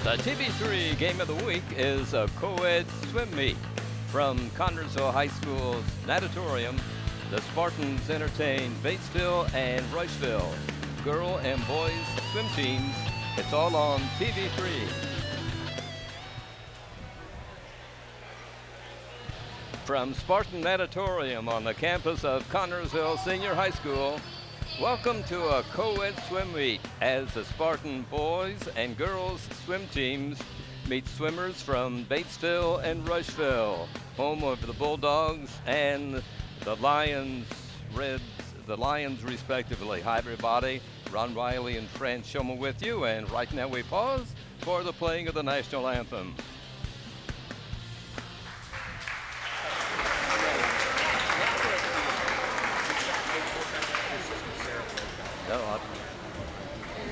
The TV3 Game of the Week is a co-ed swim meet. From Connersville High School's natatorium, the Spartans entertain Batesville and Rushville. Girl and boys swim teams. It's all on TV3. From Spartan Natatorium on the campus of Connersville Senior High School, welcome to a co-ed swim meet as the Spartan boys and girls swim teams meet swimmers from Batesville and Rushville, home of the Bulldogs and the Lions, Reds, the Lions respectively. Hi everybody, Ron Riley and Fran Schummel with you, and right now we pause for the playing of the national anthem. No, I'm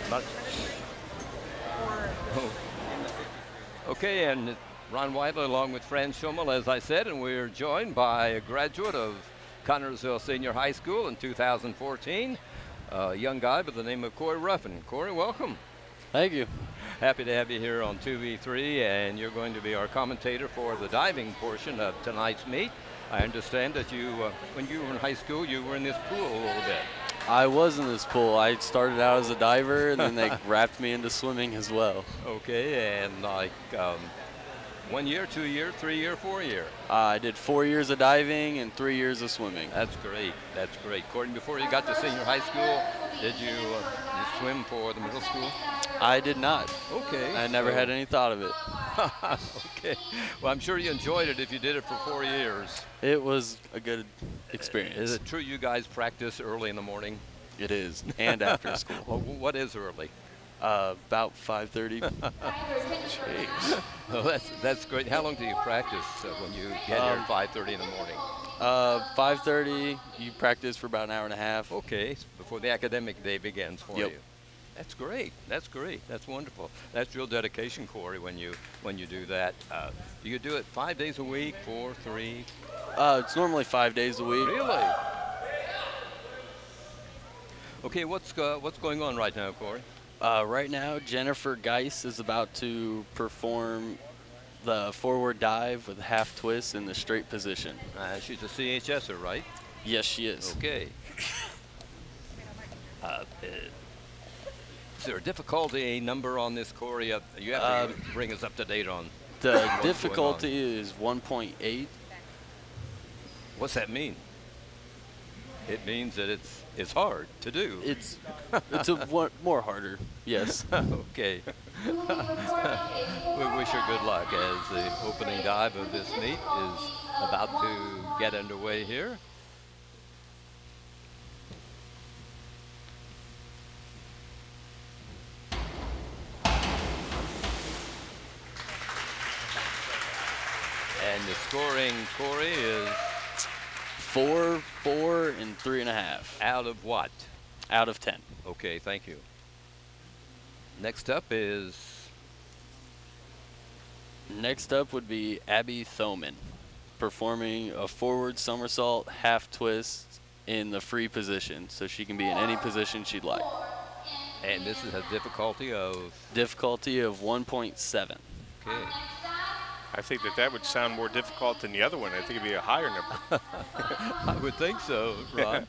not. Oh. Okay, and Ron Whiteley along with Fran Schummel, as I said, and we're joined by a graduate of Connersville Senior High School in 2014, a young guy by the name of Corey Ruffin. Corey, welcome. Thank you. Happy to have you here on 2v3, and you're going to be our commentator for the diving portion of tonight's meet. I understand that you, when you were in high school, you were in this pool a little bit. I was in this pool. I started out as a diver, and then they wrapped me into swimming as well. Okay, and like 1 year, 2 year, 3 year, 4 year? I did 4 years of diving and 3 years of swimming. That's great. That's great. Gordon, before you got to senior high school, did you swim for the middle school? I did not. Okay. I never had any thought of it. Okay. Well, I'm sure you enjoyed it if you did it for 4 years. It was a good experience. Is it true you guys practice early in the morning? It is, and after school. Well, what is early? About 5:30. Jeez. Well, that's great. How long do you practice when you get here at 5:30 in the morning? 5:30. You practice for about an hour and a half. Okay, before the academic day begins for Yep. you. That's great. That's great. That's wonderful. That's real dedication, Corey, when you do that. Do you do it 5 days a week, 4, 3? It's normally 5 days a week. Really? Okay, what's going on right now, Corey? Right now, Jennifer Geis is about to perform the forward dive with half twist in the straight position. She's a CHSer, right? Yes, she is. Okay. Is there a difficulty number on this, Corey? You have to bring us up to date on. The difficulty is 1.8. What's that mean? It means that it's hard to do. It's more harder. Yes. Okay. We wish her good luck as the opening dive of this meet is about to get underway here. And the scoring, Corey, is 4, 4, and 3.5. out of what? Out of 10. Okay, thank you. Next up would be Abby Thoman, performing a forward somersault half twist in the free position, so she can be in any position she'd like. and this is a difficulty of? Difficulty of 1.7. Okay. I think that would sound more difficult than the other one. I think it'd be a higher number. I would think so, Ron.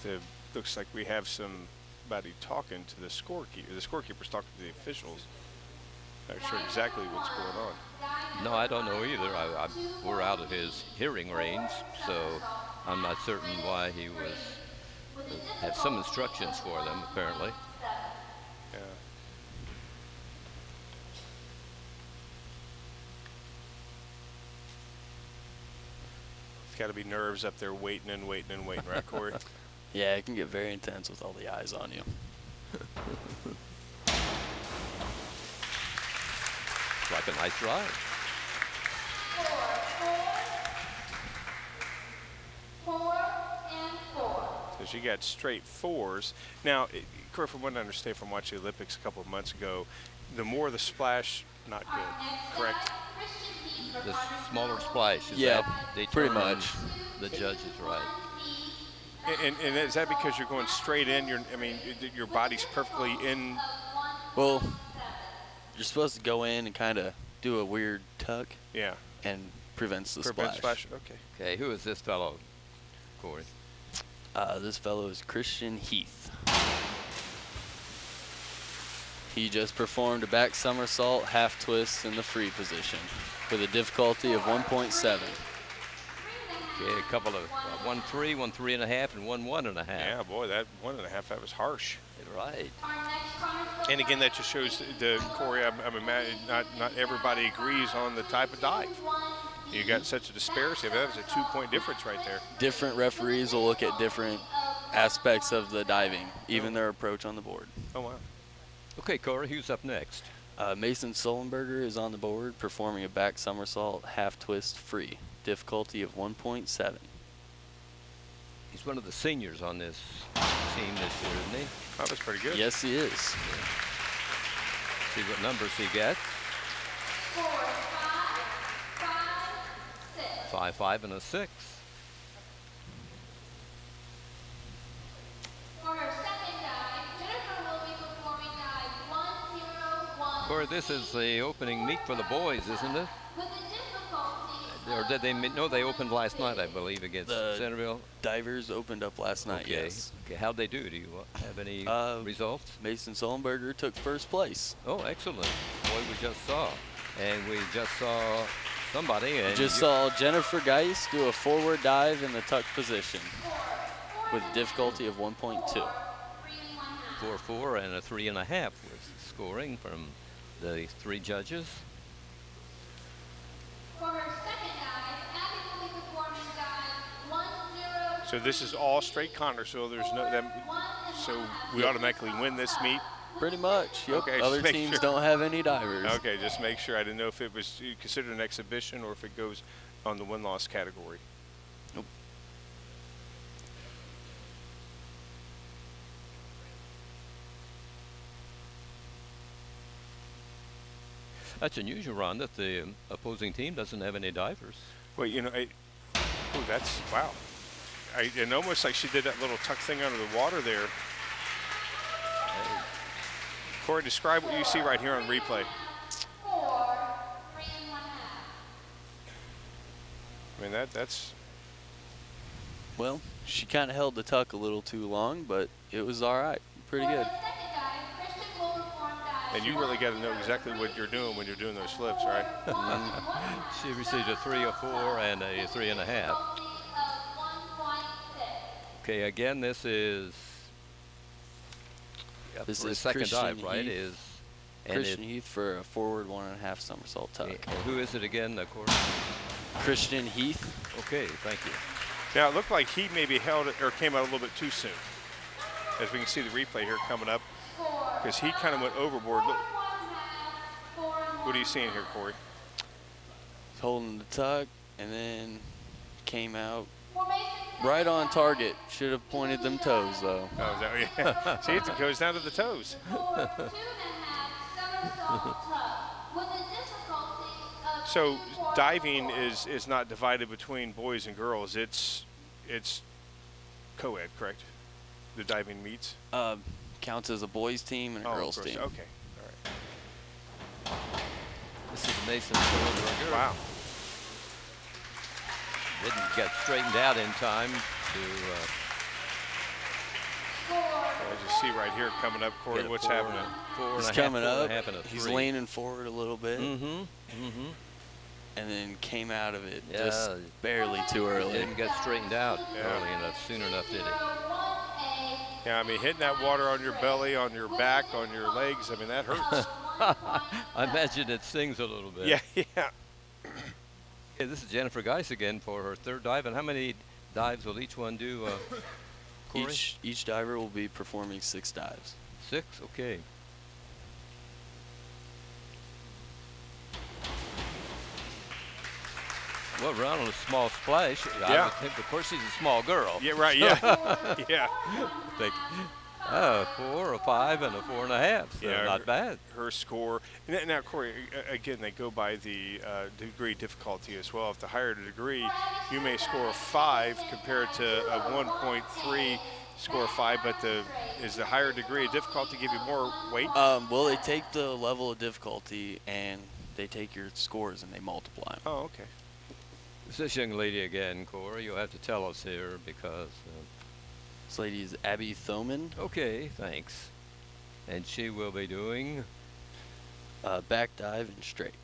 Yeah, looks like we have somebody talking to the scorekeeper. The scorekeeper's talking to the officials. Not sure exactly what's going on. No, I don't know either. We're out of his hearing range, so I'm not certain why he had some instructions for them, apparently. Yeah. It's got to be nerves up there waiting and waiting and waiting, right, Corey? Yeah, it can get very intense with all the eyes on you. Like a nice ride. So because you got straight 4s. Now, Corey, from what I understand from watching the Olympics a couple of months ago, the more the splash, not good, correct? The smaller splash. Is Yeah, that pretty much. The judge is right. And is that because you're going straight in? Your body's perfectly in. Well, you're supposed to go in and kind of do a weird tuck. Yeah. And prevents the Prevent splash. Okay. Okay, who is this fellow, Corey? This fellow is Christian Heath. He just performed a back somersault half twist in the free position with a difficulty of 1.7. Okay, a couple of 1-3, 1 3.5, and 1 1.5. Yeah, boy, that 1.5, that was harsh. Right. And again, that just shows Corey. I'm imagining not everybody agrees on the type of dive. You got such a disparity. That was a 2-point difference right there. Different referees will look at different aspects of the diving, even their approach on the board. Oh wow. Okay, Corey, who's up next? Mason Sullenberger is on the board performing a back somersault half twist free, difficulty of 1.7. He's one of the seniors on this team this year, isn't he? That was pretty good. Yes, he is. Yeah. See what numbers he gets. 5, 5, and a 6. Corey, this is the opening meet for the boys, isn't it? Or did they no? They opened last night, I believe, against Centerville. Divers opened up last night. Okay. Yes. Okay. How'd they do? Do you have any results? Mason Sullenberger took first place. Oh, excellent! Boy, we just saw, and we just saw somebody. And just saw Jennifer Geis do a forward dive in the tuck position with difficulty of 1.2. 4-4 and a 3.5 was scoring from the 3 judges. So this is all straight Connors, so there's no them. So we automatically win this meet. Pretty much. Yep. Okay, Other teams don't have any divers. Okay, just make sure. I didn't know if it was considered an exhibition or if it goes on the win-loss category. Nope. That's unusual, Ron, that the opposing team doesn't have any divers. Well, you know, oh, that's wow. And almost like she did that little tuck thing under the water there. Hey. Corey, describe what you see right here on replay. I mean, that's. Well, she kind of held the tuck a little too long, but it was all right. Pretty good. And you really got to know exactly what you're doing when you're doing those flips, right? She received a 3, a 4, and a 3.5. Okay, again, this is this for is a second Christian dive, right? Heath. Christian Heath for a forward 1.5 somersault tuck. Okay, and who is it again, Corey? Christian Heath. Okay, thank you. Now, it looked like he maybe held it or came out a little bit too soon. As we can see the replay here coming up, because he kind of went overboard. Look, what are you seeing here, Corey? He's holding the tuck and then came out right on target. Should have pointed them toes, though. Oh, is that, yeah. See, it goes down to the toes. So diving is not divided between boys and girls. It's co-ed, correct? The diving meets? Counts as a boys team and a girls team. Okay, all right. This is Mason Sullenberger. Wow. Didn't get straightened out in time to As you see right here coming up, Corey, what's happening? He's coming up. He's leaning forward a little bit. And then came out of it just barely too early. Didn't get straightened out early enough, soon enough, did he? Yeah, I mean, hitting that water on your belly, on your back, on your legs, I mean, that hurts. I imagine it stings a little bit. Yeah. Okay, this is Jennifer Geis again for her 3rd dive. And how many dives will each one do, Corey? Each diver will be performing 6 dives. 6? Okay. Well, run on a small splash. I Yeah. would think, of course, she's a small girl. Yeah, right, yeah. Yeah. Think, 4, a 5, and a 4.5. So Yeah, not bad. Her score. Now, Corey, again, they go by the degree difficulty as well. If the higher the degree, you may score a 5 compared to a 1.3 score 5, but is the higher degree of difficulty give you more weight? Well, they take the level of difficulty and they take your scores and they multiply 'em. Oh, okay. It's this young lady again, Corey. You'll have to tell us here because. This lady is Abby Thoman. Okay, thanks. And she will be doing. Back dive and straight.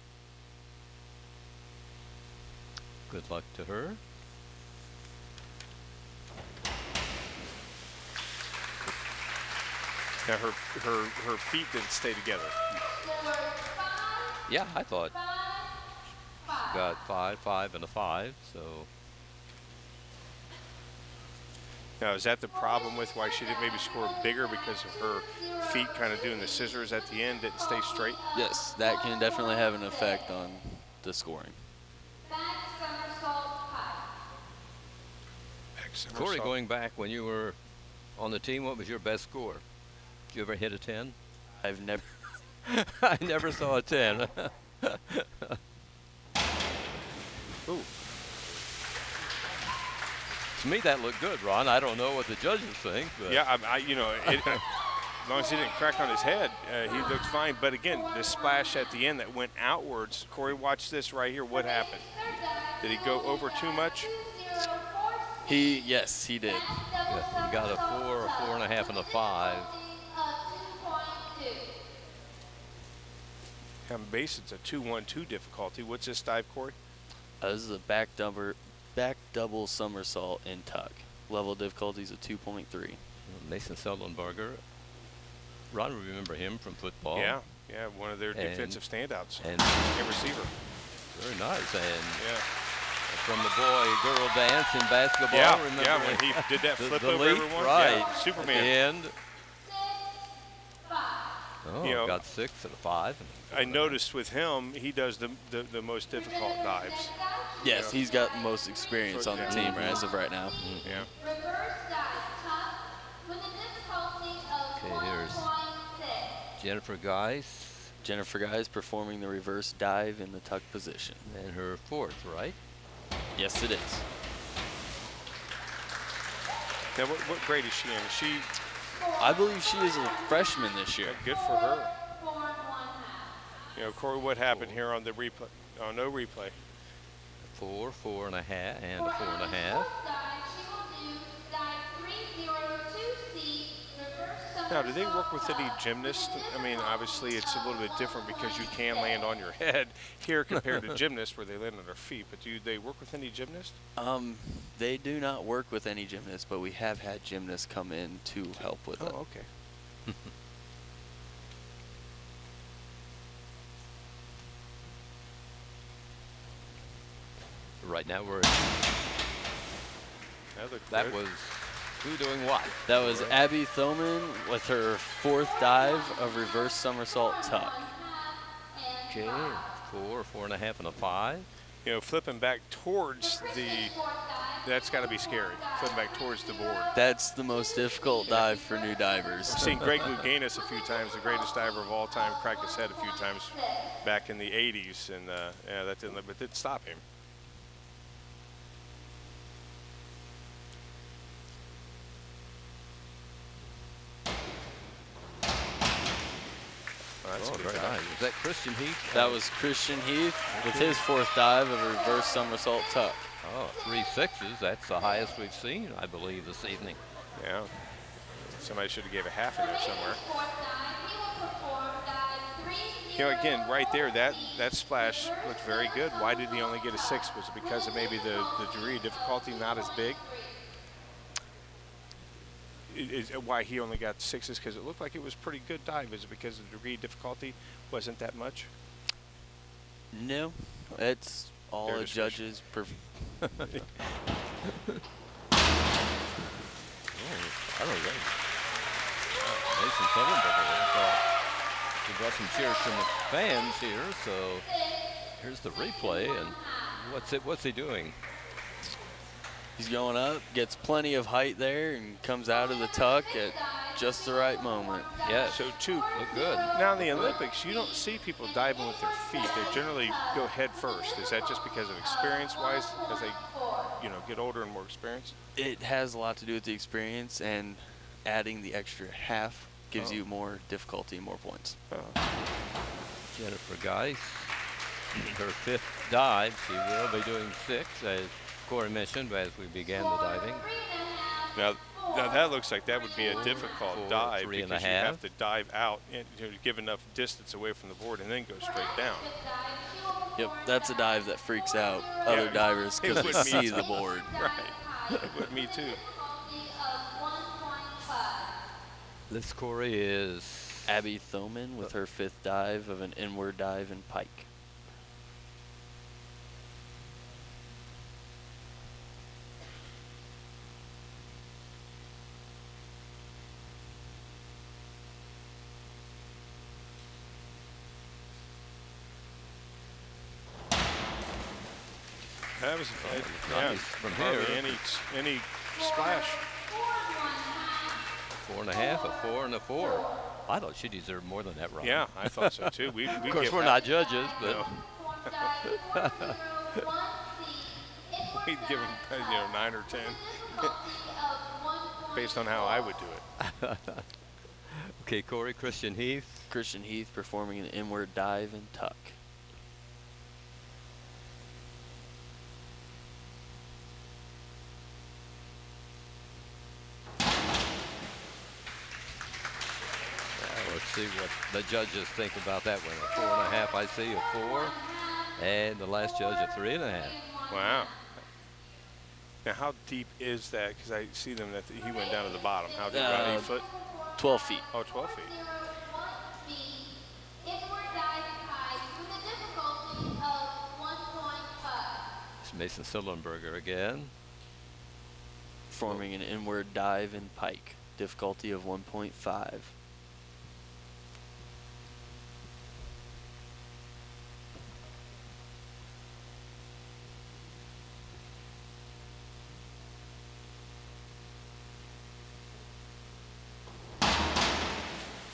Good luck to her. Now her feet didn't stay together. Yeah, I thought. She got 5, 5, and a 5. So. Now, is that the problem with why she didn't maybe score bigger because of her feet kind of doing the scissors at the end, didn't stay straight? Yes, that can definitely have an effect on the scoring. Corey, going back when you were on the team, what was your best score? Did you ever hit a 10? I've never. I never saw a 10. Ooh. To me, that looked good, Ron. I don't know what the judges think. But Yeah, you know, as long as he didn't crack on his head, he looked fine. But again, the splash at the end that went outwards. Corey, watch this right here. What happened? Did he go over too much? Yes, he did. yeah, you got a 4, a 4.5, and a 5. On base, it's a 2-1-2 difficulty. What's this dive, Corey? This is a back double somersault in tuck. Level difficulty is a 2.3. Mason Seldenberger. Ron, we remember him from football. Yeah, one of their defensive standouts. And receiver. very nice. And Yeah. from the boy-girl dance in basketball. Yeah, remember yeah, when he did that flip the over leap, everyone. right? Yeah, Superman. At the end. Oh, You know, got 6 and a 5. I noticed with him, he does the most difficult dives. Yes, he's got the most experience on the team as of right now. Yeah. Okay, here's Jennifer Geis. Jennifer Guy performing the reverse dive in the tuck position. And her 4th, right? Yes, it is. Now, what grade is she in? Is she I believe she is a freshman this year. good for her? You know, Corey, what happened here on the replay? Oh, no replay. 4, 4.5, and a 4.5. Now, do they work with any gymnast? I mean, obviously, it's a little bit different because you can land on your head here compared to gymnasts where they land on their feet. But do they work with any gymnast? They do not work with any gymnasts, but we have had gymnasts come in to help with it. Oh, okay. Right now we're. That That was who doing what? That was Abby Thoman with her 4th dive of reverse somersault tuck. Okay, 4, 4.5, and a 5. You know, flipping back towards that's got to be scary. Flipping back towards the board. That's the most difficult dive for new divers. I've seen Greg Louganis a few times, the greatest diver of all time, crack his head a few times back in the 80s, and yeah, that didn't stop him. That's Oh, a good very dive. nice. Was that Christian Heath? That was Christian Heath with his 4th dive of reverse somersault tuck. Oh, 3 6s. That's the highest we've seen, I believe, this evening. Yeah. Somebody should have gave a half in there somewhere. You know, again, right there, that splash looked very good. Why did he only get a 6? Was it because of maybe the degree of difficulty not as big? Is why he only got 6s? Because it looked like it was pretty good dive. Is it because the degree of difficulty wasn't that much? No, it's all Their a discretion. judge's. Oh, I don't know. Mason Seldenberger. We got some cheers from the fans here, so here's the replay, and What's he doing? He's going up, gets plenty of height there, and comes out of the tuck at just the right moment. Yeah. So look good. Now in the Olympics, you don't see people diving with their feet. They generally go head first. Is that just because of experience-wise, as they, get older and more experienced? It has a lot to do with the experience, and adding the extra half gives you more difficulty and more points. Jennifer Geis, her 5th dive. She will be doing 6, as Corey mentioned, as we began the diving. Now that looks like that would be a difficult 4, dive 3 and because a you half. have to dive out and give enough distance away from the board and then go straight down. Yep, that's a dive that freaks out other divers it because would they me see too. the board. Right. It would me too. This Corey is Abby Thoman with her 5th dive of an inward dive and pike. That was nice from hardly here. any splash. 4 and a half, a 4 and a 4. I thought she deserved more than that, Ron. Yeah, I thought so too. Of course, we're not judges, but No. We'd give them 9 or 10 based on how I would do it. okay, Corey, Christian Heath. Christian Heath performing an inward dive and tuck. Let's see what the judges think about that one. A 4 and a half, I see, a 4. And the last judge, a 3 and a half. Wow. Now, how deep is that? Because I see them that he went down to the bottom. How deep? About 8 foot? 12 feet. Oh, 12 feet. It's Mason Sillenberger again. Performing an inward dive and pike. Difficulty of 1.5.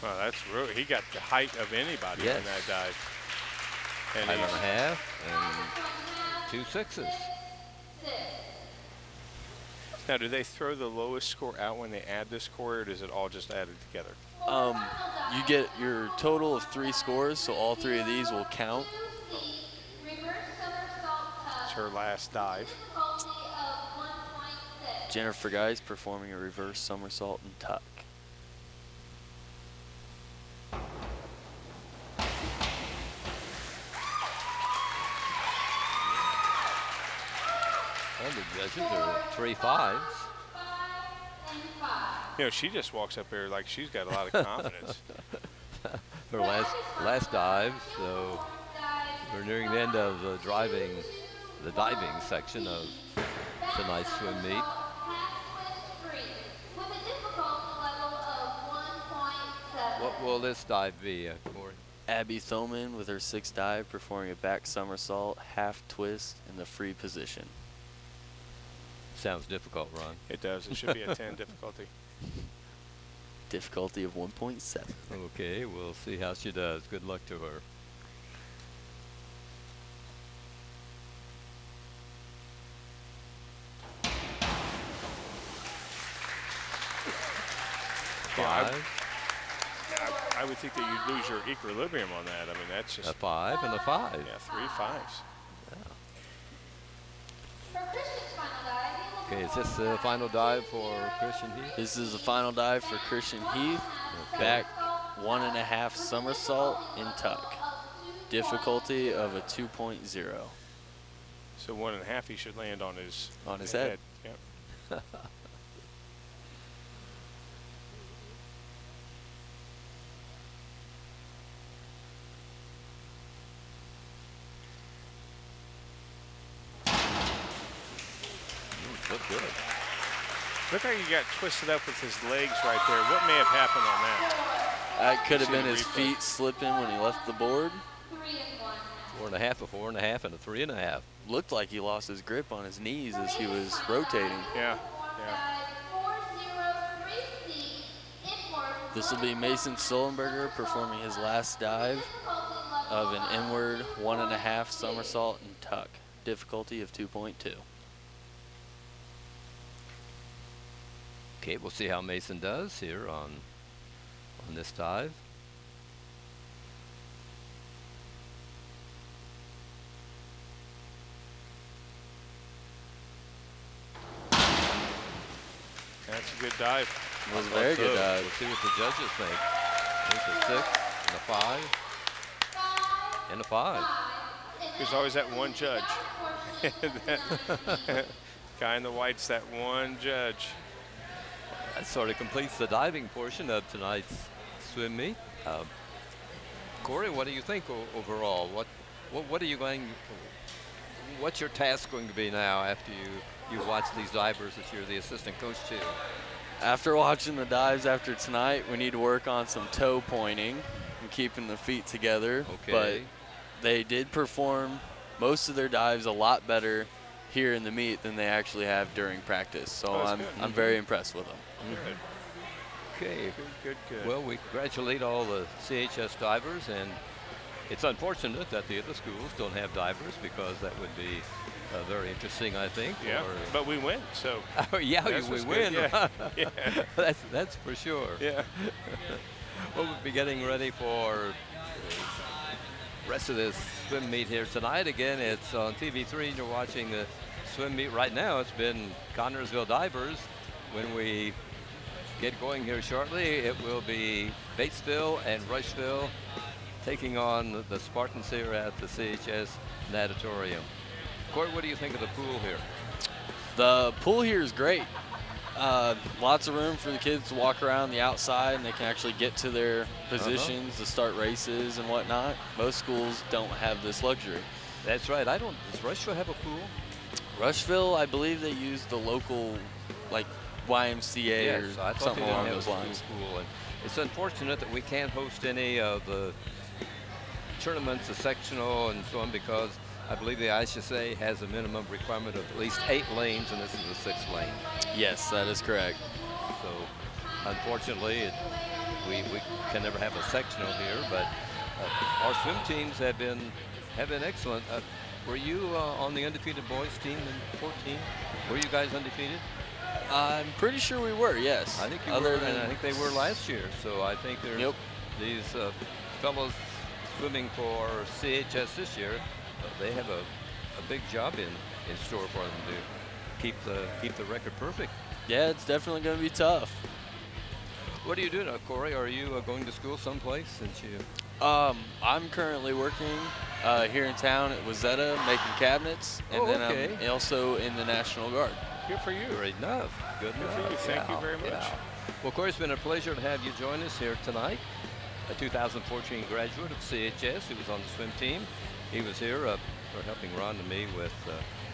Wow, that's really, he got the height of anybody Yes. on that dive. And 5 and a he's- half and 2 6s. Now, do they throw the lowest score out when they add this score, or does it all just added together? You get your total of 3 scores, so all 3 of these will count. It's her last dive. Jennifer Geis performing a reverse somersault and tuck. And the judges are 3 5s. She just walks up there like she's got a lot of confidence. Her last dive, so we're nearing the end of the diving section of tonight's swim meet. What will this dive be, Corey? Abby Thoman with her 6th dive performing a back somersault, half twist in the free position. Sounds difficult, Ron. It does. It should be a 10 difficulty. Difficulty of 1.7. Okay, we'll see how she does. Good luck to her. Yeah, 5, I would think that you'd lose your equilibrium on that. I mean, that's just a 5, and a 5. yeah, 3 5s. Okay, is this the final dive for Christian Heath? This is the final dive for Christian Heath. Okay. Back 1.5 somersault in tuck. Difficulty of a 2.0. So 1.5, he should land on his head. Yep. Look good. Look how you got twisted up with his legs right there. What may have happened on that? That could have See been the his replay. feet slipping when he left the board. 4.5, a 4.5, and a 3.5. Looked like he lost his grip on his knees as he was rotating. Yeah, yeah. This will be Mason Sullenberger performing his last dive of an inward 1.5 somersault and tuck. Difficulty of 2.2. Okay, we'll see how Mason does here on this dive. That's a good dive. It was a very good dive. We'll see what the judges think. There's a 6 and a 5 and a 5. There's always that one judge. That guy in the white's that one judge. That sort of completes the diving portion of tonight's swim meet. Corey, what do you think overall? What are you going? What's your task going to be now after you watch these divers that you're the assistant coach to? After watching the dives after tonight, we need to work on some toe pointing and keeping the feet together. Okay. But they did perform most of their dives a lot better here in the meet than they actually have during practice. So I'm very impressed with them. Okay. Good. Well, we congratulate all the CHS divers, and it's unfortunate that the other schools don't have divers because that would be very interesting, I think. Yeah, but we win, so. Yeah, we win. Yeah. Yeah. That's for sure. Yeah. Well, we'll be getting ready for the rest of this swim meet here tonight. Again, it's on TV3, and you're watching the swim meet right now. It's been Connorsville Divers. When we get going here shortly, it will be Batesville and Rushville taking on the Spartans here at the CHS Natatorium. Court, what do you think of the pool here? The pool here is great. Lots of room for the kids to walk around the outside, and they can actually get to their positions to start races and whatnot. Most schools don't have this luxury. That's right. Does Rushville have a pool? Rushville, I believe they use the local, like, YMCA or something along those lines. Pool. And it's unfortunate that we can't host any of the tournaments, the sectional and so on, because I believe the IHSA has a minimum requirement of at least 8 lanes, and this is the 6th lane. Yes, that is correct. So, unfortunately, we can never have a sectional here, but our swim teams have been excellent. Were you on the undefeated boys team in 14? Were you guys undefeated? I'm pretty sure we were, yes. I think you were, and I think they were last year. So I think there's these fellows swimming for CHS this year. They have a big job in store for them to keep the record perfect. Yeah, it's definitely going to be tough. What do you do now, Corey? Are you going to school someplace since you? I'm currently working here in town at Wazetta making cabinets, and then I'm also in the National Guard. Good for you. Great enough. Good enough. For you. Thank you very much. Yeah. Well, Corey, it's been a pleasure to have you join us here tonight. A 2014 graduate of CHS who was on the swim team. He was here for helping Ron and me with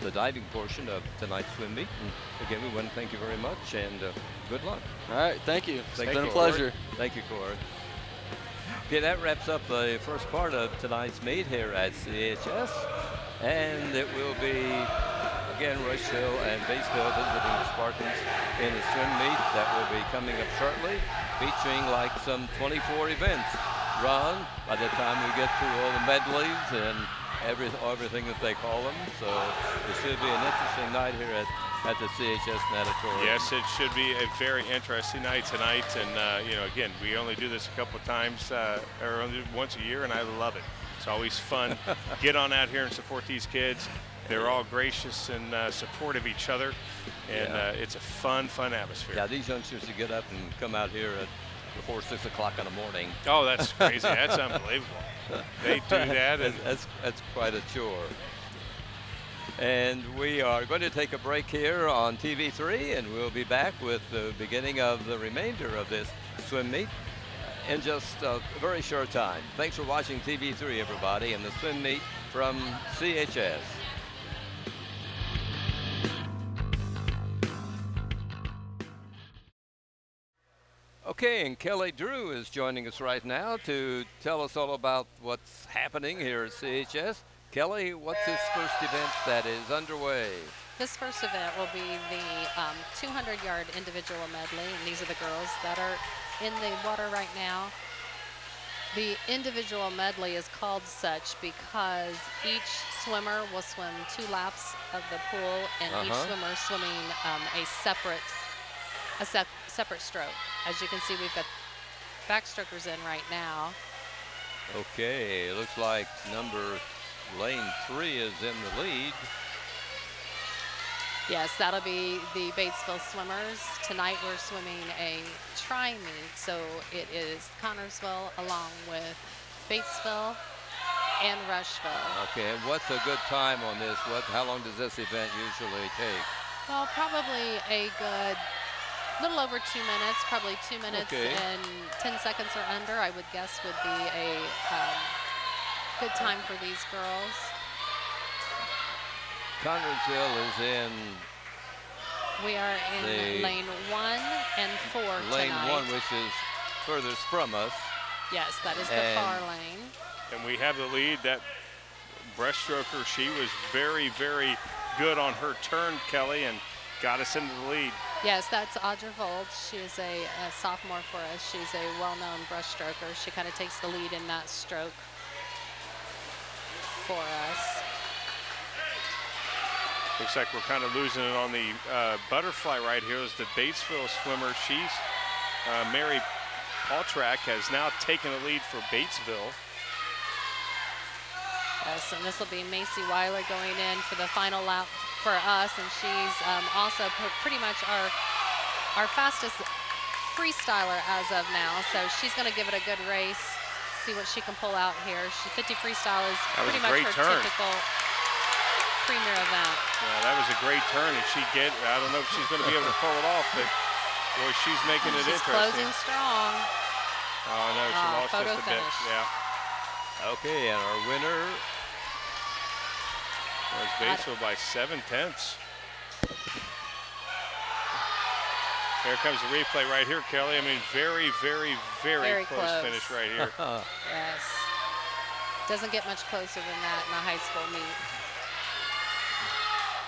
the diving portion of tonight's swim meet. And again, we want to thank you very much, and good luck. All right, thank you. It's been a Corey. pleasure. Thank you, Corey. Okay, that wraps up the first part of tonight's meet here at CHS, and it will be, again, Rushville and Batesville visiting the Spartans in a swim meet that will be coming up shortly, featuring like some 24 events. Ron, by the time we get through all the medleys and everything that they call them, so it should be an interesting night here at the CHS Natatorium. Yes, it should be a very interesting night tonight, and you know, again, we only do this a couple of times, or only once a year, and I love it. It's always fun. Get on out here and support these kids. They're all gracious and support of each other, and it's a fun atmosphere. Yeah, these youngsters to get up and come out here at before 6 o'clock in the morning. Oh, that's crazy. That's unbelievable. They do that. And that's quite a chore. And we are going to take a break here on TV3, and we'll be back with the beginning of the remainder of this swim meet in just a very short time. Thanks for watching TV3, everybody, and the swim meet from CHS. Okay, and Kelly Drew is joining us right now to tell us all about what's happening here at CHS. Kelly, what's this first event that is underway? This first event will be the 200-yard individual medley, and these are the girls that are in the water right now. The individual medley is called such because each swimmer will swim 2 laps of the pool, and each swimmer swimming a separate stroke. As you can see, we've got backstrokers in right now. Okay, it looks like lane 3 is in the lead. Yes, that'll be the Batesville swimmers. Tonight we're swimming a tri-meet, so it is Connorsville along with Batesville and Rushville. Okay, and what's a good time on this? How long does this event usually take? Well, probably a good little over 2 minutes, probably 2 minutes and 10 seconds or under, I would guess would be a good time for these girls. Connorsville is in. We are in lane 1 and 4 lane tonight. 1, which is furthest from us. Yes, that is the far lane. And we have the lead. That breaststroker, she was very, very good on her turn, Kelly, and got us into the lead. Yes, that's Audra Vold. She is a sophomore for us. She's a well-known breaststroker. She kind of takes the lead in that stroke for us. Looks like we're kind of losing it on the butterfly right here. Is the Batesville swimmer. She's Mary Paultrack has now taken the lead for Batesville. Yes, and this will be Macy Weiler going in for the final lap for us, and she's also pretty much our fastest freestyler as of now. So she's going to give it a good race, see what she can pull out here. 50 freestyle is pretty much her typical premier event. Yeah, that was a great turn, and I don't know if she's going to be able to pull it off, but boy, she's making it interesting. She's closing strong. Oh no, she lost just a bit. Yeah. Okay, and our winner was Batesville by 7/10. Here comes the replay right here, Kelly. I mean, very, very, very close finish right here. Yes. Doesn't get much closer than that in a high school meet.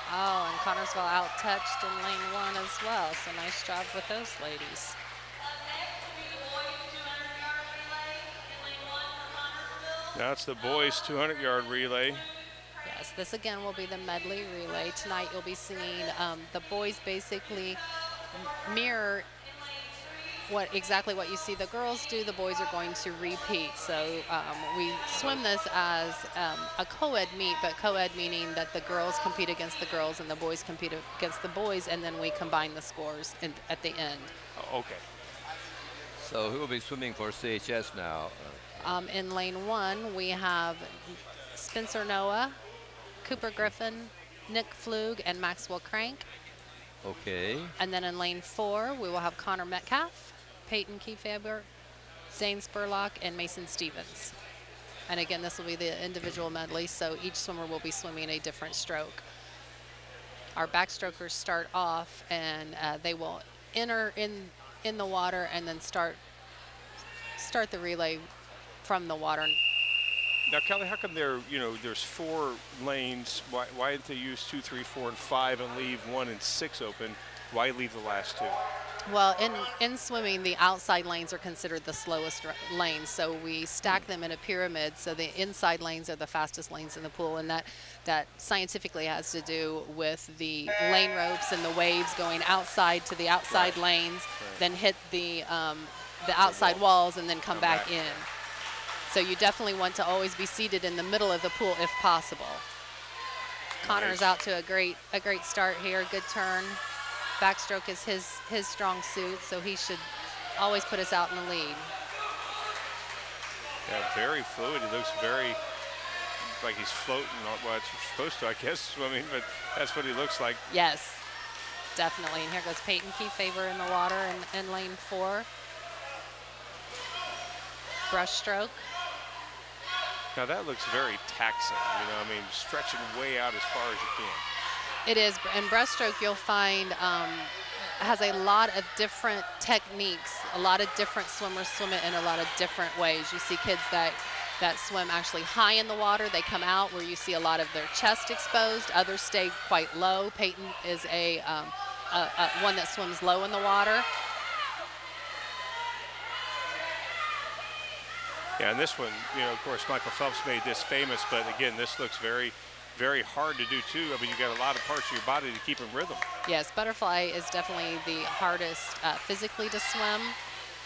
Oh, and Connorsville out-touched in lane 1 as well, so nice job with those ladies. Now it's the boys' 200-yard relay. Yes, this again will be the medley relay. Tonight you'll be seeing the boys basically mirror exactly what you see the girls do. The boys are going to repeat. So we swim this as a co-ed meet, but co-ed meaning that the girls compete against the girls and the boys compete against the boys, and then we combine the scores at the end. Oh, okay. So who will be swimming for CHS now? In lane 1, we have Spencer Noah, Cooper Griffin, Nick Flug, and Maxwell Crank. Okay. And then in lane 4, we will have Connor Metcalf, Peyton Kiefaber, Zane Spurlock, and Mason Stevens. And again, this will be the individual medley, so each swimmer will be swimming a different stroke. Our backstrokers start off, and they will enter in the water and then start the relay from the water. Now, Kelly, how come there's 4 lanes? Why didn't they use 2, 3, 4, and 5 and leave 1 and 6 open? Why leave the last 2? Well, in swimming, the outside lanes are considered the slowest lanes, so we stack them in a pyramid. So the inside lanes are the fastest lanes in the pool, and that scientifically has to do with the lane ropes and the waves going outside to the outside lanes, then hit the outside walls, and then come back in. So you definitely want to always be seated in the middle of the pool if possible. Connor is out to a great start here, good turn. Backstroke is his strong suit, so he should always put us out in the lead. Yeah, very fluid. He looks very like he's floating on what it's supposed to, I guess, swimming, but that's what he looks like. Yes, definitely. And here goes Peyton Kiefaber in the water in lane 4. Brush stroke. Now that looks very taxing, I mean, stretching way out as far as you can. It is, and breaststroke you'll find has a lot of different techniques. A lot of different swimmers swim it in a lot of different ways. You see kids that that swim actually high in the water. They come out where you see a lot of their chest exposed. Others stay quite low. Peyton is a one that swims low in the water. Yeah, and this one, you know, of course, Michael Phelps made this famous, but again, this looks very, very hard to do too. I mean, you got a lot of parts of your body to keep in rhythm. Yes, butterfly is definitely the hardest physically to swim,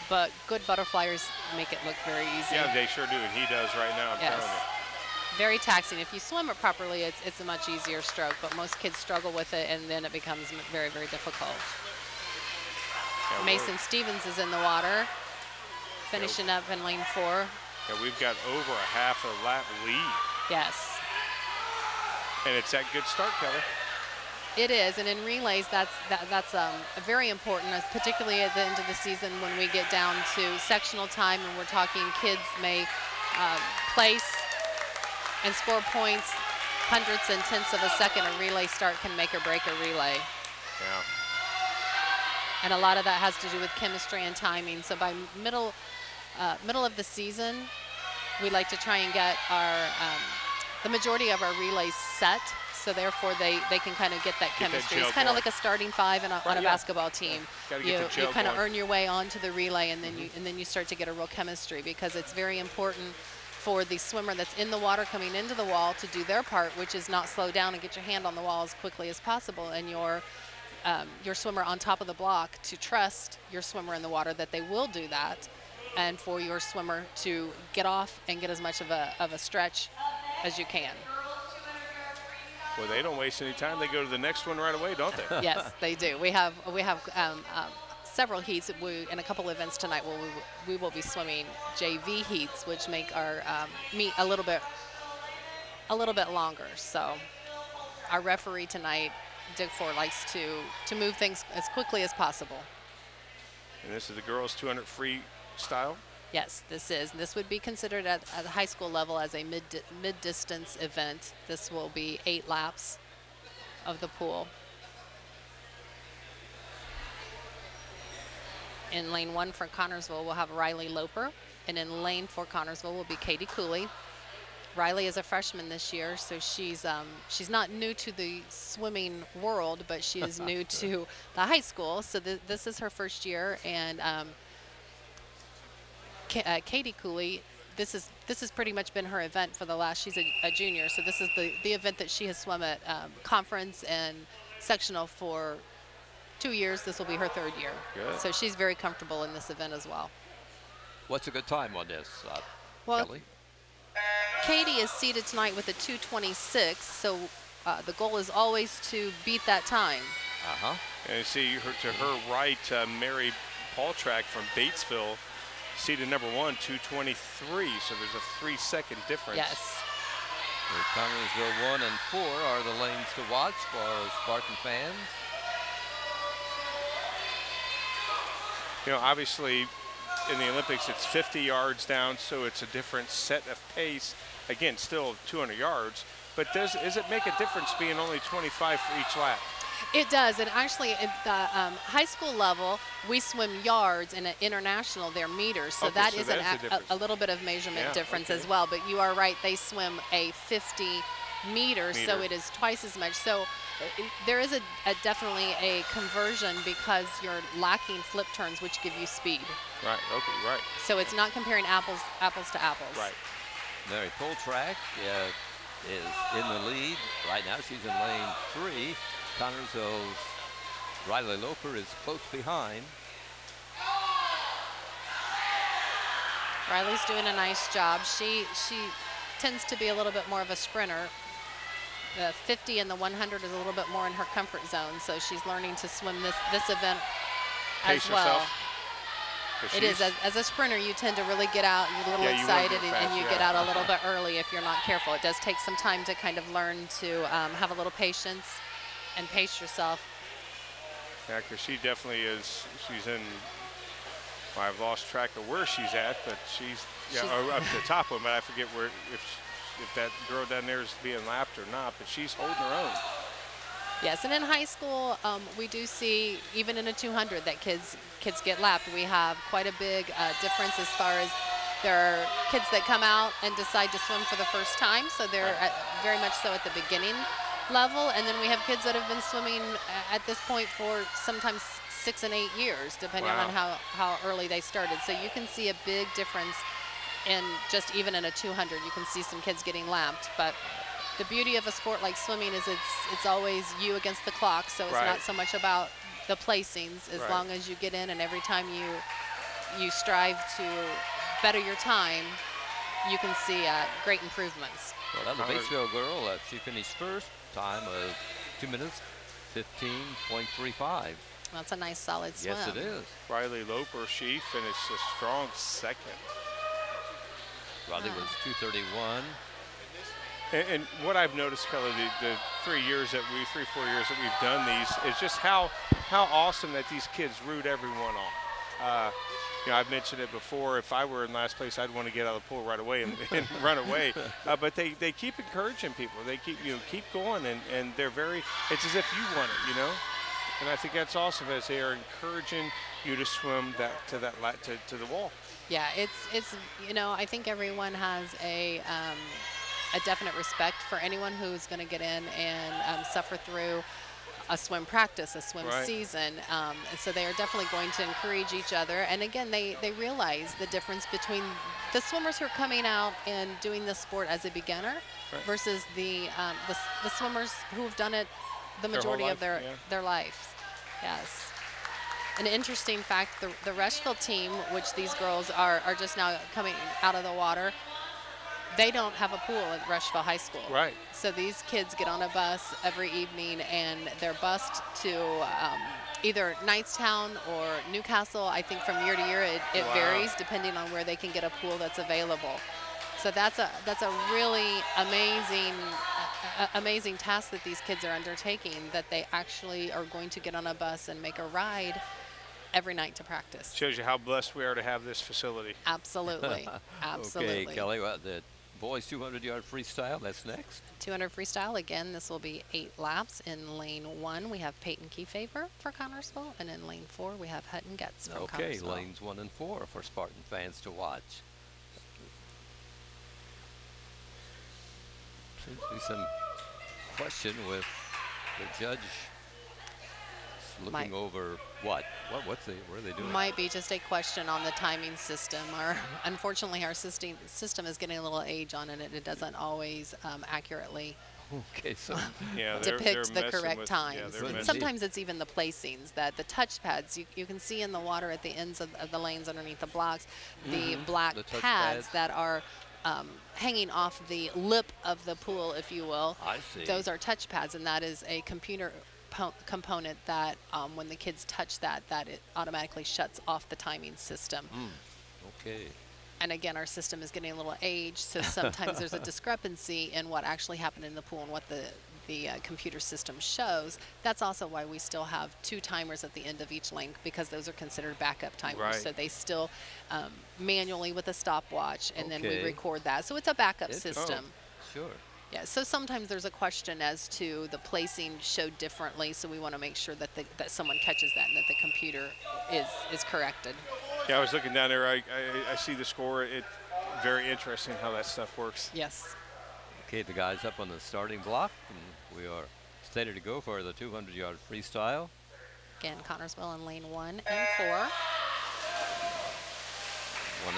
but good butterflyers make it look very easy. Yeah, they sure do, and he does right now, I'm telling you. Very taxing. If you swim it properly, it's a much easier stroke, but most kids struggle with it, and then it becomes very, very difficult. Yeah, Mason Stevens is in the water, finishing up in lane 4. Yeah, we've got over a half a lap lead. Yes. And it's that good start, Kelly. It is, and in relays, that's very important, particularly at the end of the season when we get down to sectional time and we're talking kids may place and score points, hundredths and tenths of a second. A relay start can make or break a relay. Yeah. And a lot of that has to do with chemistry and timing. So by middle of the season, we like to try and get our the majority of our relays set. So therefore, they can kind of get that chemistry. It's kind of like a starting 5 on a basketball team. Yeah. You kind of earn your way onto the relay, and then you start to get a real chemistry, because it's very important for the swimmer that's in the water coming into the wall to do their part, which is not slow down and get your hand on the wall as quickly as possible, and your swimmer on top of the block to trust your swimmer in the water that they will do that, and for your swimmer to get off and get as much of a stretch as you can. Well, they don't waste any time. They go to the next one right away, don't they? Yes, they do. We have several heats. In a couple events tonight, we will be swimming JV heats, which make our meet a little bit longer. So our referee tonight, Dick Ford, likes to move things as quickly as possible. And this is the girls 200 freestyle. Yes, this would be considered at the high school level as a mid-distance event. This will be 8 laps of the pool. In lane 1 for Connorsville, we'll have Riley Loper, and in lane 4 Connorsville will be Katie Cooley. Riley is a freshman this year, so she's not new to the swimming world, but she is new to the high school. So this is her first year, and Katie Cooley, this has pretty much been her event for the last. She's a junior, so this is the event that she has swum at conference and sectional for 2 years. This will be her 3rd year. Good. So she's very comfortable in this event as well. What's a good time on this, Well, Kelly? Katie is seated tonight with a 2:26, so the goal is always to beat that time. Uh-huh. And you see to her right, Mary Paultrack from Batesville, seated number 1, 2:23. So there's a 3-second difference. Yes. The Connersville 1 and 4 are the lanes to watch for Spartan fans. You know, obviously, in the Olympics, it's 50 yards down, so it's a different set of pace. Again, still 200 yards, but does it make a difference being only 25 for each lap? It does, and actually at the high school level, we swim yards, and at international, they're meters. So Okay, that so is that is a little bit of measurement difference okay. as well. But you are right, they swim a 50 meters, so Meter. it is twice as much. So there is definitely a conversion because you're lacking flip turns, which give you speed. Right, okay, right. So it's not comparing apples to apples. Right. Mary Poltrack is in the lead. Right now she's in lane 3. Connersville's Riley Loper is close behind. Riley's doing a nice job. She tends to be a little bit more of a sprinter. The 50 and the 100 is a little bit more in her comfort zone, so she's learning to swim this event Pace as well. herself. It is, as a sprinter, you tend to really get out, you're a little excited, and you get out a little bit early if you're not careful. It does take some time to kind of learn to have a little patience and pace yourself. Yeah, because she definitely is, she's in, well, I've lost track of where she's at, but she's up to the top one, but I forget where, if that girl down there is being lapped or not, but she's holding her own. Yes, and in high school, we do see, even in a 200, that kids get lapped. We have quite a big difference as far as There are kids that come out and decide to swim for the first time, so they're very much so at the beginning level. And then we have kids that have been swimming at this point for sometimes 6 and 8 years, depending on how early they started. So you can see a big difference in just even in a 200. You can see some kids getting lapped. But the beauty of a sport like swimming is it's always you against the clock, so it's not so much about the placings as long as you get in, and every time you strive to better your time, you can see great improvements. Well, that was a Batesville girl. She finished first, time of 2 minutes, 15.35. That's a nice solid swim. Yes, it is. Riley Loper, she finished a strong second. Riley was 2:31. And what I've noticed, Kelly, the 3 years that 4 years that we've done these, is just how awesome that these kids root everyone on. You know, I've mentioned it before. If I were in last place, I'd want to get out of the pool right away and run away. But they keep encouraging people. They keep going, and they're very. It's as if you want it, you know. And I think that's awesome as they are encouraging you to swim to the wall. Yeah, it's you know, I think everyone has a definite respect for anyone who's going to get in and suffer through a swim practice, a swim season. And so they are definitely going to encourage each other. And again, they realize the difference between the swimmers who are coming out and doing this sport as a beginner versus the swimmers who have done it the majority of their lives. Yes. An interesting fact, the Rushville team, which these girls are just now coming out of the water, they don't have a pool at Rushville High School. Right. So these kids get on a bus every evening, and they're bused to either Knightstown or Newcastle. I think from year to year it varies depending on where they can get a pool that's available. So that's a really amazing task that these kids are undertaking, that they actually are going to get on a bus and make a ride every night to practice. Shows you how blessed we are to have this facility. Absolutely. Absolutely. Okay, Kelly, the boys 200-yard freestyle, that's next. 200 freestyle, again, this will be 8 laps. In lane 1, we have Peyton Kefever for Connersville, and in lane 4, we have Hutton Getz from Connersville. Okay, lanes 1 and 4 for Spartan fans to watch. Seems to be some question with the judge looking over what are they doing? Might be just a question on the timing system. Unfortunately, our system is getting a little age on it, and it doesn't always accurately depict the correct times. Sometimes it's even the placings, that the touch pads, you can see in the water at the ends of the lanes underneath the blocks, the black pads that are hanging off the lip of the pool, if you will. I see. Those are touch pads, and that is a computer component that when the kids touch that it automatically shuts off the timing system. Okay. And again, our system is getting a little aged, so sometimes there's a discrepancy in what actually happened in the pool and what the computer system shows. That's also why we still have 2 timers at the end of each lane, because those are considered backup timers. So they still manually with a stopwatch, and then we record that. So it's a backup system. Sure. Yeah, so sometimes there's a question as to the placing showed differently, so we want to make sure that that someone catches that and that the computer is corrected. Yeah, I was looking down there. I see the score. It's very interesting how that stuff works. Yes. Okay, the guys up on the starting block, and we are steady to go for the 200-yard freestyle. Again, Connersville in lane 1 and 4. 1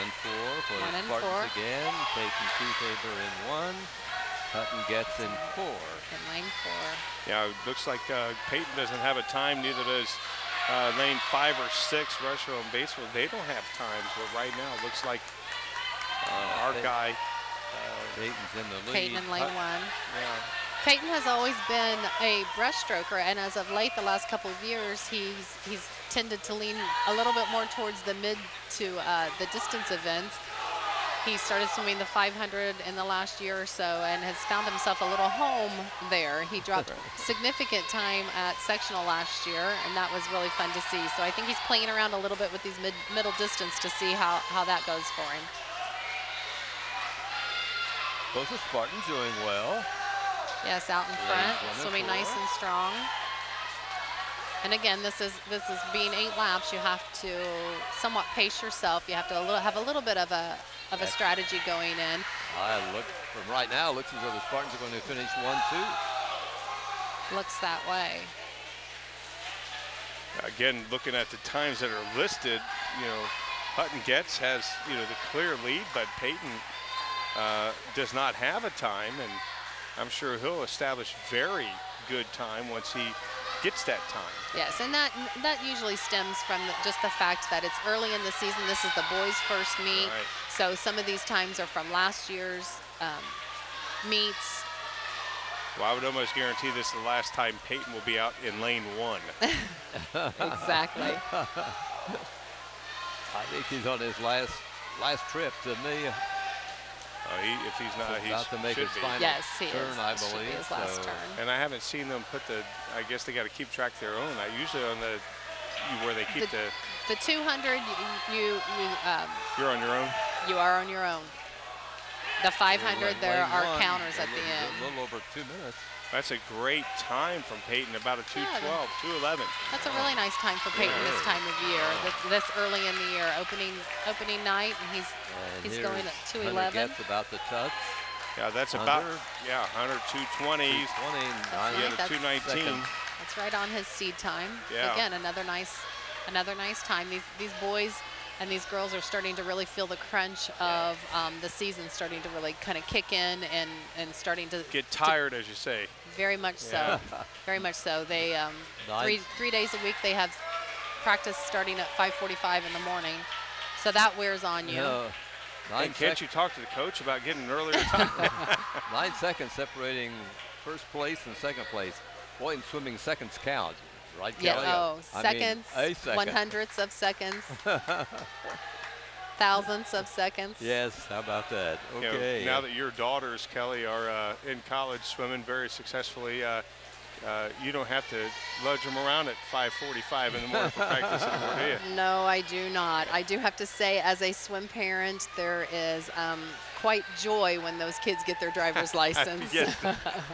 and 4 for the Spartans again. Peyton Kefever in 1. Hutton Getz in 4. In lane 4. Yeah, it looks like Peyton doesn't have a time, neither does lane 5 or 6, Rushville and Batesville. They don't have times, but right now it looks like our guy. Peyton's in the lead. Peyton in lane 1. Yeah. Peyton has always been a breaststroker, and as of late, the last couple of years, he's tended to lean a little bit more towards the mid to the distance events. He started swimming the 500 in the last year or so and has found himself a little home there. He dropped significant time at sectional last year, and that was really fun to see. So I think he's playing around a little bit with these middle distance to see how that goes for him. Both the Spartans doing well. Yes, out in front, swimming nice and strong. And again, this is being 8 laps. You have to somewhat pace yourself. You have to have a little bit of a strategy going in. Look from right now. Looks as though the Spartans are going to finish 1-2. Looks that way. Again, looking at the times that are listed, you know, Hutton Getz has, you know, the clear lead, but Peyton does not have a time, and I'm sure he'll establish very good time once he gets that time. Yes, and that usually stems from just the fact that it's early in the season. This is the boys' first meet, Right. so some of these times are from last year's meets. Well, I would almost guarantee this is the last time Peyton will be out in lane 1. Exactly. I think he's on his last trip, didn't he? If he's not, He's about to make should his be. final Yes, he turn, is. I This should be believe. his last so- turn. And I haven't seen them put the, I guess they got to keep track of their own. Usually on the, where they keep the, The 200, you're on your own? you are on your own. The 500, there Lane are one, counters a at the little- end. A little over 2 minutes. That's a great time from Peyton, about a 2:12, 2:11. That's a really nice time for Peyton this time of year, this early in the year, opening night, and he's And going at here's Hunter 2:11. Getz about the touch. Yeah, that's Under. about, yeah, 100, 220. 220, That's Yeah, right, the that's- 219. That's right on his seed time. Yeah. Again, another nice time. These boys and these girls are starting to really feel the crunch of the season starting to really kind of kick in and starting to Get tired, as you say. very much so. Very much so. They Nice. three days a week they have practice starting at 5:45 in the morning, so that wears on you. And can't you talk to the coach about getting an earlier time? 9 seconds separating first place and second place. Boy, in swimming, seconds count, right, Yeah. Kelly? Oh, I mean, seconds, a second. 100ths of seconds, thousandths of seconds. Yes, how about that? You know, Okay. now that your daughters, Kelly, are in college swimming very successfully, you don't have to ludge them around at 5:45 in the morning for practice anymore, do you? No, I do not. I do have to say, as a swim parent, there is quite joy when those kids get their driver's license. Yes,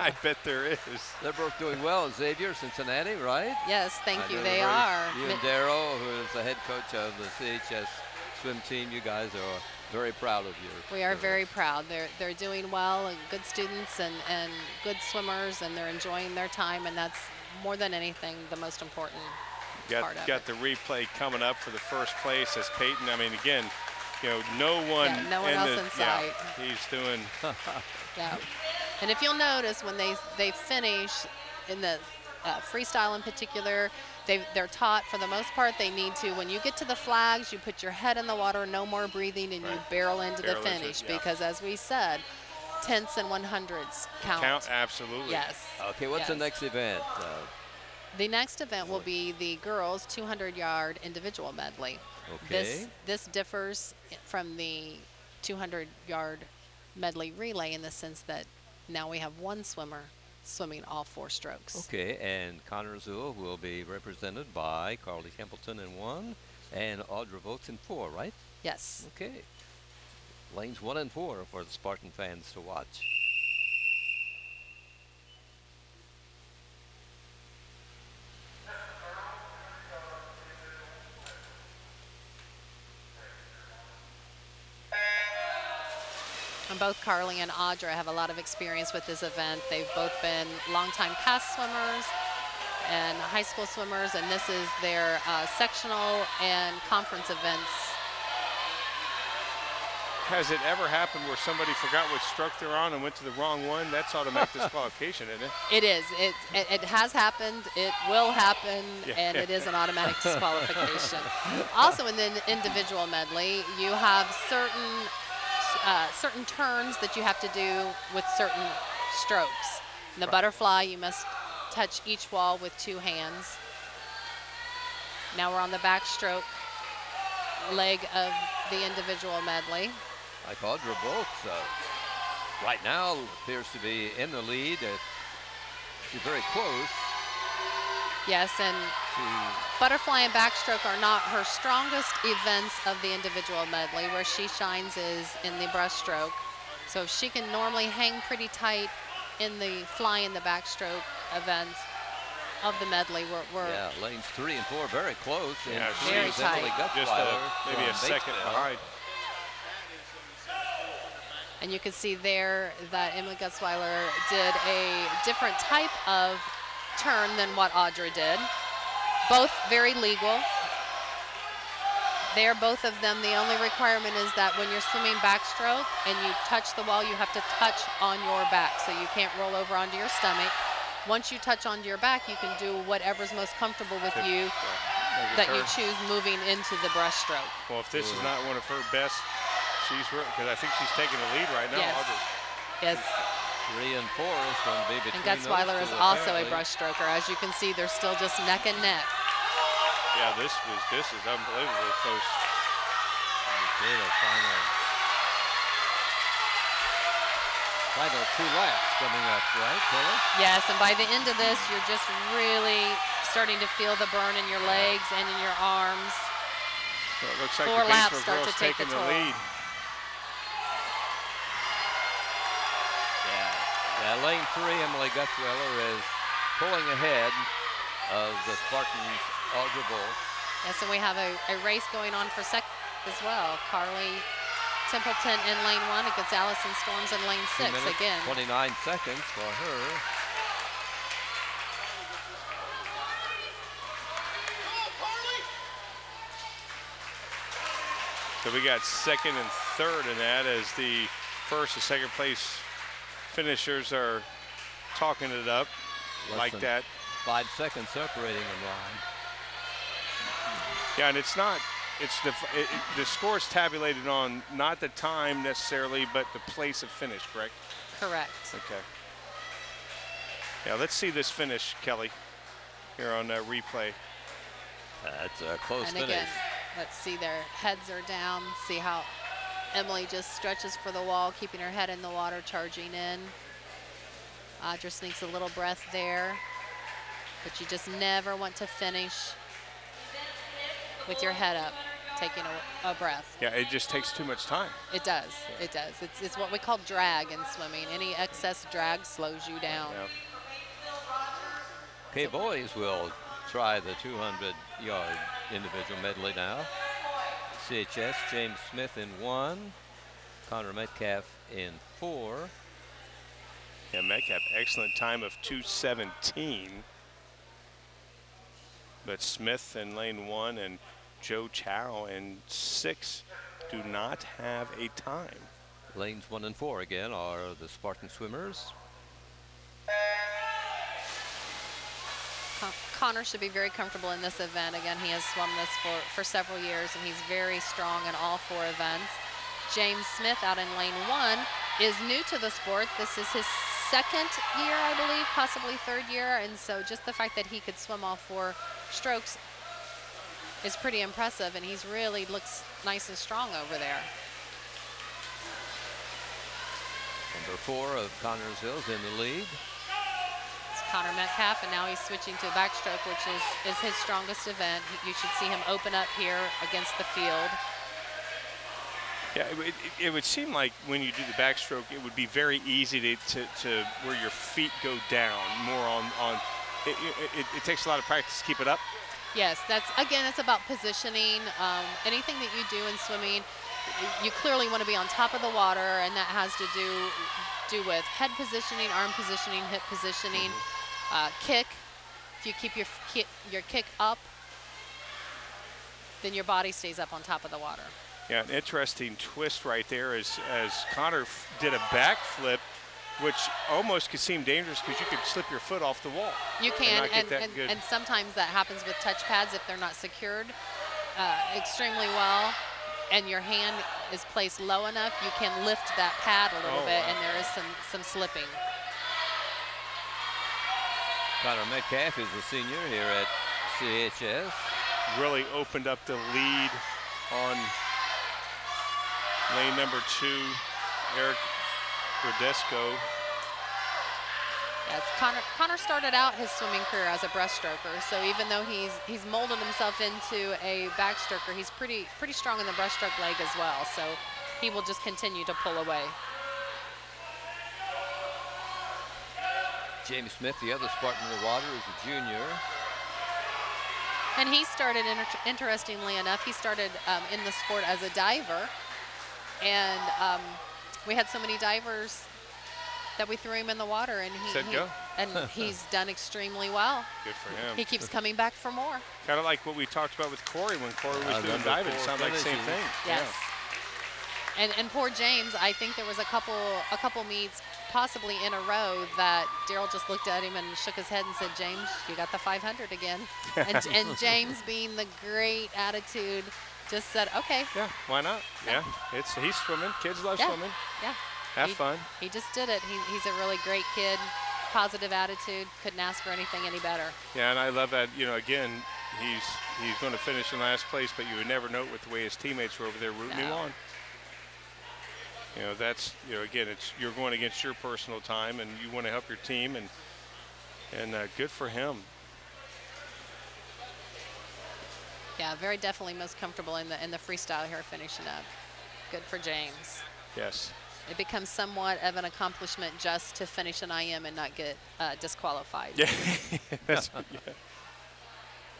I bet there is. They're both doing well. Xavier, Cincinnati, right? Yes, thank I you. know They they're are. You and Darryl, who is the head coach of the CHS swim team, you guys are very proud of you. We are very proud. They're doing well, and good students and good swimmers, and they're enjoying their time, and that's more than anything the most important part of Got it. the replay coming up for the first place as Peyton. I mean, again, you know, no one else in sight. Yeah, he's doing. Yeah. And if you'll notice, when they finish in the freestyle in particular, they're taught for the most part they need to, when you get to the flags, you put your head in the water, no more breathing, and you barrel into the finish, because as we said, tenths and 100ths count. Absolutely. Yes. Okay, what's the Yes. next event? The next event will be the girls' 200-yard individual medley. Okay. This differs from the 200-yard medley relay in the sense that now we have one swimmer swimming all 4 strokes. Okay, and Connersville will be represented by Carly Templeton in 1 and Audra Votes in 4, right? Yes. Okay. Lanes 1 and 4 for the Spartan fans to watch. And both Carly and Audra have a lot of experience with this event. They've both been longtime past swimmers and high school swimmers, and this is their sectional and conference events. Has it ever happened where somebody forgot which stroke they're on and went to the wrong one? That's automatic disqualification, isn't it? It is. It has happened. It will happen, Yeah. and it is an automatic disqualification. Also, in the individual medley, you have certain turns that you have to do with certain strokes. In the butterfly, you must touch each wall with 2 hands. Now we're on the backstroke leg of the individual medley. Like Audra Votes, right now appears to be in the lead. She's very close. Yes, and butterfly and backstroke are not her strongest events of the individual medley. Where she shines is in the breaststroke. So she can normally hang pretty tight in the fly and the backstroke events. of the medley. Yeah, lanes 3 and 4 very close. Yeah, and very three is Emily tight. Just Gutzweiler maybe a from second Batesville. behind. And you can see there that Emily Gutzweiler did a different type of turn than what Audra did. Both very legal. They're both of them. The only requirement is that when you're swimming backstroke and you touch the wall, you have to touch on your back. So you can't roll over onto your stomach. Once you touch onto your back, you can do whatever's most comfortable with you that you choose moving into the breaststroke. Well, if this is not one of her best, because I think she's taking the lead right now. Yes. Audrey. Yes. 3 and 4 is going to be between And Gutzweiler those is two, also a apparently. breaststroker. As you can see, they're still just neck and neck. Yeah, this is unbelievably close. Okay, the final 2 laps coming up, right, Kelly? Yes, and by the end of this, you're just really starting to feel the burn in your legs and in your arms. So it looks like 4 the laps Batesville start girls to take the taking the toll. lead. Yeah, lane 3, Emily Gutzweiler is pulling ahead of the Spartans' Audra Bull. Yes, and we have a race going on for second as well. Carly Templeton in lane 1 against Allison Storms in lane 2 6 minutes, again. 29 seconds for her. So we got second and third in that as the first and second place finishers are talking it up Less like than that. 5 seconds separating them, Ryan. Yeah, and it's not, the score is tabulated on not the time necessarily, but the place of finish, correct? Correct. Okay. Yeah, let's see this finish, Kelly, here on replay. That's a close And finish. again, let's see their heads are down. See how Emily just stretches for the wall, keeping her head in the water, charging in. Audra sneaks a little breath there, but you just never want to finish with your head up, taking a breath. Yeah, it just takes too much time. It does. It does. It's what we call drag in swimming. Any excess drag slows you down. Yeah. Okay, boys will try the 200-yard individual medley now. CHS, James Smith in 1, Connor Metcalf in 4. Yeah, Metcalf, excellent time of 2:17. But Smith in lane 1 and Joe Chow in 6 do not have a time. Lanes 1 and 4 again are the Spartan swimmers. Connor should be very comfortable in this event. Again, he has swum this for several years, and he's very strong in all 4 events. James Smith out in lane 1 is new to the sport. This is his 2nd year, I believe, possibly 3rd year, and so just the fact that he could swim all 4 strokes is pretty impressive, and he's really looks nice and strong over there. Number 4 of Connorsville is in the lead. It's Connor Metcalf, and now he's switching to backstroke, which is his strongest event. You should see him open up here against the field. Yeah, it would seem like when you do the backstroke, it would be very easy to where your feet go down more on it takes a lot of practice to keep it up. Yes, it's about positioning. Anything that you do in swimming, you clearly want to be on top of the water, and that has to do with head positioning, arm positioning, hip positioning, kick. If you keep your kick up, then your body stays up on top of the water. Yeah, an interesting twist right there as Connor did a backflip, which almost could seem dangerous because you could slip your foot off the wall. You can, and and sometimes that happens with touch pads if they're not secured extremely well, and your hand is placed low enough, you can lift that pad a little bit, wow. and there is some slipping. Connor Metcalf is a senior here at CHS. Really opened up the lead on lane number 2, Eric Gradesco. Yes, Connor started out his swimming career as a breaststroker, so even though he's molded himself into a backstroker, he's pretty strong in the breaststroke leg as well, so he will just continue to pull away. James Smith, the other Spartan in the water, is a junior. And he started, interestingly enough, he started in the sport as a diver. And we had so many divers that we threw him in the water, and he's done extremely well. Good for him. He keeps coming back for more. Kind of like what we talked about with Corey when Corey was doing diving. It sounded like the same thing. Yes. Yeah. And poor James, I think there was a couple meets possibly in a row that Daryl just looked at him and shook his head and said, "James, you got the 500 again." and James, being the great attitude, just said, "Okay." Yeah, why not? Yeah, he's swimming. Kids love swimming. Yeah. Have fun. He just did it. He's a really great kid, positive attitude. Couldn't ask for anything any better. Yeah, and I love that. Again, he's going to finish in last place, but you would never know it with the way his teammates were over there rooting him on. That's again, you're going against your personal time, and you want to help your team, and good for him. Yeah, very definitely most comfortable in the freestyle here, finishing up. Good for James. Yes. It becomes somewhat of an accomplishment just to finish an IM and not get disqualified. Yeah.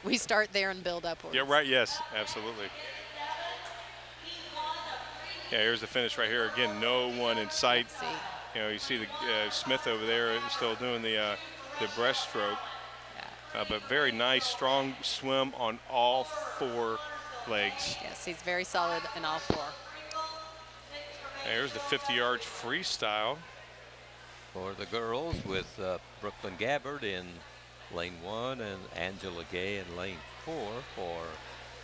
We start there and build upwards. Yeah, right. Yes, absolutely. Yeah, here's the finish right here. Again, no one in sight. You see the Smith over there still doing the breaststroke. Yeah. But very nice, strong swim on all 4 legs. Yes, he's very solid in all 4. There's the 50 yards freestyle. For the girls, with Brooklyn Gabbard in lane 1 and Angela Gay in lane 4 for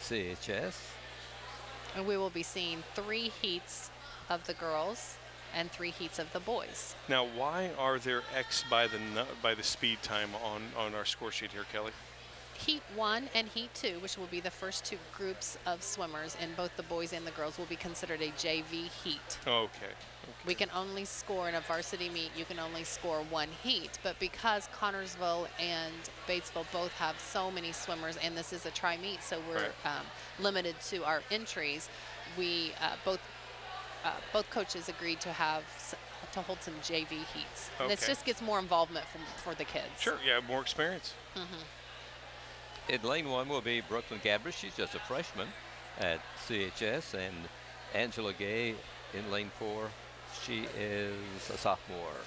CHS. And we will be seeing 3 heats of the girls and 3 heats of the boys. Now, why are there X by the speed time on our score sheet here, Kelly? Heat 1 and Heat 2, which will be the first 2 groups of swimmers, and both the boys and the girls will be considered a JV heat. Okay. We can only score in a varsity meet, you can only score 1 heat, but because Connorsville and Batesville both have so many swimmers, and this is a tri-meet, so we're limited to our entries, we both coaches agreed to hold some JV heats. Okay. This just gets more involvement for the kids. Sure, yeah, more experience. In lane 1 will be Brooklyn Gabbard. She's just a freshman at CHS, and Angela Gay in lane 4. She is a sophomore.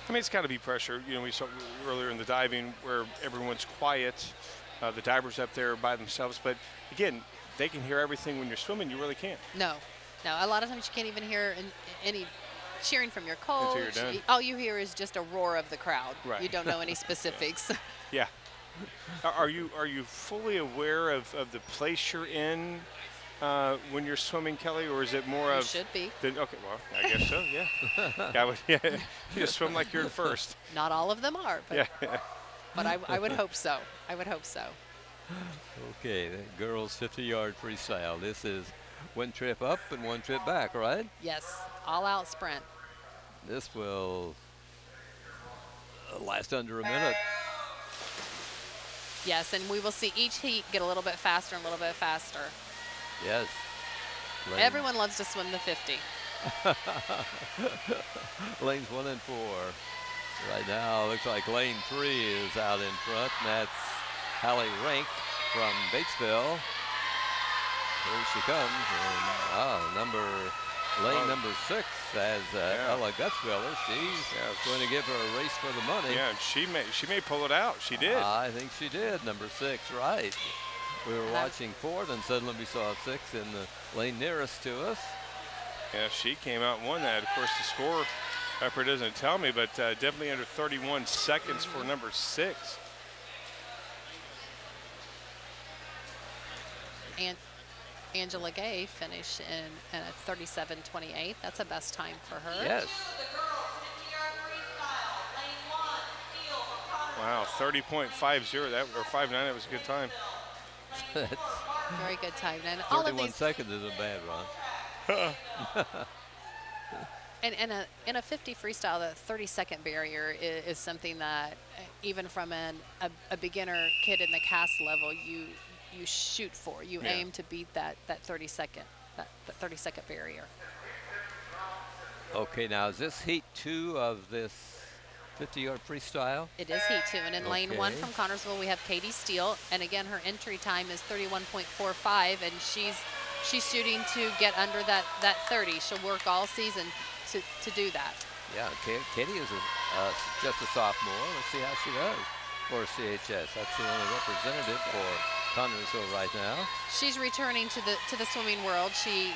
I mean, it's got to be pressure. We saw earlier in the diving where everyone's quiet. The divers up there by themselves. But, again, they can hear everything when you're swimming. You really can't. No. A lot of times you can't even hear any cheering from your coach. Until you're done. All you hear is just a roar of the crowd. Right. You don't know any specifics. Yeah. Are you fully aware of the place you're in when you're swimming, Kelly, or is it more You of? should be. Okay, well, I guess so. Yeah. You just swim like you're in first. Not all of them are, but Yeah. but I would hope so. I would hope so. Okay, the girls 50-yard freestyle. This is 1 trip up and 1 trip back, right? Yes, all out sprint. This will last under a minute. Yes, and we will see each heat get a little bit faster and a little bit faster. Yes. Everyone loves to swim the 50. Lanes 1 and 4. Right now, looks like lane 3 is out in front, and that's Hallie Rank from Batesville. Here she comes, and lane number 6 has Ella Gutzwiller. She's going to give her a race for the money. Yeah, she may pull it out. She did. I think she did. Number 6, right. We were watching 4th, and suddenly we saw 6 in the lane nearest to us. Yeah, she came out and won that. Of course, the score upper doesn't tell me, but definitely under 31 seconds for number 6. And Angela Gay finished in a 37:28. That's a best time for her. Yes. Wow, 30.50 that or 59. That was a good time. Very good time. And all of 31 these seconds is a bad run. And in a 50 freestyle, the 30-second barrier is something that even from a beginner kid in the cast level, you shoot for. You aim to beat that 30-second barrier. Okay, now is this heat 2 of this 50-yard freestyle? It is heat 2, and in lane 1 Okay. from Connorsville we have Katie Steele, and again her entry time is 31.45, and she's shooting to get under that 30. She'll work all season to do that. Yeah, Katie is just a sophomore. Let's see how she does for CHS. That's the only representative for Connorsville right now. She's returning to the swimming world. She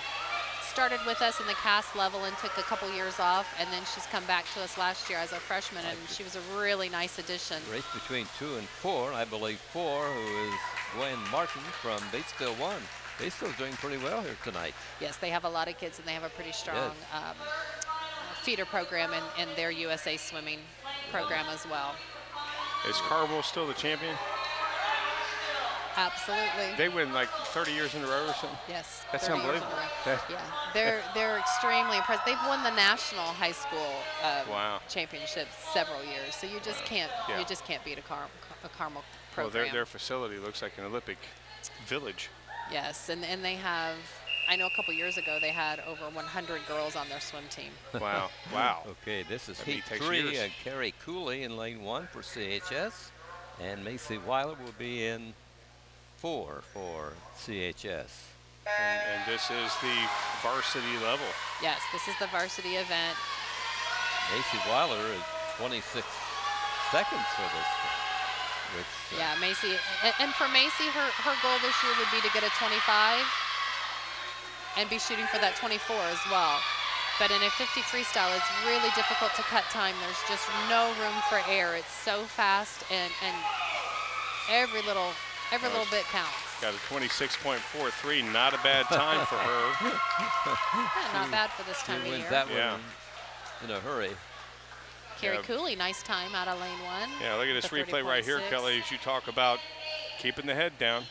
started with us in the cast level and took a couple years off, and then she's come back to us last year as a freshman, and she was a really nice addition. Race between 2 and 4. I believe 4, who is Gwen Martin from Batesville 1. Batesville's doing pretty well here tonight. Yes, they have a lot of kids, and they have a pretty strong feeder program in their USA swimming program as well. Is Carmel still the champion? Absolutely. They win like 30 years in a row or something? Yes. That's 30 years in a unbelievable. row. Yeah, they're extremely impressed. They've won the national high school Wow. championship several years, so you just can't beat a Carmel Well, program. their facility looks like an Olympic village. Yes, and they have. I know a couple years ago they had over 100 girls on their swim team. Wow. Wow. Okay, this is That heat takes 3. years. Carrie Cooley in lane 1 for CHS, and Macy Weiler will be in 4 for CHS. And this is the varsity level. Yes, this is the varsity event. Macy Weiler is 26 seconds for this one, which Yeah, Macy, and for Macy, her goal this year would be to get a 25 and be shooting for that 24 as well. But in a 50 freestyle, it's really difficult to cut time. There's just no room for error. It's so fast, and every little bit counts. Got a 26.43, not a bad time for her. Yeah, not bad for this time she of wins year. that Yeah. one in a hurry. Carrie Yeah. Cooley, nice time out of lane 1. Yeah, look at this The replay right here, 30.6. Kelly, as you talk about keeping the head down.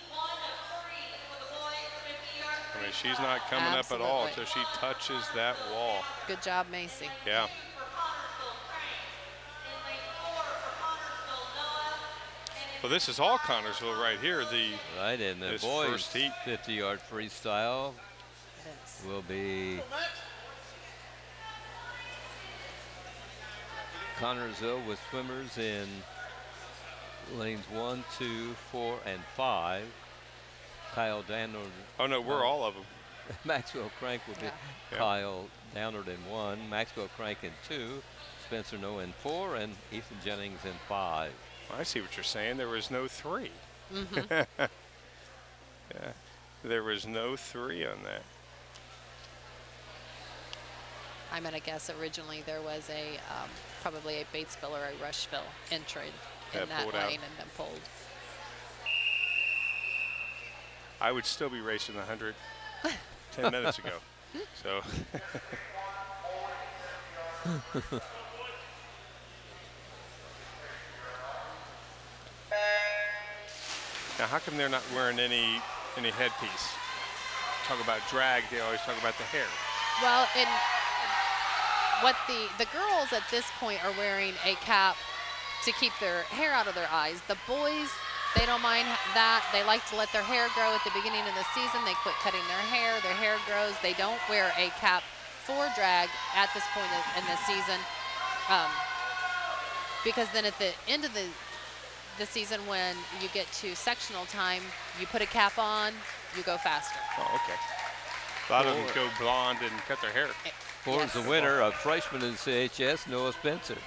I mean, she's not coming up at all until Absolutely. she touches that wall. Good job, Macy. Yeah. Well, this is all Connorsville right here. Right, and the This boys' first heat. 50-yard freestyle Yes. will be Connorsville with swimmers in lanes 1, 2, 4, and 5. Kyle Downard, Oh, no, we're all of them. Maxwell Crank will be Yeah. Kyle Downard in 1, Maxwell Crank in 2, Spencer Noah in 4, and Ethan Jennings in 5. I see what you're saying. There was no 3. Mm-hmm. Yeah, there was no 3 on that. I'm going to guess originally there was a probably a Batesville or a Rushville entry in Yeah, that pulled out. lane and then pulled. I would still be racing the 100 10 minutes ago. So now, how come they're not wearing any headpiece? Talk about drag, they always talk about the hair. Well, and what the girls at this point are wearing a cap to keep their hair out of their eyes. The boys, they don't mind that. They like to let their hair grow at the beginning of the season. They quit cutting their hair grows. They don't wear a cap for drag at this point in the season, because then at the end of the season, when you get to sectional time, you put a cap on, you go faster. Oh, okay. A lot of them go blonde and cut their hair. 4 is the winner of freshman in CHS, Noah Spencer.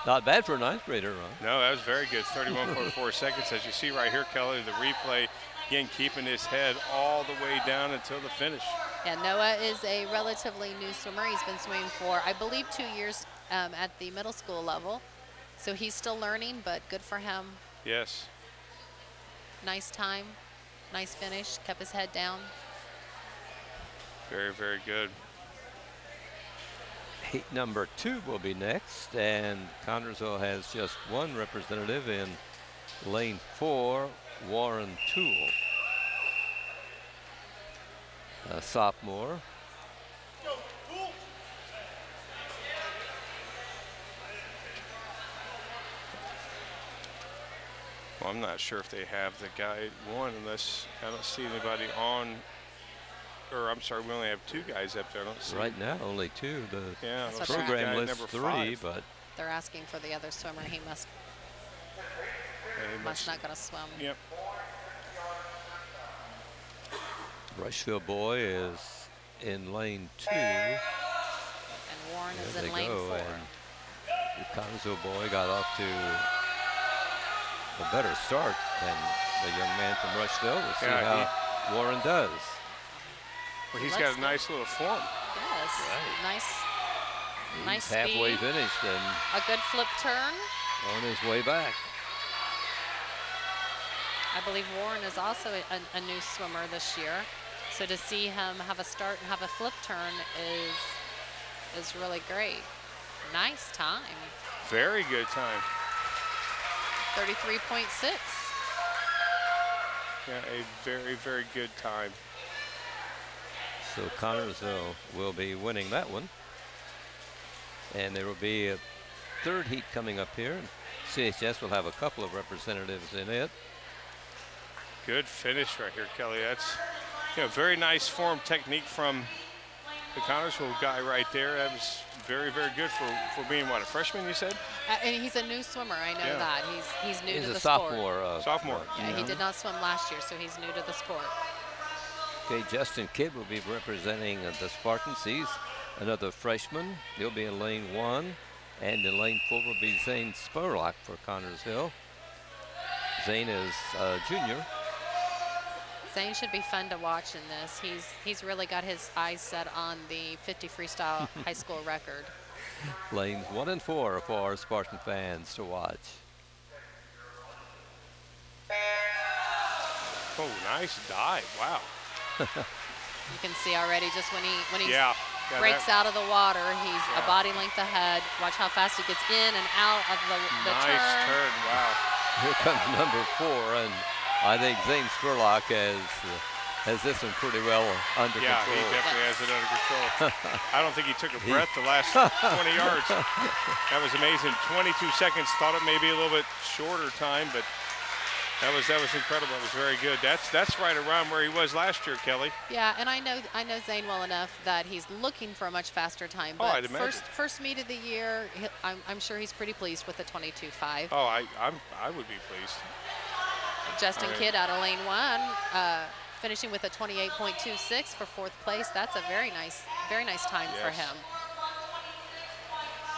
Not bad for a 9th grader, huh? No, that was very good. 31.4 seconds. As you see right here, Kelly, the replay, again, keeping his head all the way down until the finish. And Noah is a relatively new swimmer. He's been swimming for, I believe, 2 years at the middle school level. So he's still learning, but good for him. Yes. Nice time, nice finish, kept his head down. Very, very good. Heat number 2 will be next, and Connorsville has just one representative in lane 4, Warren Toole, a sophomore. Well, I'm not sure if they have the guy one unless I don't see anybody on or I'm sorry, we only have 2 guys up there. I don't see. Right now, only 2. The Yeah, That's what program guy lists number 3, 5. but They're asking for the other swimmer. He must Yeah, he not going to swim. Yep. Rushville boy is in lane 2. And Warren is There in they lane go, 4. and the Connersville boy got off to a better start than the young man from Rushville. We'll see Yeah, how Warren does. Well, he's Let's got a go. nice little form. Yes, Right. nice He's halfway speed. finished and A good flip turn. on his way back. I believe Warren is also a new swimmer this year. So to see him have a start and have a flip turn is really great. Nice time. Very good time. 33.6. Yeah, a very, very good time. So Connersville will be winning that one. And there will be a 3rd heat coming up here. CHS will have a couple of representatives in it. Good finish right here, Kelly. That's very nice form technique from the Connersville guy right there. That was very, very good for being, what, a freshman, you said? And he's a new swimmer. I know Yeah. that. He's new He's to a the sophomore. sport. Sophomore. Yeah, he did not swim last year, so he's new to the sport. Okay, Justin Kidd will be representing the Spartans. He's another freshman. He'll be in lane 1. And in lane 4 will be Zane Spurlock for Connersville. Zane is a junior. Zane should be fun to watch in this. He's really got his eyes set on the 50 freestyle high school record. Lanes 1 and 4 for Spartan fans to watch. Oh, nice dive. Wow. You can see already just when he Yeah. breaks that- out of the water, he's Yeah. a body length ahead. Watch how fast he gets in and out of the Nice turn. Wow. Here comes number 4, and I think Zane Spurlock has this one pretty well under Yeah, control. he definitely has it under control. I don't think he took a breath the last 20 yards. That was amazing. 22 seconds. Thought it may be a little bit shorter time, but that was incredible. It was very good. That's right around where he was last year, Kelly. Yeah, and I know Zane well enough that he's looking for a much faster time. Oh, But I'd imagine. first meet of the year, I'm sure he's pretty pleased with the 22.5. Oh, I would be pleased. Justin all right. Kidd out of lane 1, finishing with a 28.26 for 4th place. That's a very nice time for Yes. him.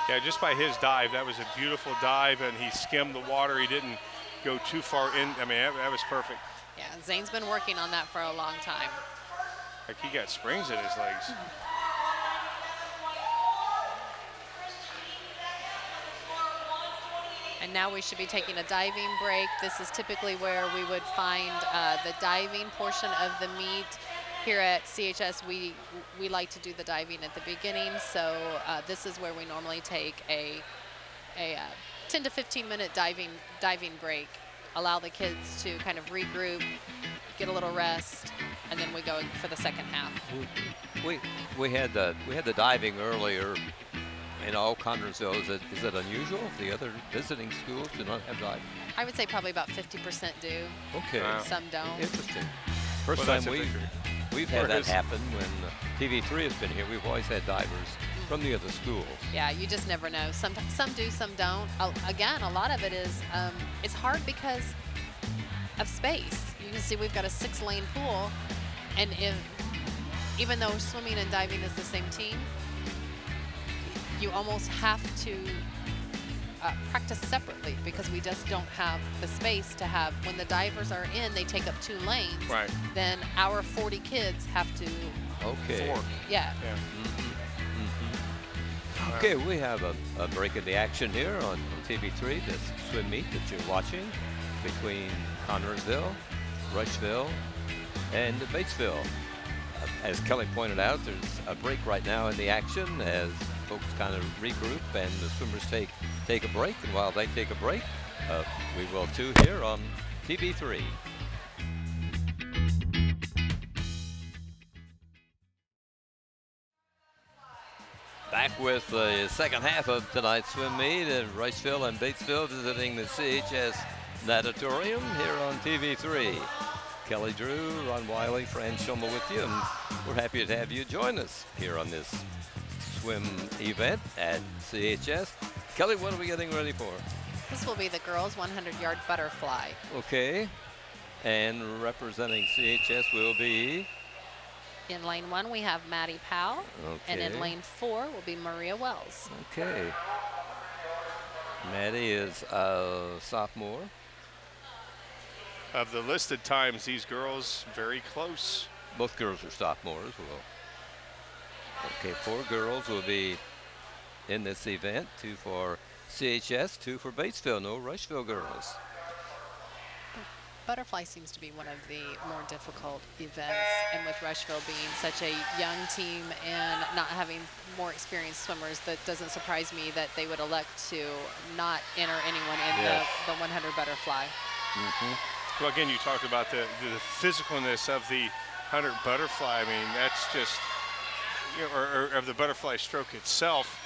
Yeah, just by his dive, that was a beautiful dive, and he skimmed the water. He didn't go too far in. I mean, that was perfect. Yeah, Zane's been working on that for a long time. Like he got springs in his legs. And now we should be taking a diving break. This is typically where we would find the diving portion of the meet. Here at CHS, we like to do the diving at the beginning, so this is where we normally take a 10 to 15 minute diving break. Allow the kids to kind of regroup, get a little rest, and then we go for the second half. We had the diving earlier in all Connersville. Is it unusual if the other visiting schools do not have diving? I would say probably about 50% do. Okay. Wow. Some don't. Interesting. First Well, time that's a victory. we've had Or that his- happen when TV3 has been here. We've always had divers from the other schools. Yeah, you just never know. Some do, some don't. Again, a lot of it is it's hard because of space. You can see we've got a 6-lane pool, and even though swimming and diving is the same team, you almost have to practice separately because we just don't have the space to have. When the divers are in, they take up 2 lanes. Right. Then our 40 kids have to, Okay. 4. yeah. Yeah. Okay, we have a break in the action here on TV3, this swim meet that you're watching between Connersville, Rushville, and Batesville. As Kelly pointed out, there's a break right now in the action as folks kind of regroup and the swimmers take a break. And while they take a break, we will too here on TV3. Back with the second half of tonight's swim meet at Rushville and Batesville visiting the CHS Natatorium here on TV3. Kelly Drew, Ron Wiley, Fran Schummel with you, and we're happy to have you join us here on this swim event at CHS. Kelly, what are we getting ready for? This will be the girls' 100-yard butterfly. Okay, and representing CHS will be? In lane 1, we have Maddie Powell, and in lane 4 will be Maria Wells. Okay. Maddie is a sophomore. Of the listed times, these girls very close. Both girls are sophomores. Okay, 4 girls will be in this event. 2 for CHS, 2 for Batesville. No Rushville girls. Butterfly seems to be one of the more difficult events, and with Rushville being such a young team and not having more experienced swimmers, that doesn't surprise me that they would elect to not enter anyone in the 100 butterfly. Well, again, you talked about the physicalness of the 100 butterfly. I mean, that's just, you know, or of the butterfly stroke itself.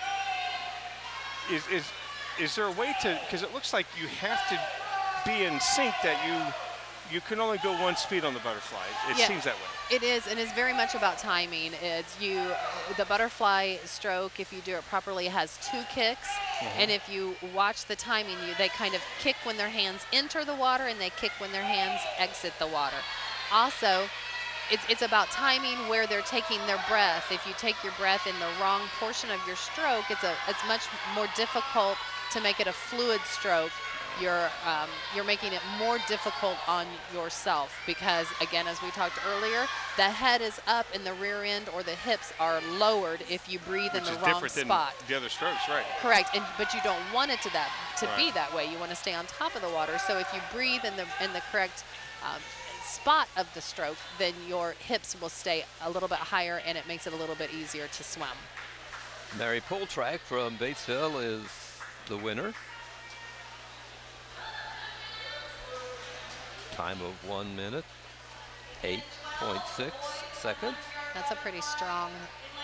Is there a way to, because it looks like you have to be in sync, that you can only go one speed on the butterfly. It seems that way. It is, and it's very much about timing. It's the butterfly stroke, if you do it properly, has 2 kicks, and if you watch the timing, they kind of kick when their hands enter the water and they kick when their hands exit the water. Also, it's about timing where they're taking their breath. If you take your breath in the wrong portion of your stroke, it's much more difficult to make it a fluid stroke. You're making it more difficult on yourself because, again, as we talked earlier, the head is up and the rear end or the hips are lowered if you breathe in the wrong spot. Than the other strokes, right? Correct, but you don't want it to be that way. You want to stay on top of the water. So if you breathe in the correct spot of the stroke, then your hips will stay a little bit higher and it makes it a little bit easier to swim. Mary Poltrack from Batesville is the winner. Time of 1 minute, 8.6 seconds. That's a pretty strong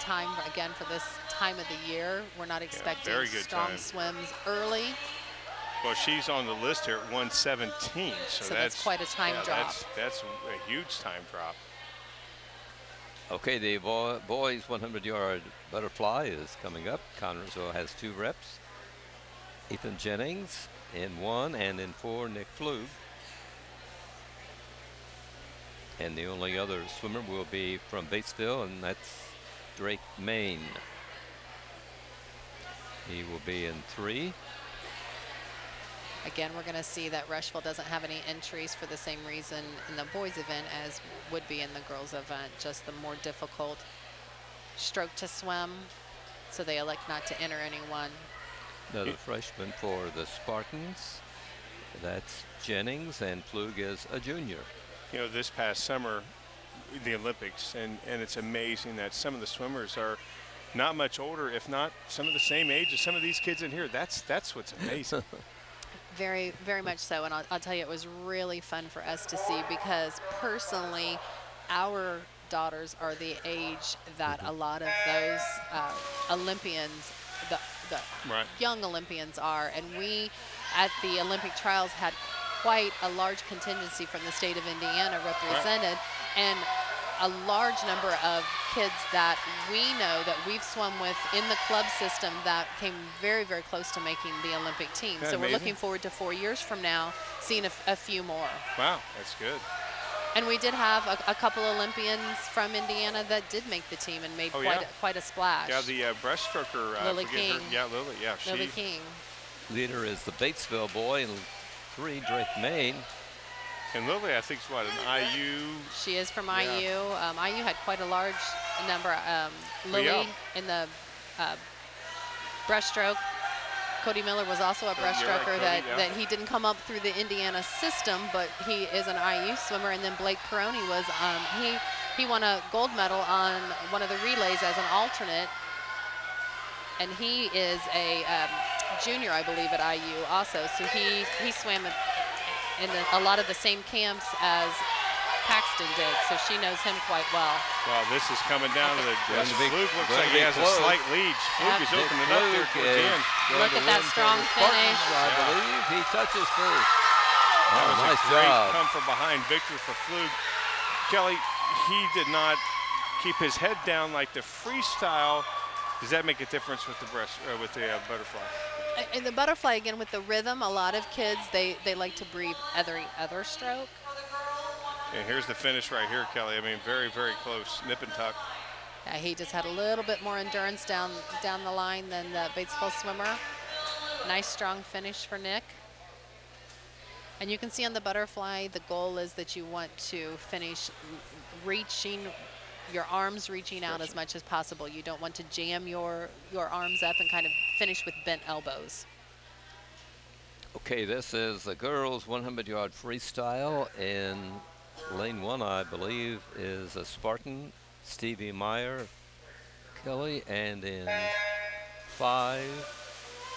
time, again, for this time of the year. We're not expecting strong swims early. Well, she's on the list here at 1:17, so that's quite a time drop. That's a huge time drop. Okay, the boys 100-yard butterfly is coming up. Connersville has 2 reps. Ethan Jennings in 1, and in 4, Nick Flug. And the only other swimmer will be from Batesville, and that's Drake Main. He will be in 3. Again, we're going to see that Rushville doesn't have any entries for the same reason in the boys event as would be in the girls event, just the more difficult stroke to swim, so they elect not to enter anyone. Another freshman for the Spartans. That's Jennings, and Flug is a junior. You know, this past summer, the Olympics, and it's amazing that some of the swimmers are not much older, if not some of the same age as some of these kids in here. That's what's amazing. Very, very much so, and I'll tell you, it was really fun for us to see because personally, our daughters are the age that a lot of those Olympians, the young Olympians are, and we at the Olympic trials had quite a large contingency from the state of Indiana represented, and a large number of kids that we know that we've swum with in the club system that came very, very close to making the Olympic team. So we're looking forward to 4 years from now seeing a few more. Wow, that's good. And we did have a couple Olympians from Indiana that did make the team and made quite a splash. Yeah, the breaststroker. Lily King. Lily, yeah. Lily King. Leader is the Batesville boy, and 3, Drake Main. And Lily, I think, is what, an IU? She is from IU. IU had quite a large number. Lily in the breaststroke. Cody Miller was also a breaststroker that he didn't come up through the Indiana system, but he is an IU swimmer. And then Blake Peroni was, he won a gold medal on one of the relays as an alternate. And he is a junior, I believe, at IU also. So he swam in a lot of the same camps as Paxton did, so she knows him quite well. Well, this is coming down to the Flug looks like he has a slight lead. Flug is opening up there towards the end. Look at that strong finish. I believe he touches first. That was nice a great job. come from behind victory for Flug. Kelly, he did not keep his head down like the freestyle. Does that make a difference with the butterfly? In the butterfly, again, with the rhythm, a lot of kids, they like to breathe every other stroke. And here's the finish right here, Kelly. I mean, very, very close. Nip and tuck. Yeah, he just had a little bit more endurance down the line than the Batesville swimmer. Nice, strong finish for Nick. And you can see on the butterfly, the goal is that you want to finish reaching, your arms reaching out as much as possible. You don't want to jam your arms up and kind of finish with bent elbows. Okay, this is the girls' 100-yard freestyle. In lane 1, I believe, is a Spartan, Stevie Meyer, Kelly, and in 5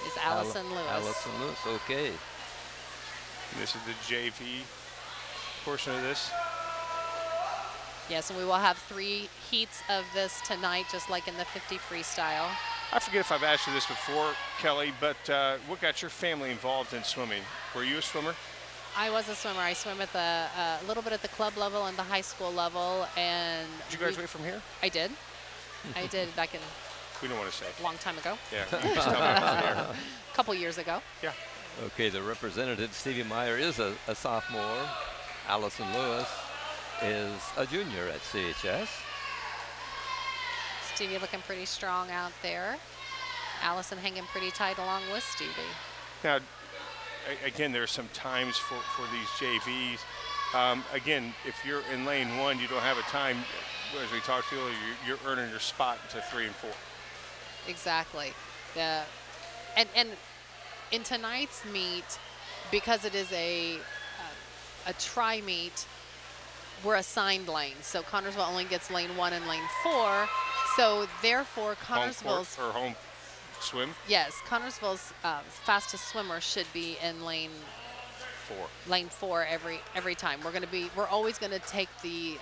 is Allison Lewis. Allison Lewis, okay. And this is the JV portion of this. Yes, and we will have 3 heats of this tonight, just like in the 50 freestyle. I forget if I've asked you this before, Kelly, but what got your family involved in swimming? Were you a swimmer? I was a swimmer. I swim at a little bit at the club level and the high school level. And did you graduate from here? I did. I did back in we don't want to say. A long time ago. Yeah, you just tell me from here. A couple years ago. Yeah. Okay, the representative, Stevie Meyer, is a sophomore. Allison Lewis is a junior at CHS. Stevie looking pretty strong out there. Allison hanging pretty tight along with Stevie. Now, again, there are some times for these JVs. Again, if you're in lane 1, you don't have a time. As we talked earlier, you're earning your spot to 3 and 4. Exactly. And in tonight's meet, because it is a tri-meet, we're assigned lanes. So Connersville only gets lane 1 and lane 4. So therefore, Connersville's home swim. Yes, Connersville's fastest swimmer should be in lane 4. Lane 4 every time. We're always going to take the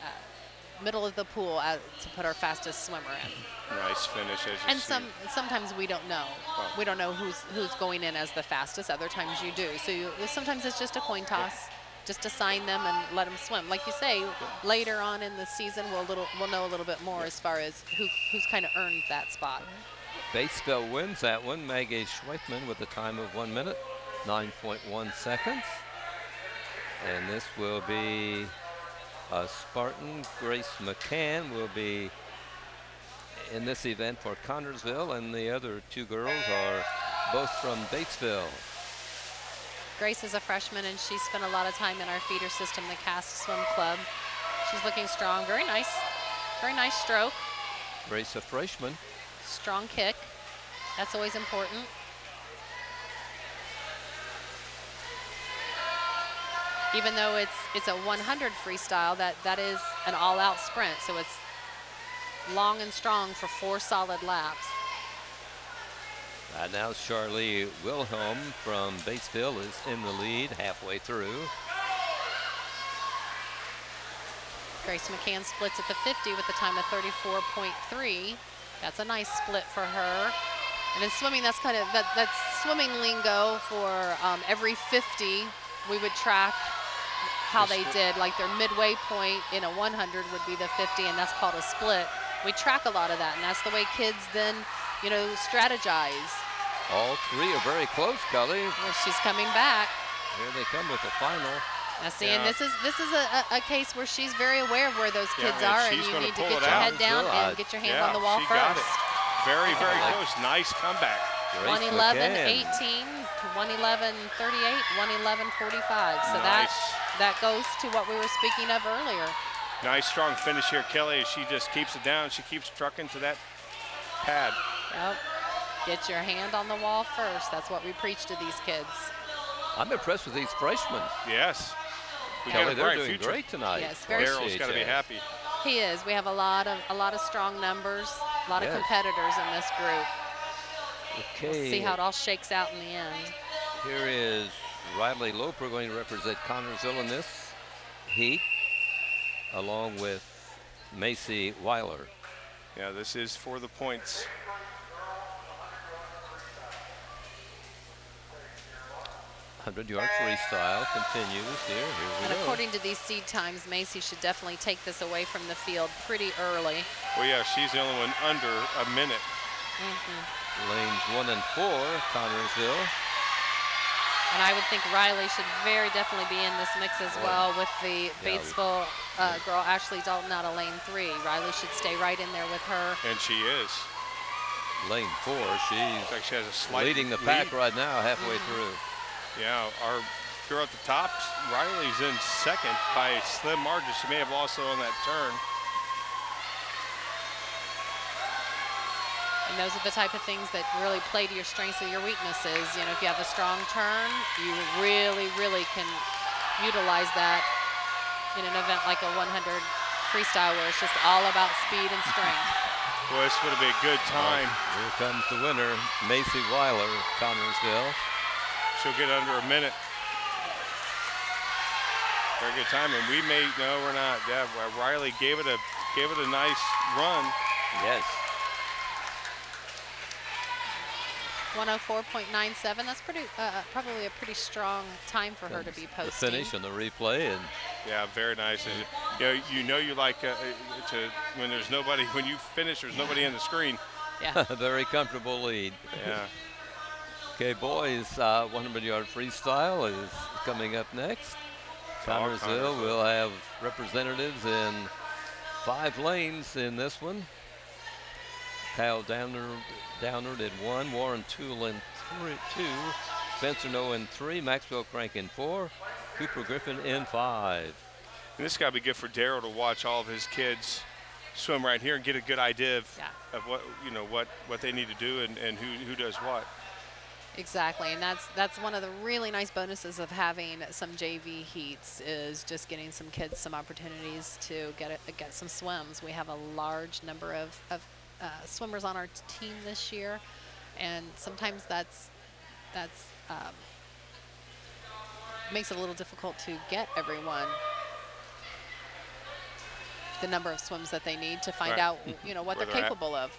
middle of the pool to put our fastest swimmer in. Nice finish, as you and see. sometimes we don't know. Oh. We don't know who's going in as the fastest. Other times you do. So sometimes it's just a coin toss. Yeah. Just assign them and let them swim. Like you say, later on in the season, we'll know a little bit more as far as who's kind of earned that spot. Batesville wins that one. Maggie Schweikman with a time of 1 minute, 9.1 seconds. And this will be a Spartan. Grace McCann will be in this event for Connersville, and the other 2 girls are both from Batesville. Grace is a freshman, and she spent a lot of time in our feeder system, the Cast Swim Club. She's looking strong. Very nice stroke. Grace, a freshman. Strong kick. That's always important. Even though it's a 100 freestyle, that is an all-out sprint, so it's long and strong for 4 solid laps. Now Charlie Wilhelm from Batesville is in the lead halfway through. Grace McCann splits at the 50 with a time of 34.3. That's a nice split for her. And in swimming, that's kind of that's swimming lingo for every 50 we would track how they did. Like their midway point in a 100 would be the 50, and that's called a split. We track a lot of that, and that's the way kids then, strategize. All 3 are very close, Kelly. Well, she's coming back. Here they come with the final. Now, see, and this is a case where she's very aware of where those kids are, and you need to get your head down and get your hand on the wall she first. Got it. Very, very close. Nice comeback. 1:11:18 to 1:11:38, 1:11:45. So nice. that goes to what we were speaking of earlier. Nice strong finish here, Kelly. She just keeps it down. She keeps trucking to that pad. Yep. Get your hand on the wall first. That's what we preach to these kids. I'm impressed with these freshmen. Yes. Kelly, they're doing great tonight. Yes, very. Daryl's got to be happy. He is. We have a lot of strong numbers, a lot of competitors in this group. Okay. We'll see how it all shakes out in the end. Here is Riley Loper going to represent Connersville in this heat, along with Macy Weiler. Yeah, this is for the points. 100-yard freestyle continues here. Here we And go. according to these seed times, Macy should definitely take this away from the field pretty early. Well, yeah, she's the only one under a minute. Lanes 1 and 4, Connersville. And I would think Riley should very definitely be in this mix as well with the Batesville girl Ashley Dalton out of lane 3. Riley should stay right in there with her. And she is. Lane 4, she's Like she has a slight leading the pack right now, halfway through. Yeah, our girl at the top, Riley's in second by a slim margin. She may have lost it on that turn. And those are the type of things that really play to your strengths and your weaknesses. You know, if you have a strong turn, you really, really can utilize that in an event like a 100 freestyle where it's just all about speed and strength. Well, this would have been a good time. Here comes the winner, Macy Weiler, Connersville. She'll get under a minute. Very good time, and we may, no, we're not. Yeah, Riley gave it a nice run. Yes. 104.97. That's pretty, probably a pretty strong time for her to be The posting. finish on the replay, and Yeah, very nice. And, you know you like when there's nobody, when you finish, there's nobody in the screen. Yeah. a very comfortable lead. Yeah. Okay, boys, 100-yard freestyle is coming up next. Connersville will have representatives in 5 lanes in this one. Kyle Downard in 1, Warren Toole in 2, Spencer Noe in 3, Maxwell Crank in 4, Cooper Griffin in 5. And this got to be good for Darryl to watch all of his kids swim right here and get a good idea of what, you know, what they need to do and who does what. Exactly, and that's one of the really nice bonuses of having some JV heats is just getting some kids some opportunities to get some swims. We have a large number of swimmers on our team this year, and sometimes that's makes it a little difficult to get everyone the number of swims that they need to find out, you know, what they're capable of.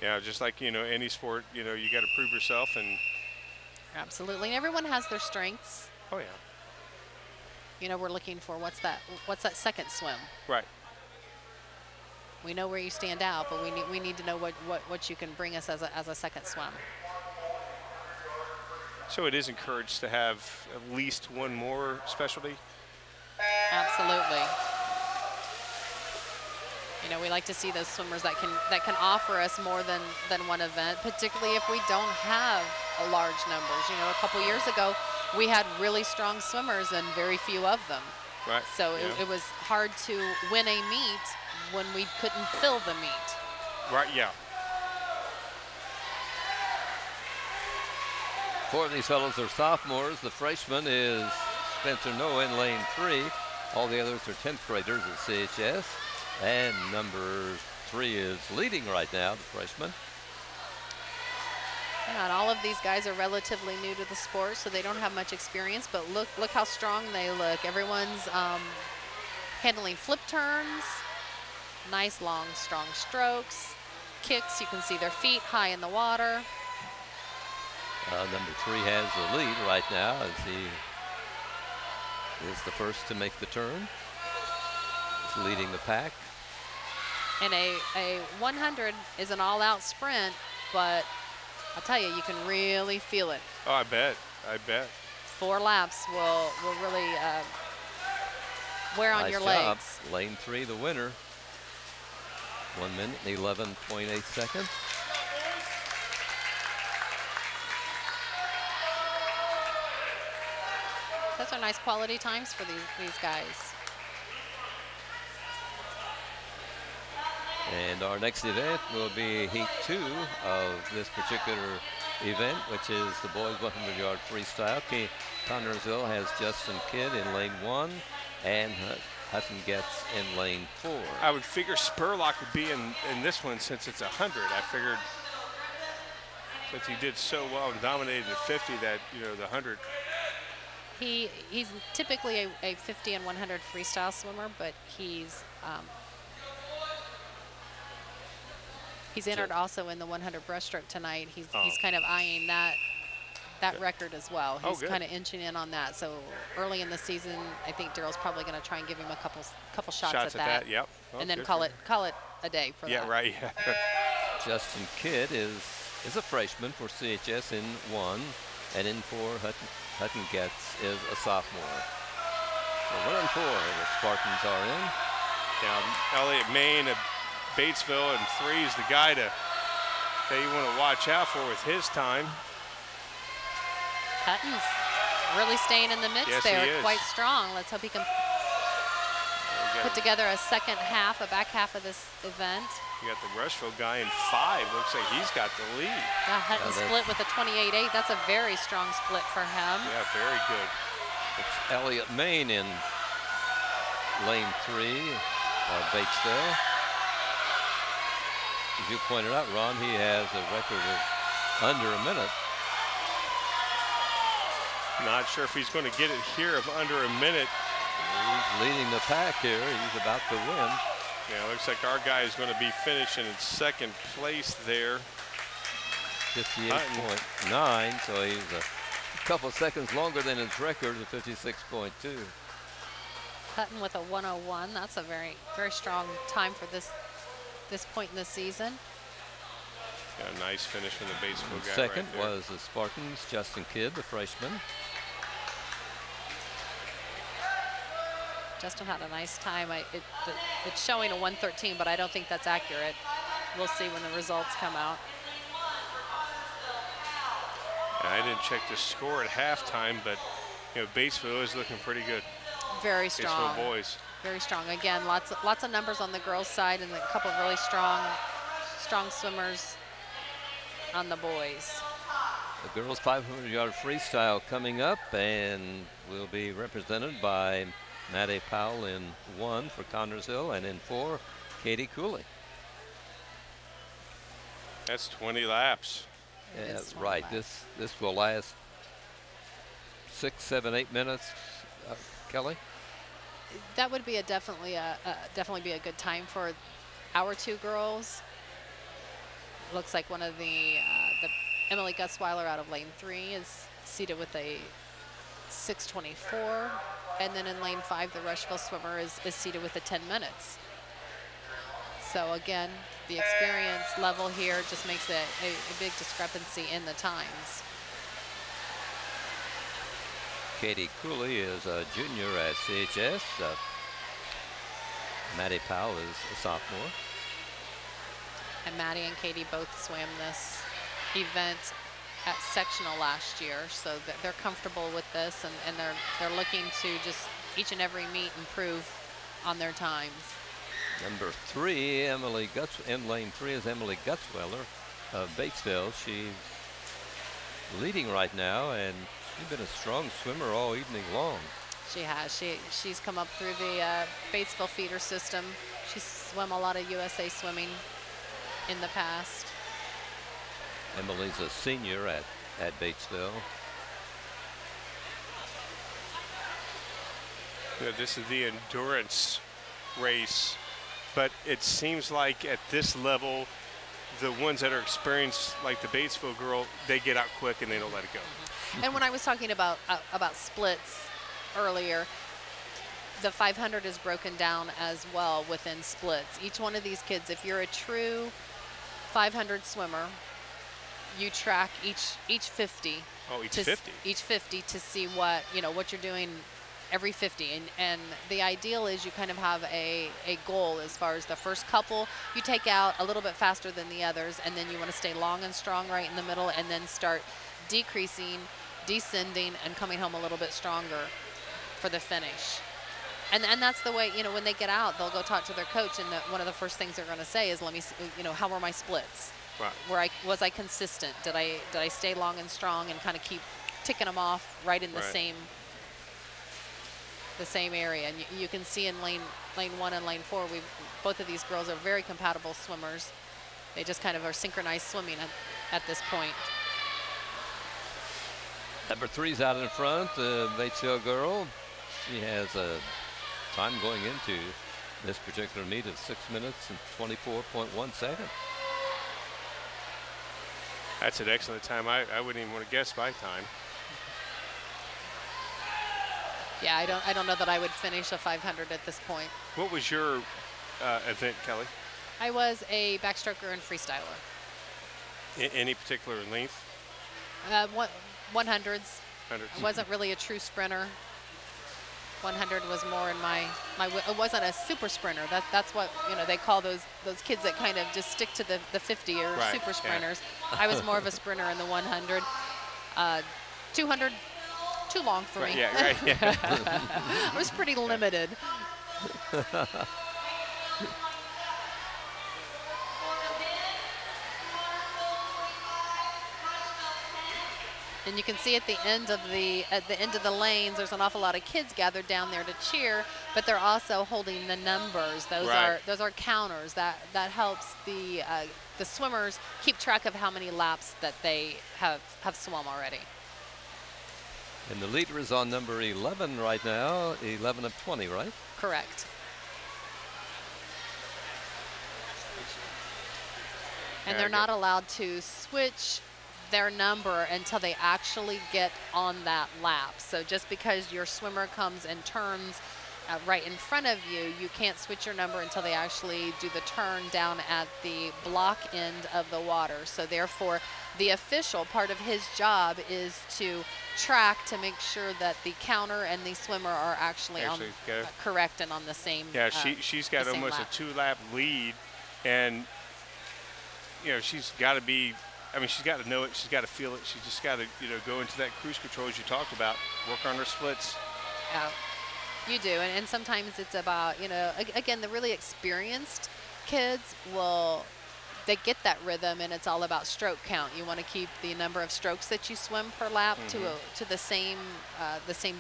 Yeah, just like, you know, any sport, you know, you got to prove yourself. And absolutely, and everyone has their strengths. oh yeah, you know, we're looking for what's that second swim. right. We know where you stand out, but we need to know what you can bring us as a second swim. So it is encouraged to have at least one more specialty. Absolutely. You know, we like to see those swimmers that can offer us more than one event, particularly if we don't have a large numbers. You know, a couple years ago, we had really strong swimmers and very few of them. Right. So it was hard to win a meet when we couldn't fill the meet. Right, yeah. 4 of these fellows are sophomores. The freshman is Spencer Noe in lane 3. All the others are 10th graders at CHS. And number 3 is leading right now, the freshman. Yeah, and all of these guys are relatively new to the sport, so they don't have much experience, but look how strong they look. Everyone's handling flip turns, nice long strong strokes, kicks. You can see their feet high in the water. Number 3 has the lead right now as he is the first to make the turn. He's leading the pack. And a 100 is an all-out sprint, but I'll tell you can really feel it. Oh, I bet. 4 laps will really wear on Nice your job. legs. Lane 3, the winner. 1 minute and 11.8 seconds. Those are nice quality times for these guys. And our next event will be Heat 2 of this particular event, which is the boys 100-yard freestyle. Connersville has Justin Kidd in lane 1 and Hutton Getz in lane 4. I would figure Spurlock would be in this one since it's 100. I figured since he did so well and dominated the 50 that, you know, the 100. He's typically a 50 and 100 freestyle swimmer, but he's entered also in the 100 breaststroke tonight. He's kind of eyeing that that record as well. Oh, He's good. kind of inching in on that. So early in the season, I think Daryl's probably going to try and give him a couple shots at that. Yep. Well, and then good call for it a day for Yeah, that. right. Yeah. Justin Kidd is a freshman for CHS in 1, and in 4, Hutton Getz is a sophomore. So 1 and 4, the Spartans are in. Now, Elliott Main of Batesville and 3 is the guy that you want to watch out for with his time. Hutton's really staying in the mix Yes, there, he is. quite strong. Let's hope he can put together a second half, a back half of this event. You got the Rushville guy in 5. Looks like he's got the lead. Yeah, Hutton split with a 28-8. That's a very strong split for him. Yeah, very good. It's Elliott Main in lane 3 of Batesville. As you pointed out, Ron, he has a record of under a minute. Not sure if he's going to get it here of under a minute. He's leading the pack here. He's about to win. Yeah, looks like our guy is going to be finishing in 2nd place there. 58.9, so he's a couple seconds longer than his record of 56.2. Hutton with a 101. That's a very, very strong time for this point in the season. Got a nice finish from the Batesville guy. Second right there. was the Spartans' Justin Kidd, the freshman. Justin had a nice time. It's showing a 113, but I don't think that's accurate. We'll see when the results come out. And I didn't check the score at halftime, but Batesville is looking pretty good. Very strong. Batesville boys. Very strong. Again, lots of numbers on the girls' side, and a couple of really strong swimmers on the boys. The girls' 500-yard freestyle coming up, and will be represented by Maddie Powell in 1 for Connersville, and in 4, Katie Cooley. That's 20 laps. Yeah, right. This will last 6, 7, 8 minutes. Kelly? That would be definitely be a good time for our 2 girls. Looks like one of the Emily Gutzweiler out of lane 3 is seated with a 6:24, and then in lane 5, the Rushville swimmer is seated with a 10 minutes. So again, the experience level here just makes a big discrepancy in the times. Katie Cooley is a junior at CHS. Maddie Powell is a sophomore. And Maddie and Katie both swam this event at sectional last year, so that they're comfortable with this, and they're looking to just each and every meet improve on their times. Number 3, Emily Guts, in lane 3 is Emily Gutzweiler of Batesville. She's leading right now, and she's been a strong swimmer all evening long. She has. She's come up through the Batesville feeder system. She's swum a lot of USA swimming in the past. Emily's a senior at Batesville. Yeah, this is the endurance race, but it seems like at this level, the ones that are experienced, like the Batesville girl, they get out quick and they don't let it go. And when I was talking about splits earlier, the 500 is broken down as well within splits. Each one of these kids, if you're a true 500 swimmer, you track each 50. Oh, each 50. Each 50 to see what you're doing every 50, and the ideal is you kind of have a goal as far as the first couple you take out a little bit faster than the others, and then you want to stay long and strong right in the middle, and then start decreasing, descending, and coming home a little bit stronger for the finish. And that's the way, when they get out, they'll go talk to their coach, and one of the first things they're going to say is, let me see, how were my splits? Right. Was I consistent? Did I stay long and strong and kind of keep ticking them off right in the same area? And you can see in lane 1 and lane 4, both of these girls are very compatible swimmers. They just kind of are synchronized swimming at this point. Number 3's out in front, the Batesville girl. She has a time going into this particular meet of 6 minutes and 24.1 seconds. That's an excellent time. I wouldn't even want to guess my time. Yeah, I don't know that I would finish a 500 at this point. What was your event, Kelly? I was a backstroker and freestyler. Any particular length? 100s. I wasn't really a true sprinter. 100 was more in my it wasn't a super sprinter. That's what they call those kids that kind of just stick to the 50 or right, super sprinters. Yeah. I was more of a sprinter in the 100. 200, too long for me. Yeah, right. Yeah. I was pretty limited. And you can see at the end of the lanes, there's an awful lot of kids gathered down there to cheer, but they're also holding the numbers. Those are counters. That helps the swimmers keep track of how many laps that they have swum already. And the leader is on number 11 right now, 11 of 20, right? Correct. And they're not allowed to switch their number until they actually get on that lap. So just because your swimmer comes and turns right in front of you, you can't switch your number until they actually do the turn down at the block end of the water. So therefore, the official part of his job is to track to make sure that the counter and the swimmer are actually on correct and on the same. Yeah, she's got almost lap. a 2-lap lead, and she's got to be. I mean, she's got to know it. She's got to feel it. She's just got to, go into that cruise control as you talked about, work on her splits. Yeah, you do. And sometimes it's about, again, the really experienced kids they get that rhythm, and it's all about stroke count. You want to keep the number of strokes that you swim per lap to the same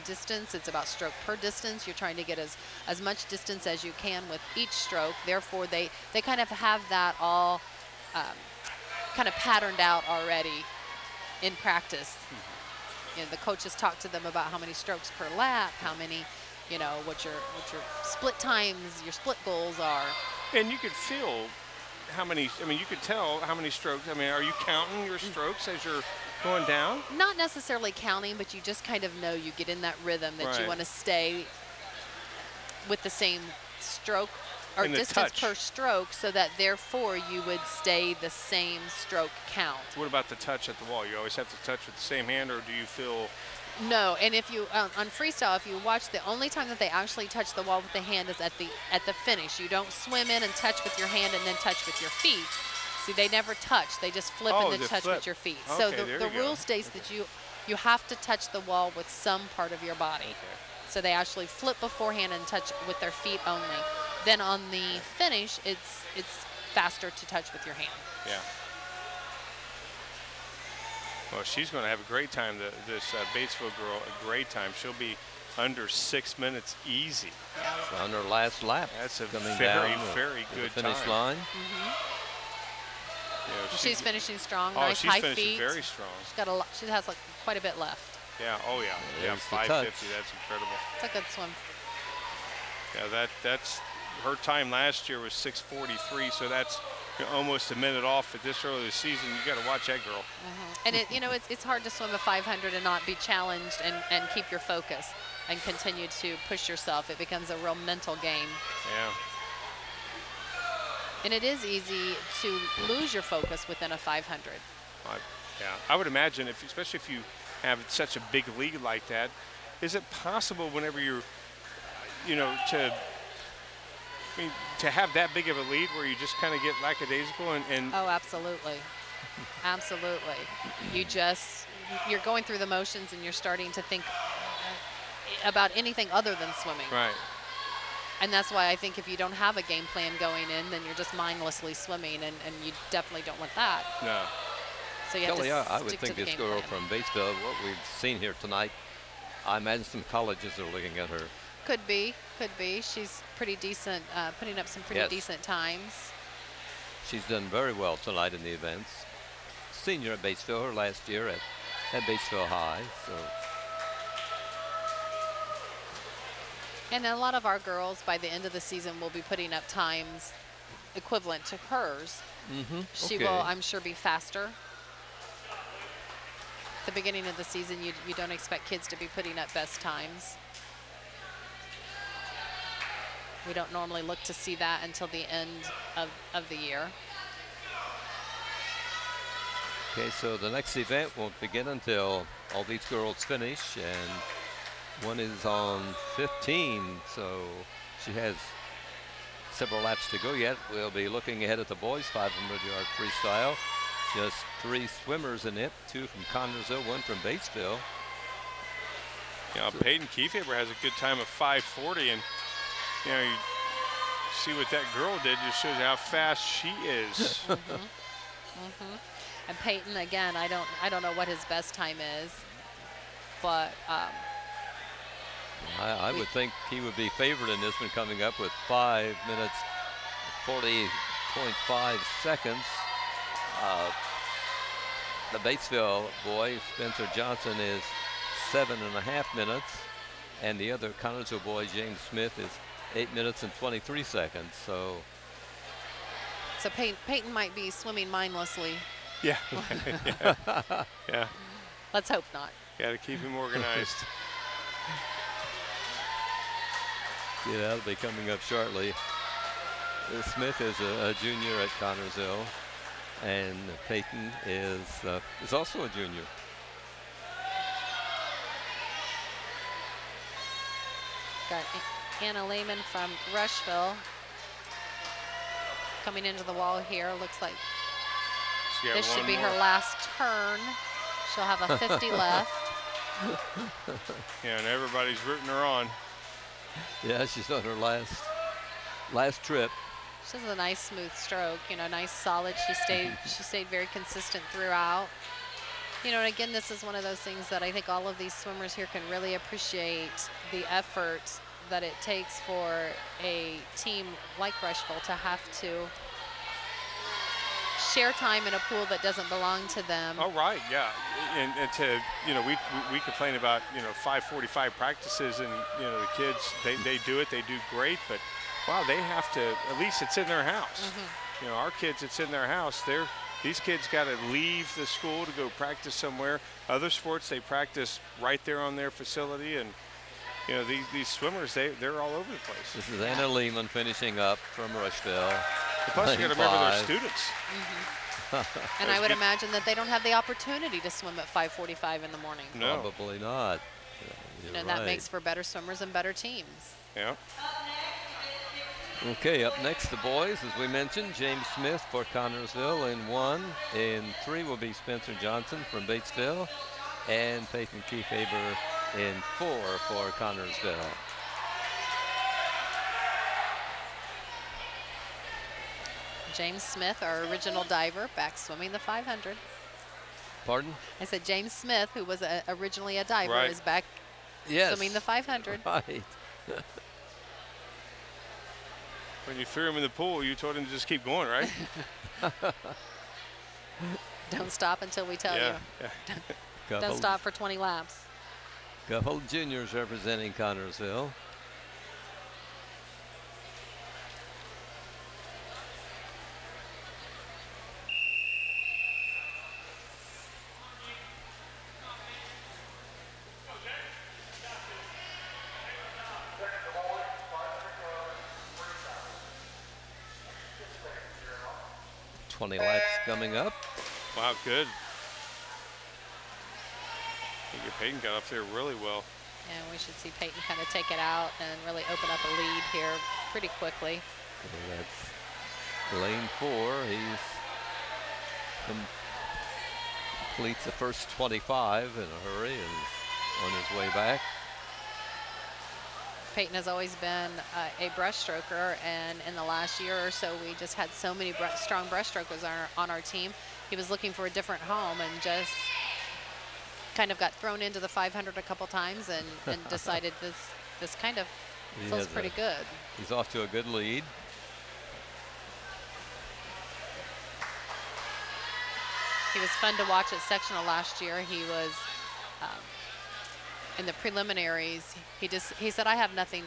distance. It's about stroke per distance. You're trying to get as much distance as you can with each stroke. Therefore, they kind of have that all kind of patterned out already in practice. The coaches talk to them about how many strokes per lap, how many, what your split times, your split goals are. And you could feel how many, you could tell how many strokes. Are you counting your strokes as you're going down? Not necessarily counting, but you just kind of know, you get in that rhythm that you want to stay with the same stroke or distance per stroke, so that therefore you would stay the same stroke count. What about the touch at the wall? You always have to touch with the same hand, or do you feel? No, and if you on freestyle, if you watch, the only time that they actually touch the wall with the hand is at the finish. You don't swim in and touch with your hand and then touch with your feet. See, they never touch. They just flip and then touch with your feet. Okay, so the rule states that you have to touch the wall with some part of your body. Okay. So they actually flip beforehand and touch with their feet only. Then on the finish, it's faster to touch with your hand. Yeah. Well, she's going to have a great time. This Batesville girl, a great time. She'll be under 6 minutes easy. So on her last lap. That's a very good finish time. line. She's finishing strong. Oh, nice she's high finishing feet. very strong. She's got she has quite a bit left. Yeah. Oh yeah. Yeah. There's the 550. That's incredible. It's a good swim. Yeah. That's her time last year was 6:43. So that's almost a minute off at this early in the season. You got to watch that girl. And it's hard to swim a 500 and not be challenged and keep your focus and continue to push yourself. It becomes a real mental game. Yeah. And it is easy to lose your focus within a 500. Yeah, I would imagine, especially if you have such a big league like that, is it possible whenever you're, to have that big of a lead where you just kind of get lackadaisical and Oh, absolutely. Absolutely. You're going through the motions and you're starting to think about anything other than swimming. Right. And that's why I think if you don't have a game plan going in, then you're just mindlessly swimming, and you definitely don't want that. No. So you have Kelly, to I would stick to think the this game girl plan. from Batesville, what we've seen here tonight, I imagine some colleges are looking at her. Could be. She's pretty decent, putting up some pretty decent times. She's done very well tonight in the events. Senior at Batesville, her last year at Batesville High. So. And a lot of our girls, by the end of the season, will be putting up times equivalent to hers. She will, I'm sure, be faster. the beginning of the season, you don't expect kids to be putting up best times. We don't normally look to see that until the end of the year. Okay, so the next event won't begin until all these girls finish, and one is on 15, so she has several laps to go yet. We'll be looking ahead at the boys 500-yard freestyle. Just 3 swimmers in it, 2 from Connersville, 1 from Batesville. You know, Peyton Kiefaber has a good time of 5:40, and you know, you see what that girl did, just shows how fast she is. And Peyton, again, I don't know what his best time is, but I would think he would be favored in this one, coming up with 5 minutes 40.5 seconds. The Batesville boy, Spencer Johnson, is 7.5 minutes, and the other Connersville boy, James Smith, is 8 minutes and 23 seconds. So Peyton might be swimming mindlessly. Yeah. Yeah. Let's hope not. Got to keep him organized. yeah, that'll be coming up shortly. Smith is a junior at Connersville, and Peyton is also a junior. Got Anna Lehman from Rushville coming into the wall here. Looks like this should be her last turn. She'll have a 50 left. Yeah, and everybody's rooting her on. Yeah, she's on her last trip. She has a nice smooth stroke, you know, nice solid. She stayed very consistent throughout. You know, and again, this is one of those things that I think all of these swimmers here can really appreciate, the effort that it takes for a team like Rushville to have to share time in a pool that doesn't belong to them. Oh, right, yeah. And to, you know, we complain about, you know, 5:45 practices, and, you know, the kids, they do it, they do great, but wow, they have to, at least it's in their house. You know, our kids, it's in their house. These kids got to leave the school to go practice somewhere. Other sports, they practice right there on their facility, and, you know, these swimmers, they're all over the place. This is Anna Lehman finishing up from Rushville. Plus, you got to remember their students. And I would imagine that they don't have the opportunity to swim at 5:45 in the morning. No. Probably not. You're And that makes for better swimmers and better teams. Yeah. Okay, up next, the boys, as we mentioned, James Smith for Connersville in 1. In 3 will be Spencer Johnson from Batesville, and Peyton Kiefaber in 4 for Connersville. James Smith, our original diver, back swimming the 500. Pardon? I said James Smith, who was originally a diver, Right. is back swimming the 500. Right. When you threw him in the pool, you told him to just keep going, right? Don't stop until we tell you. Yeah. Don't stop for 20 laps. Couple juniors representing Connersville. Laps coming up. Wow, good. I think Peyton got off there really well. And we should see Peyton kind of take it out and really open up a lead here pretty quickly. So that's lane 4. He's completes the first 25 in a hurry and on his way back. Peyton has always been a breaststroker, and in the last year or so, we just had so many strong breaststrokers on our team. He was looking for a different home and just kind of got thrown into the 500 a couple times and decided this kind of feels pretty good. He's off to a good lead. He was fun to watch at sectional last year. He was in the preliminaries. He said, I have nothing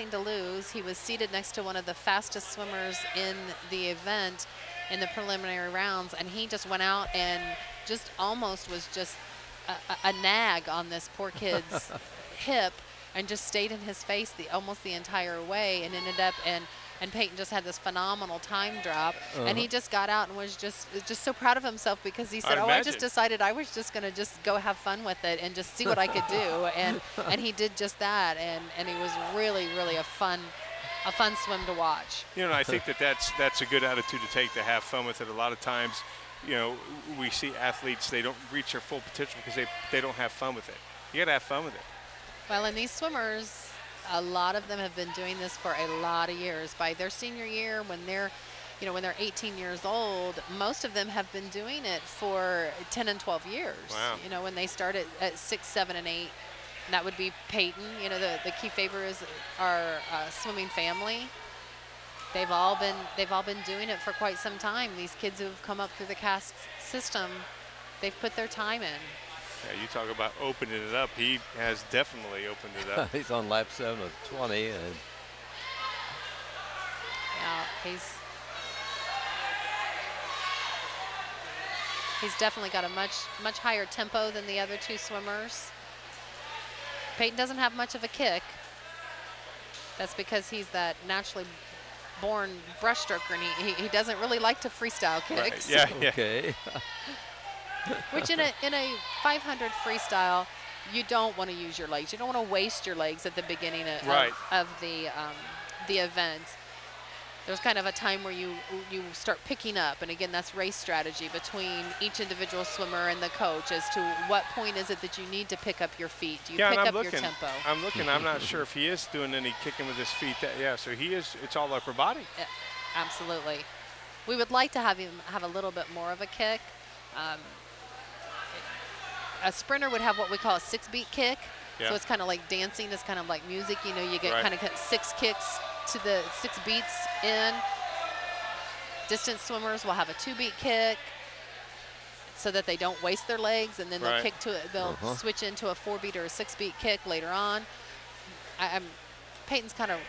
to lose. He was seated next to one of the fastest swimmers in the event in the preliminary rounds, and he just went out and just almost was just a nag on this poor kid's hip and just stayed in his face almost the entire way, and ended up and Peyton just had this phenomenal time drop, and he just got out and was just so proud of himself, because he said, I just decided I was just going to just go have fun with it and just see what I could do, and he did just that, and it was really, really a fun swim to watch. You know, I think that's a good attitude to take, to have fun with it. A lot of times, you know, we see athletes, they don't reach their full potential because they don't have fun with it. You got to have fun with it. Well, and these swimmers, a lot of them have been doing this for a lot of years. By their senior year, when they're 18 years old, most of them have been doing it for 10 and 12 years. Wow. You know, when they started at 6, 7, and 8, and that would be Peyton. You know, the key favor is our swimming family. They've all been doing it for quite some time. These kids who have come up through the CAST system, they've put their time in. Yeah, you talk about opening it up. He has definitely opened it up. He's on lap 7 of 20. And yeah, he's definitely got a much higher tempo than the other two swimmers. Peyton doesn't have much of a kick. That's because he's that naturally born breaststroker, and he doesn't really like to freestyle kicks. Right. Yeah, okay. Which in a 500 freestyle, you don't want to use your legs. You don't want to waste your legs at the beginning of the event. There's kind of a time where you start picking up, and again, that's race strategy between each individual swimmer and the coach as to what point is it that you need to pick up your feet. Do you pick up your tempo? I'm looking. I'm not sure if he is doing any kicking with his feet. So he is. It's all upper body. Yeah, absolutely. We would like to have him have a little bit more of a kick. A sprinter would have what we call a 6-beat kick. Yeah. So it's kind of like dancing. It's kind of like music. You know, you get kind of 6 kicks to the 6 beats in. Distance swimmers will have a 2-beat kick so that they don't waste their legs, and then they'll kick to it. They'll switch into a 4-beat or a 6-beat kick later on. Peyton's kind of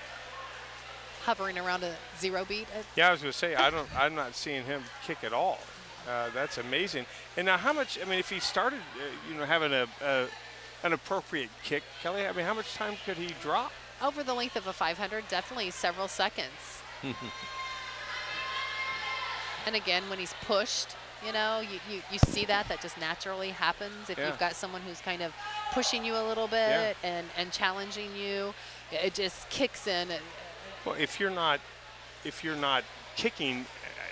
hovering around a 0-beat. Yeah, I was going to say I'm not seeing him kick at all. That's amazing. And now, how much? I mean, if he started, having an appropriate kick, Kelly, I mean, how much time could he drop? Over the length of a 500, definitely several seconds. And again, when he's pushed, you see that just naturally happens. If you've got someone who's kind of pushing you a little bit and challenging you, it just kicks in. Well, if you're not kicking,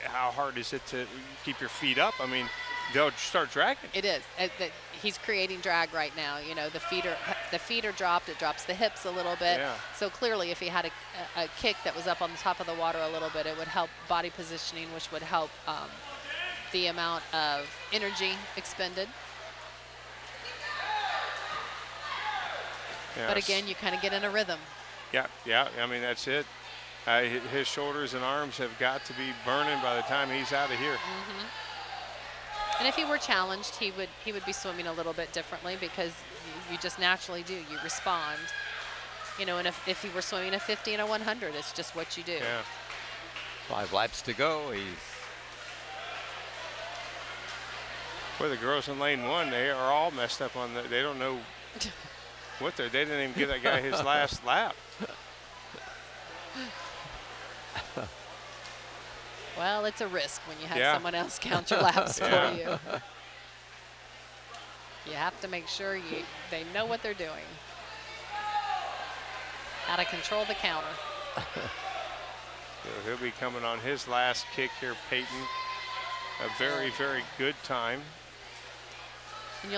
how hard is it to keep your feet up? I mean, they'll start dragging. It is. He's creating drag right now. You know, the feet are dropped. It drops the hips a little bit. Yeah. So clearly, if he had a kick that was up on the top of the water a little bit, it would help body positioning, which would help the amount of energy expended. Yes. But again, you kind of get in a rhythm. Yeah. I mean, that's it. His shoulders and arms have got to be burning by the time he's out of here. And if he were challenged, he would be swimming a little bit differently, because you just naturally do. You respond. And if he were swimming a 50 and a 100, it's just what you do. Yeah. 5 laps to go. Boy, the girls in lane 1, they are all messed up on they don't know what they didn't even give that guy his last lap. Well, it's a risk when you have someone else count your laps for you. You have to make sure they know what they're doing. How to control the counter. So he'll be coming on his last kick here, Peyton. A very, very good time. And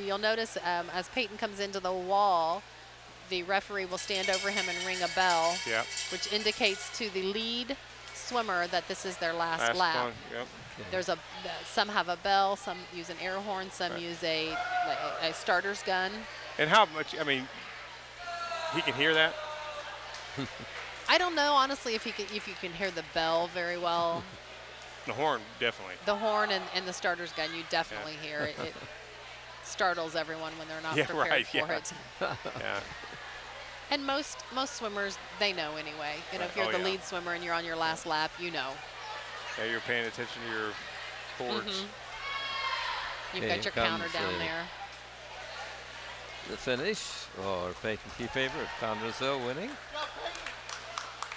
you'll notice as Peyton comes into the wall, the referee will stand over him and ring a bell, which indicates to the lead swimmer that this is their last lap. One, yep. There's some have a bell, some use an air horn, some use a starter's gun. And how much? I mean, he can hear that. I don't know, honestly, if you can hear the bell very well. The horn, definitely. The horn and the starter's gun, you definitely hear it. It startles everyone when they're not prepared for it. Yeah. And most swimmers, they know anyway. If you're the lead swimmer and you're on your last lap, you know. Yeah, you're paying attention to your boards. You've got your counter down there. the finish, or key favorite, Connersville winning.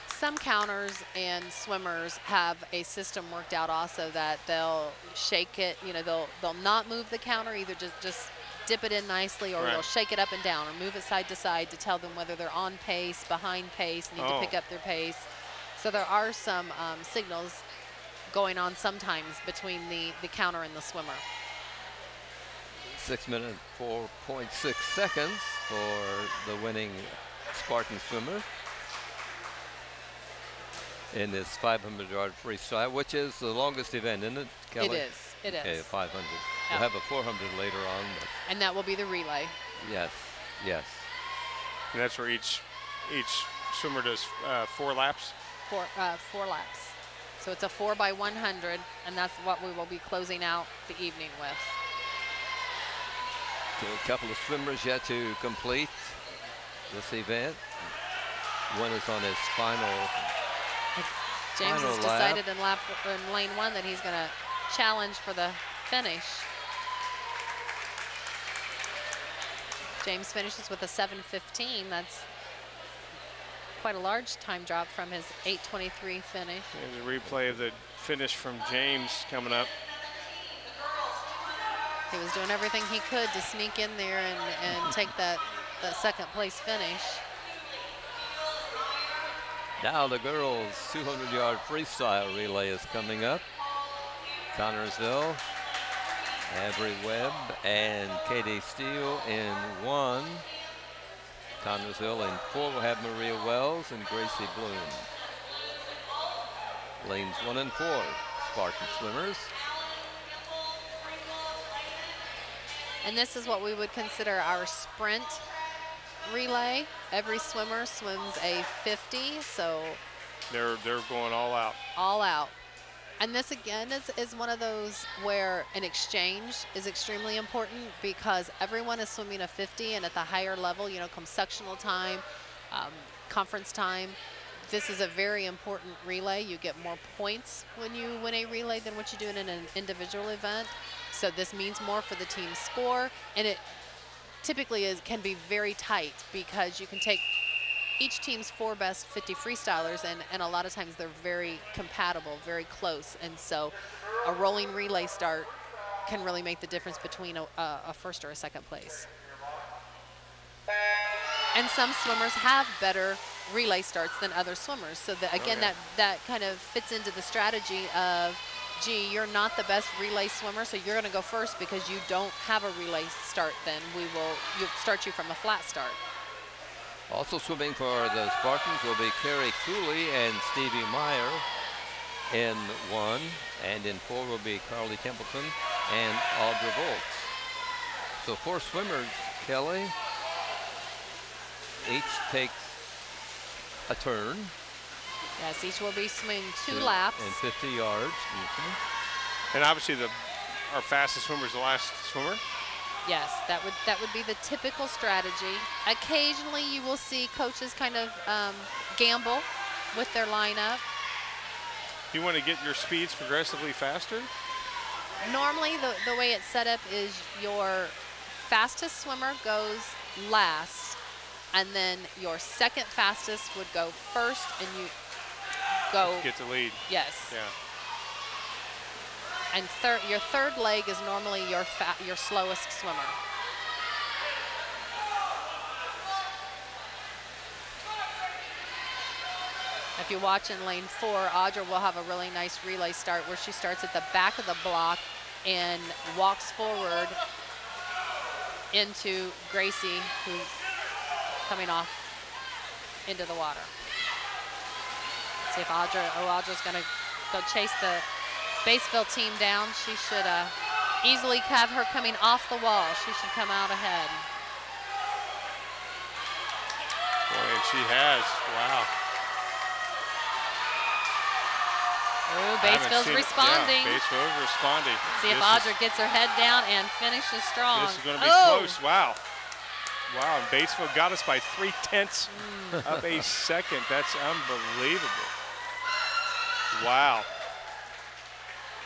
Some counters and swimmers have a system worked out also that they'll shake it, you know, they'll not move the counter, either just dip it in nicely, or Right. they'll shake it up and down or move it side to side to tell them whether they're on pace, behind pace, need to pick up their pace. So there are some signals going on sometimes between the counter and the swimmer. 6 minutes, 4.6 seconds for the winning Spartan swimmer in this 500-yard freestyle, which is the longest event, isn't it, Kelly? It is. It Okay, is. 500. Yeah. We'll have a 400 later on. But And that will be the relay. yes, yes. And that's where each swimmer does 4 laps. 4 laps. So it's a 4x100, and that's what we will be closing out the evening with. So a couple of swimmers yet to complete this event. One is on his final James final has lap. decided in lane 1 that he's going to challenge for the finish. James finishes with a 7:15. That's quite a large time drop from his 8:23 finish. And the replay of the finish from James coming up. He was doing everything he could to sneak in there and take that second place finish. Now the girls' 200-yard freestyle relay is coming up. Connersville, Avery Webb and Katie Steele in 1. Connersville in 4 will have Maria Wells and Gracie Bloom. Lanes 1 and 4, Spartan swimmers. And this is what we would consider our sprint relay. Every swimmer swims a 50, so They're going all out. all out. And this again is one of those where an exchange is extremely important, because everyone is swimming a 50, and at the higher level, you know, come sectional time, conference time, this is a very important relay. You get more points when you win a relay than what you do in an individual event. So this means more for the team score, and it typically can be very tight, because you can take each team's 4 best 50 freestylers, and a lot of times they're very compatible, very close. And so a rolling relay start can really make the difference between a first or a second place. And some swimmers have better relay starts than other swimmers. So again, that kind of fits into the strategy of, gee, you're not the best relay swimmer, so you're going to go first because you don't have a relay start. Then you'll start you from a flat start. Also swimming for the Spartans will be Carrie Cooley and Stevie Meyer in 1, and in 4 will be Carly Templeton and Audra Volts. So 4 swimmers, Kelly. Each takes a turn. Yes, each will be swimming 2 laps. And 50 yards. And obviously our fastest swimmer is the last swimmer. Yes, that would be the typical strategy. Occasionally you will see coaches kind of gamble with their lineup. You want to get your speeds progressively faster? Normally the way it's set up is your fastest swimmer goes last, and then your second fastest would go first, and you go. Get the lead. Yes. Yeah. And your third leg is normally your slowest swimmer. If you watch in lane 4, Audra will have a really nice relay start where she starts at the back of the block and walks forward into Gracie, who's coming off into the water. Let's see if Audra's going to go chase the Batesville team down. She should easily have her coming off the wall. She should come out ahead. Boy, and she has. Wow. Ooh, Batesville's responding. Yeah, Batesville's responding. See if Audra gets her head down and finishes strong. This is going to be close. Wow. Wow, and Batesville got us by 3/10 of a second. That's unbelievable. Wow.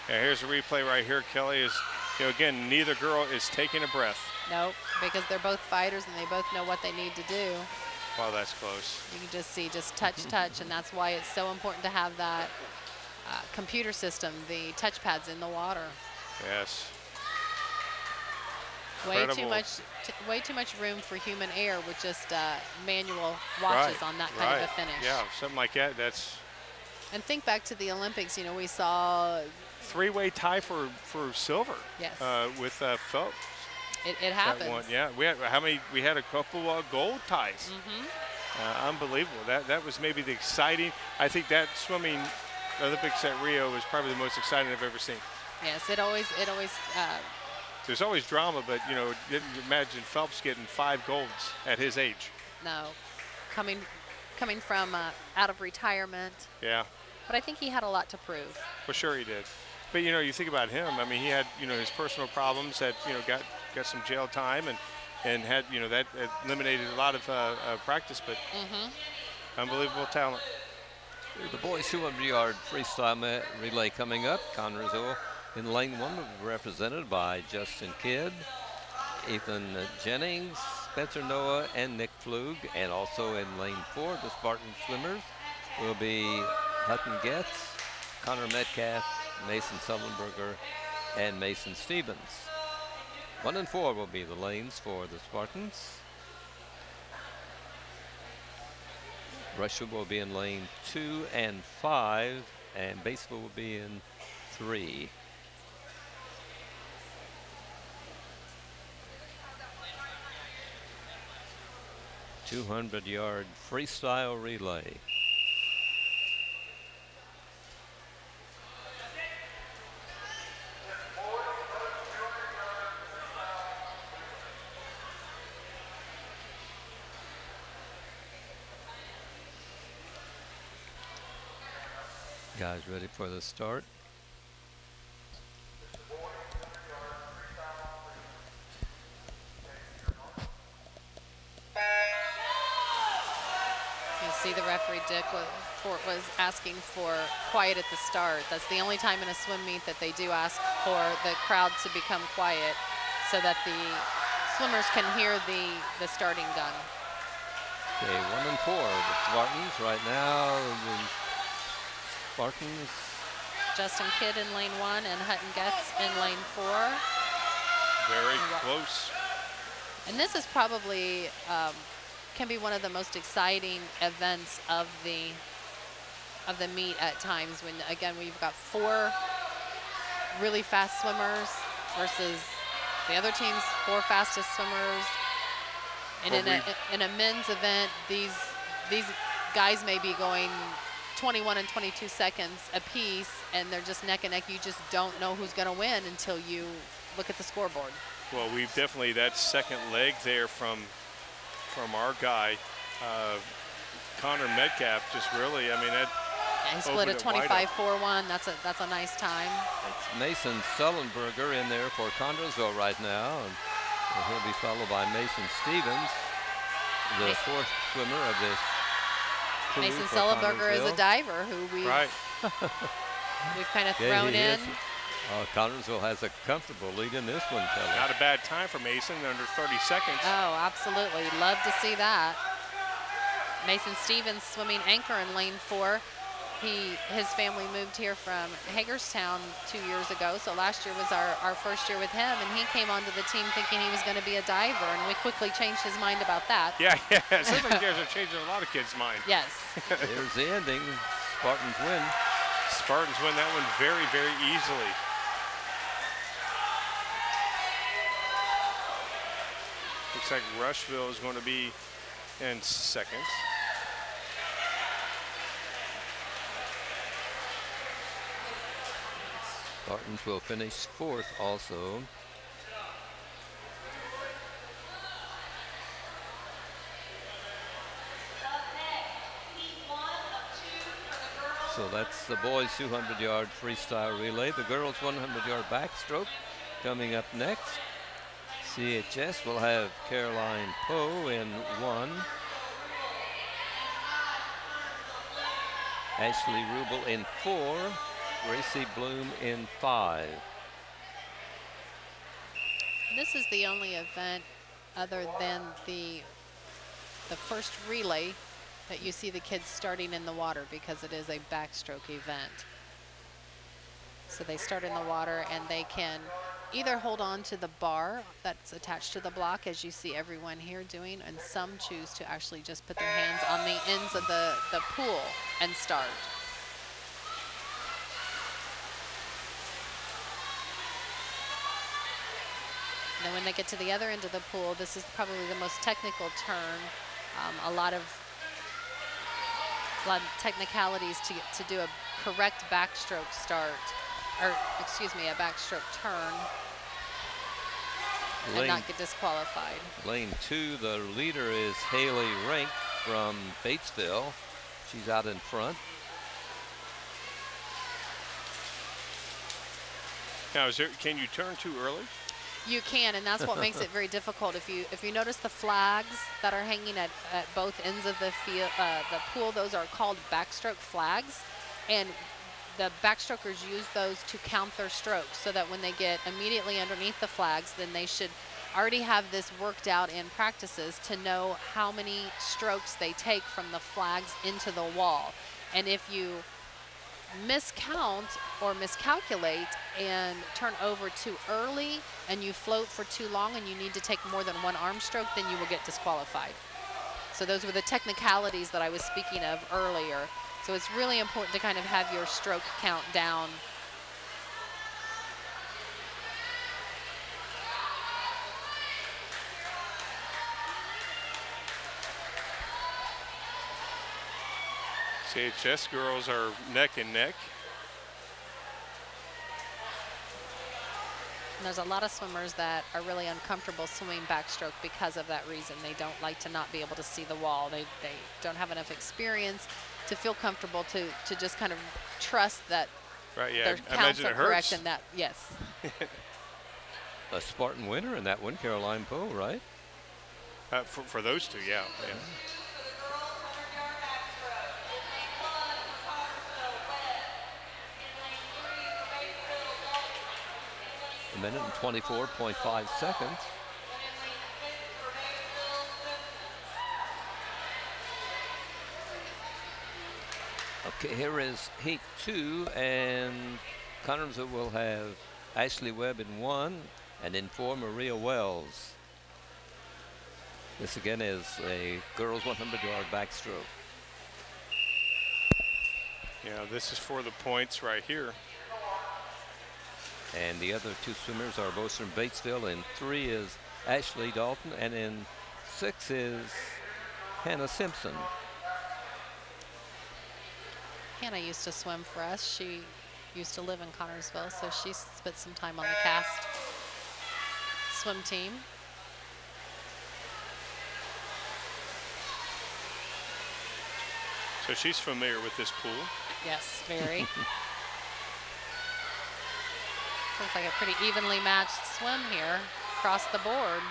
Yeah, here's a replay right here. Kelly is You know, again, neither girl is taking a breath. Nope, because they're both fighters and they both know what they need to do. Wow, that's close. You can just see just touch, touch, and that's why it's so important to have that computer system, the touch pads in the water. Yes. Way Incredible. way too much room for human error with just manual watches on that kind of a finish. Yeah, something like that. That's. And think back to the Olympics. You know, we saw Three-way tie for silver. Yes. With Phelps. it That happens. one, yeah. We had how many? We had a couple gold ties. Unbelievable. That was maybe the exciting. I think that swimming Olympics at Rio was probably the most exciting I've ever seen. Yes, it always. There's always drama, but you know, didn't imagine Phelps getting 5 golds at his age. No, coming from out of retirement. Yeah, But I think he had a lot to prove. for sure he did. But you know, you think about him. I mean, he had his personal problems that got some jail time and had that eliminated a lot of practice. But unbelievable talent. The boys 200-yard freestyle relay coming up. Connersville in lane 1 will be represented by Justin Kidd, Ethan Jennings, Spencer Noah, and Nick Flug. And also in lane 4, the Spartan swimmers will be Hutton Getz, Connor Metcalf, Mason Sullenberger, and Mason Stevens. 1 and 4 will be the lanes for the Spartans. Rushville will be in lane 2 and 5, and Batesville will be in 3. $200-yard freestyle relay. Guys ready for the start? You see the referee Dick was asking for quiet at the start. That's the only time in a swim meet that they do ask for the crowd to become quiet so that the swimmers can hear the starting gun. Okay, 1 and 4, the Spartans right now. The Spartans. Justin Kidd in lane 1 and Hutton Getz in lane 4. Very close. And this is probably can be one of the most exciting events of the meet at times when again we've got 4 really fast swimmers versus the other team's 4 fastest swimmers. And in a men's event, these guys may be going 21 and 22 seconds apiece, and they're just neck and neck. You just don't know who's going to win until you look at the scoreboard. Well, we've definitely that second leg there from our guy, Connor Metcalf. Just really, I mean, that. Yeah, he split a 25-4-1. That's a nice time. It's Mason Sullenberger in there for Connersville right now, and he'll be followed by Mason Stevens, the 4th swimmer of this crew. Mason for Sullenberger is a Connersville. diver who we've kind of thrown in. Connersville has a comfortable lead in this one, Kelly. Not a bad time for Mason, under 30 seconds. Oh, absolutely. Love to see that. Mason Stevens swimming anchor in lane 4. His family moved here from Hagerstown 2 years ago, so last year was our first year with him, and he came onto the team thinking he was going to be a diver, and we quickly changed his mind about that. Yeah. Seems like you guys are changing a lot of kids' mind. Yes. Here's the ending. Spartans win. Spartans win that one very, very easily. Looks like Rushville is going to be in second. Spartans will finish 4th also. So that's the boys' 200-yard freestyle relay. The girls' 100-yard backstroke coming up next. CHS will have Caroline Poe in 1. Ashley Rubel in 4. Gracie Bloom in 5. This is the only event other than the first relay that you see the kids starting in the water, because it is a backstroke event. So they start in the water and they can either hold on to the bar that's attached to the block, as you see everyone here doing, and some choose to actually just put their hands on the ends of the pool and start. And then when they get to the other end of the pool, this is probably the most technical turn. A lot of technicalities to do a correct backstroke start, or excuse me, a backstroke turn, and not get disqualified. Lane 2, the leader is Haley Rink from Batesville. She's out in front. Now, can you turn too early? You can, and that's what makes it very difficult. If you notice the flags that are hanging at both ends of the field, the pool, those are called backstroke flags, and the backstrokers use those to count their strokes, so that when they get immediately underneath the flags, then they should already have this worked out in practices to know how many strokes they take from the flags into the wall. And if you miscount or miscalculate and turn over too early and you float for too long and you need to take more than one arm stroke, then you will get disqualified. So those were the technicalities that I was speaking of earlier. So it's really important to kind of have your stroke count down. CHS girls are neck and neck. And there's a lot of swimmers that are really uncomfortable swimming backstroke because of that reason. They don't like to not be able to see the wall. They don't have enough experience to feel comfortable to just kind of trust that their counts are correct, and that, yes. A Spartan winner in that one, Caroline Poe, right? For those two, yeah. A minute and 24.5 seconds. Okay, here is heat 2, and Connersville will have Ashley Webb in 1, and in 4, Maria Wells. This again is a girls 100-yard backstroke. Yeah, this is for the points right here. And the other two swimmers are both from Batesville. In 3 is Ashley Dalton, and in 6 is Hannah Simpson. Hannah used to swim for us. She used to live in Connersville, so she spent some time on the cast swim team. So she's familiar with this pool? Yes, very. Looks like a pretty evenly matched swim here across the board.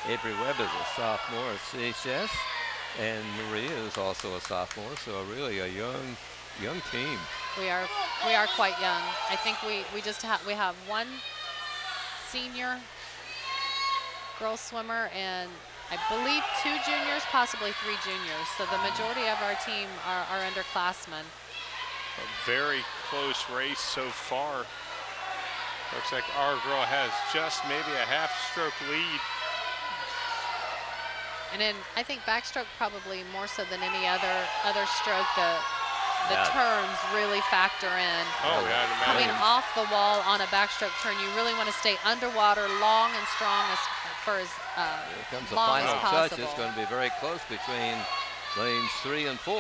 Avery Webb is a sophomore at CHS, and Maria is also a sophomore, so really a young team. We are quite young. I think we have one senior girl swimmer and I believe 2 juniors, possibly 3 juniors. So the majority of our team are underclassmen. A very close race so far. Looks like our girl has just maybe a half stroke lead. And then I think backstroke probably more so than any other stroke, the turns really factor in. Oh, yeah, I'd imagine. Coming off the wall on a backstroke turn, you really want to stay underwater long and strong for as Here comes the long final as touch. possible. It's going to be very close between lanes 3 and 4.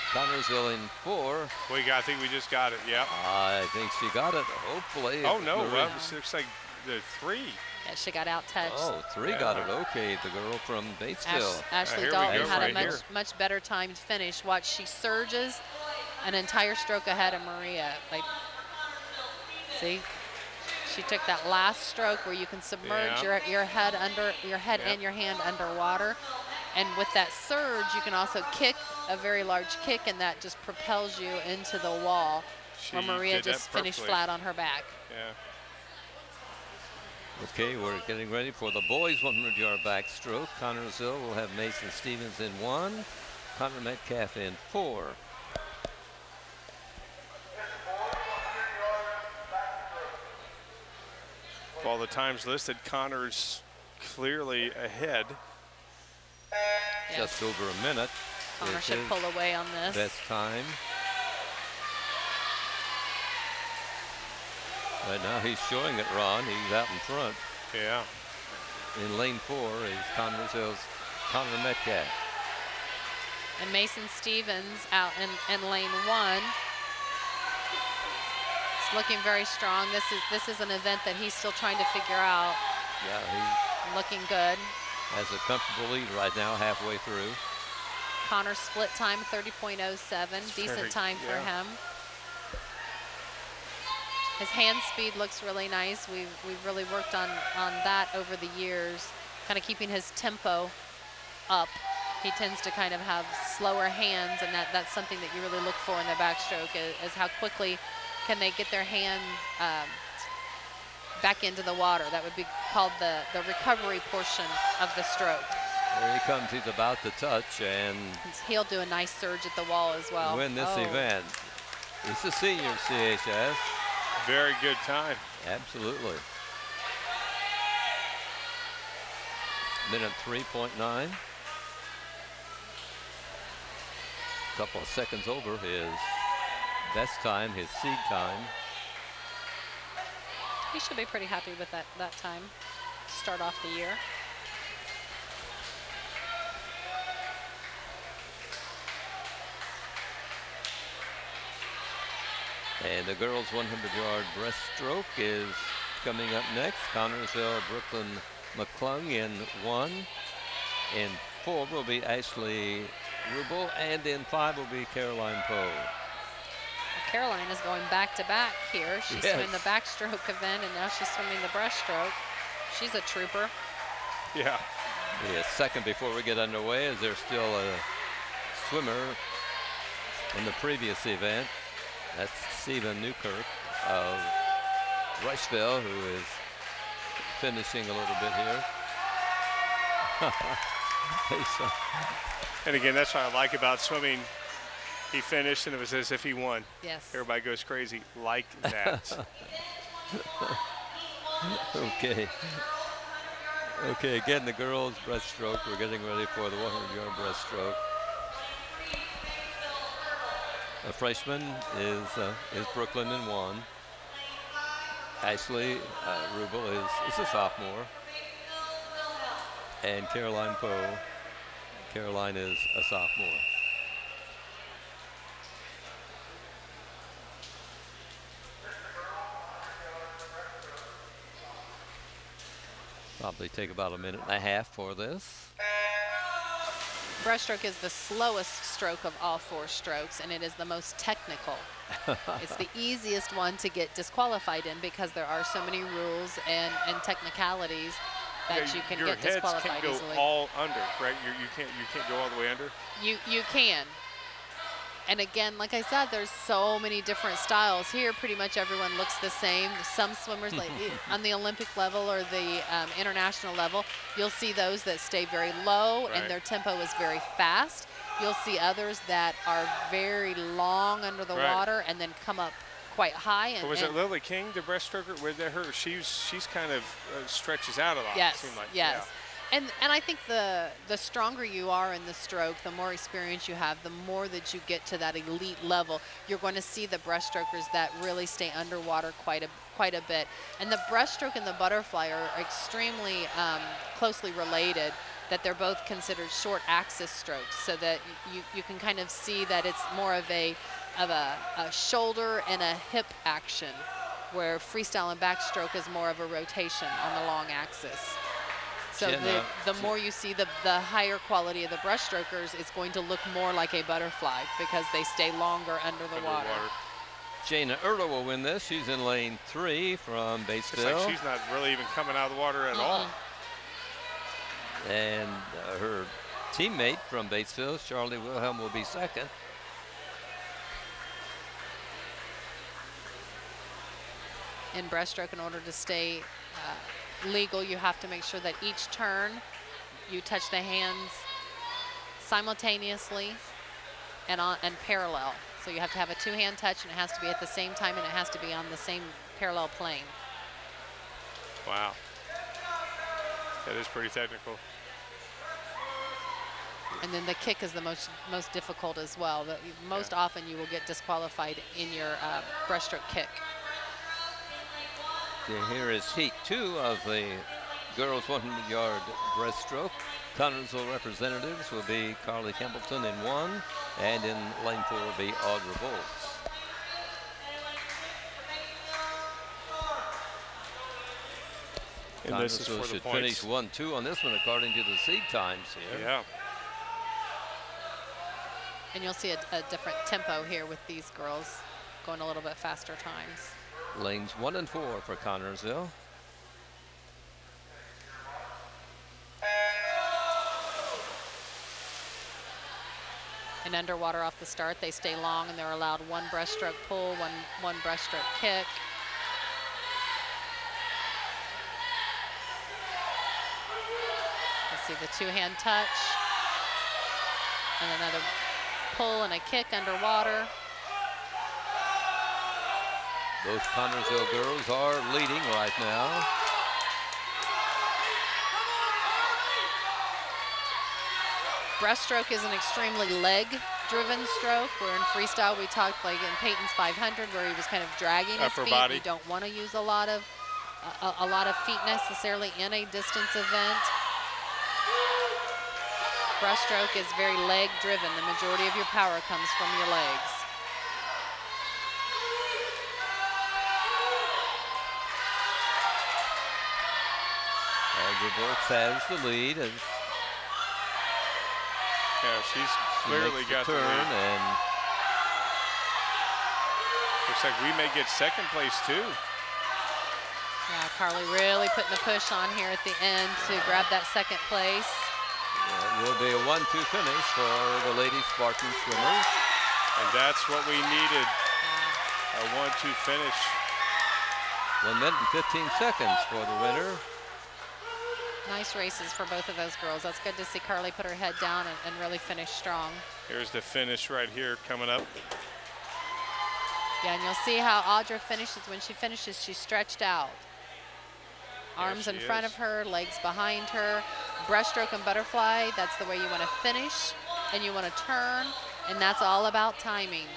Connersville in 4. I think we just got it, yep. I think she got it, hopefully. Oh, no, well, it looks like the 3. Yeah, she got out touched. Oh, 3 got it, okay, the girl from Batesville. Ashley here we Dalton go, had right a here. much better timed finish. Watch, she surges an entire stroke ahead of Maria. Like, see, she took that last stroke where you can submerge your head and your hand underwater. And with that surge, you can also kick a very large kick, and that just propels you into the wall. Where Maria did that just finished perfectly. flat on her back. Yeah. Okay, we're getting ready for the boys' 100-yard backstroke. Connersville will have Mason Stevens in 1, Connor Metcalf in 4. Of all the times listed, Connor's clearly ahead. Just over a minute. Connor is should his pull away on this. best time. Right now he's showing it, Ron. He's out in front. Yeah. In lane 4 is Connersville's Connor Metcalf. And Mason Stevens out in lane 1. It's looking very strong. This is an event that he's still trying to figure out. Yeah, he Looking good. has a comfortable lead right now, halfway through. Connor's split time 30.07. Decent time for him. His hand speed looks really nice. We've really worked on that over the years, kind of keeping his tempo up. He tends to kind of have slower hands, and that's something that you really look for in the backstroke is how quickly can they get their hand back into the water. That would be called the recovery portion of the stroke. There he comes. He's about to touch and He'll do a nice surge at the wall as well. win this event. It's a senior CHS. Very good time. Absolutely. Minute 3.9. Couple of seconds over his best time, his seed time. He should be pretty happy with that time. Start off the year. And the girls' 100-yard breaststroke is coming up next. Connersville, Brooklyn McClung in 1. In 4 will be Ashley Rubel, and in 5 will be Caroline Poe. Caroline is going back-to-back here. She's Yes. swimming the backstroke event, and now she's swimming the breaststroke. She's a trooper. Yeah. A second before we get underway, is there still a swimmer in the previous event? That's Stephen Newkirk of Rushville, who is finishing a little bit here. And again, that's what I like about swimming. He finished, and it was as if he won. Yes. Everybody goes crazy like that. Okay. Okay, again, the girls' breaststroke. We're getting ready for the 100-yard breaststroke. A freshman is Brooklyn in 1. Ashley Rubel is a sophomore. And Caroline Poe. Caroline is a sophomore. Probably take about a minute and a half for this. Breaststroke is the slowest stroke of all 4 strokes, and it is the most technical. It's the easiest one to get disqualified in because there are so many rules and technicalities that you can get disqualified your heads easily. can't go all under, right? You can't go all the way under. You can. And again, like I said, there's so many different styles. Here, pretty much everyone looks the same. Some swimmers, like on the Olympic level or the international level, you'll see those that stay very low and their tempo is very fast. You'll see others that are very long under the water and then come up quite high. And was it Lily King, the breaststroker? Was that her? She's kind of stretches out a lot. Yes. It seemed like. Yes. Yeah. And I think the stronger you are in the stroke, the more experience you have, the more that you get to that elite level, you're going to see the breaststrokers that really stay underwater quite a bit. And the breaststroke and the butterfly are extremely closely related, that they're both considered short axis strokes, so that you can kind of see that it's more of a shoulder and a hip action, where freestyle and backstroke is more of a rotation on the long axis. So the more you see the higher quality of the breaststrokers, it's going to look more like a butterfly because they stay longer under the water. Jana Erla will win this. She's in lane 3 from Batesville. It's like she's not really even coming out of the water at all. And her teammate from Batesville, Charlie Wilhelm, will be second. in breaststroke, in order to stay legal, you have to make sure that each turn you touch the hands simultaneously and parallel. So you have to have a two-hand touch, and it has to be at the same time, and it has to be on the same parallel plane. Wow. That is pretty technical. And then the kick is the most difficult as well. Most often you will get disqualified in your breaststroke kick. Okay, here is heat 2 of the girls 100-yard breaststroke. Connersville representatives will be Carly Templeton in 1, and in lane 4 will be Audra Bolts. And this is for the should points. finish 1-2 on this one according to the seed times here. Yeah. And you'll see a different tempo here with these girls going a little bit faster times. Lanes 1 and 4 for Connersville. And underwater off the start, they stay long, and they're allowed one breaststroke pull, one breaststroke kick. Let's see the two-hand touch. And another pull and a kick underwater. Both Connersville girls are leading right now. Breaststroke is an extremely leg-driven stroke, where in freestyle we talked like in Peyton's 500 where he was kind of dragging his Upper feet. body. You don't want to use a lot of feet necessarily in a distance event. Breaststroke is very leg-driven. The majority of your power comes from your legs. Audra Bolts has the lead as Yeah, she's she clearly makes the got the turn, lead. and Looks like we may get second place too. Yeah, Carly really putting the push on here at the end to grab that second place. it will be a 1-2 finish for the Lady Spartan swimmers. And that's what we needed, Yeah. a 1-2 finish. 1 minute and 15 seconds for the winner. Nice races for both of those girls. That's good to see Carly put her head down and really finish strong. Here's the finish right here coming up. Yeah, and you'll see how Audra finishes. When she finishes, she's stretched out. Arms she in front is. of her, legs behind her. Breaststroke and butterfly, that's the way you want to finish. And you want to turn, and that's all about timing.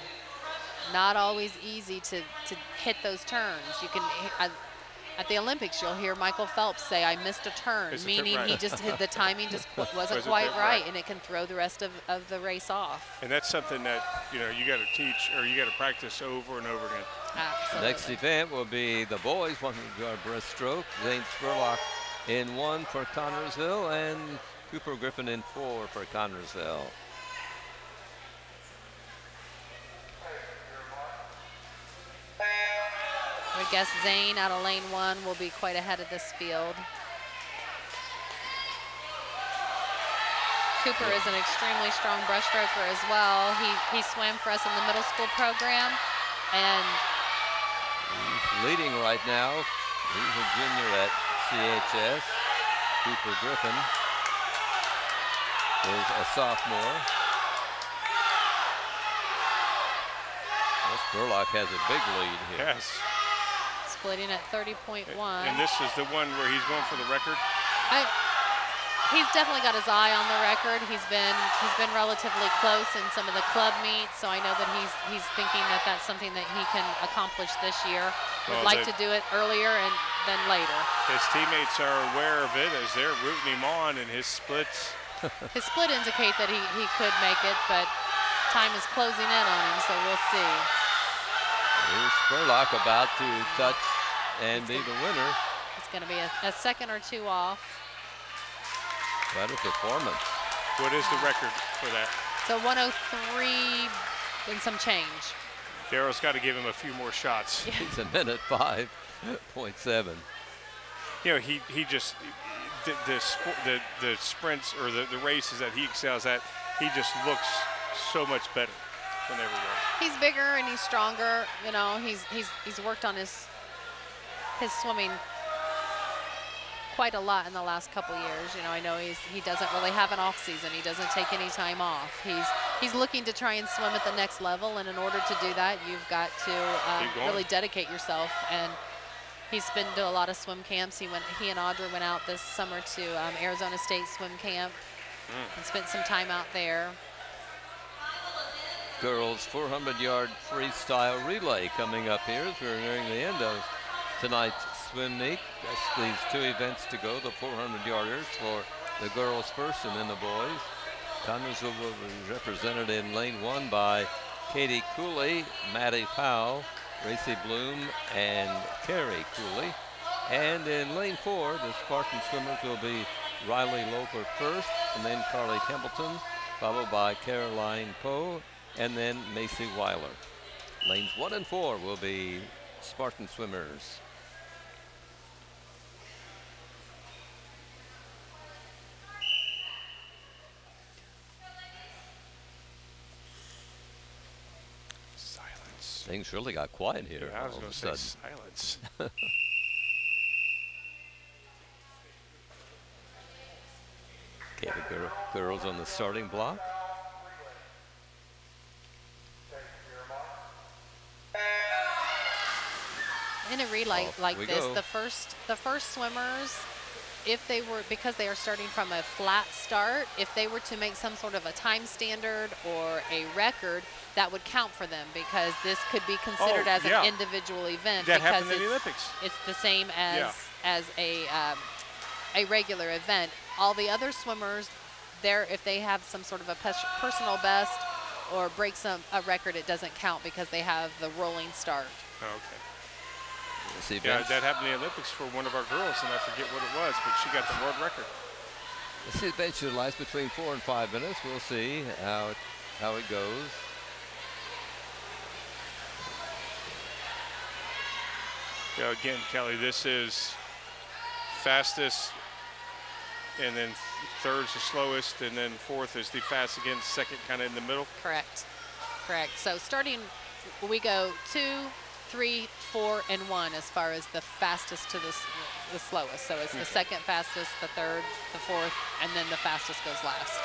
Not always easy to hit those turns. You can, at the Olympics, you'll hear Michael Phelps say, I missed a turn, Missed a meaning turn, he right. just hit the timing just wasn't Wasn't quite quite right, right. and it can throw the rest of the race off. And that's something that, you know, you got to teach or you got to practice over and over again. Absolutely. Next event will be the boys 100-yard breaststroke. Zane Spurlock in 1 for Connersville, and Cooper Griffin in 4 for Connersville. I guess Zane out of lane 1 will be quite ahead of this field. Cooper is an extremely strong breaststroker as well. He swam for us in the middle school program, and He's leading right now. He's a junior at CHS. Cooper Griffin is a sophomore. Well, Spurlock has a big lead here. Yes. splitting at 30.1. And this is the one where he's going for the record? He's definitely got his eye on the record. He's been relatively close in some of the club meets, so I know that he's thinking that that's something that he can accomplish this year. Would like to do it earlier and then later. His teammates are aware of it as they're rooting him on, and his splits. His split indicate that he could make it, but time is closing in on him, so we'll see. Here's Spurlock about to touch and be the winner. It's going to be a second or two off. What a performance. What is the record for that? So 103 and some change. Daryl's got to give him a few more shots. It's a minute 5.7. You know, he just the sprints or the races that he excels at, he just looks so much better than everyone. He's bigger and he's stronger. You know, he's worked on his swimming quite a lot in the last couple years. You know, I know he doesn't really have an off season. He doesn't take any time off. He's looking to try and swim at the next level, and in order to do that, you've got to really dedicate yourself. And he's been to a lot of swim camps. He and Audrey went out this summer to Arizona State swim camp and spent some time out there. Girls 400-yard freestyle relay coming up here as we're nearing the end of tonight's swim meet. That's these two events to go, the 400-yarders for the girls first and then the boys. Connersville will be represented in lane 1 by Katie Cooley, Maddie Powell, Racy Bloom, and Carrie Cooley. And in lane 4, the Spartan swimmers will be Riley Loper first, and then Carly Templeton, followed by Caroline Poe, and then Macy Weiler. Lanes 1 and 4 will be Spartan swimmers. Silence. Things really got quiet here. Yeah, I was all going of to a say sudden. silence. Okay, the girls on the starting block. In a relay Off like we this, go. the first swimmers, if they were, because they are starting from a flat start, if they were to make some sort of a time standard or a record, that would count for them, because this could be considered as yeah. an individual event. That because happened in the Olympics. It's the same as a regular event. All the other swimmers, if they have some sort of a personal best or break a record, it doesn't count because they have the rolling start. Okay. See Yeah, bench. that happened in the Olympics for one of our girls, and I forget what it was, but she got the world record. Let's see, the bench utilized between 4 and 5 minutes. We'll see how it goes. Yeah, again, Kelly, this is fastest, and then third's the slowest, and then fourth is the fast again, second kind of in the middle. Correct. So starting, we go 2, 3, 4, and 1 as far as the fastest to the slowest. So it's the second fastest, the third, the fourth, and then the fastest goes last.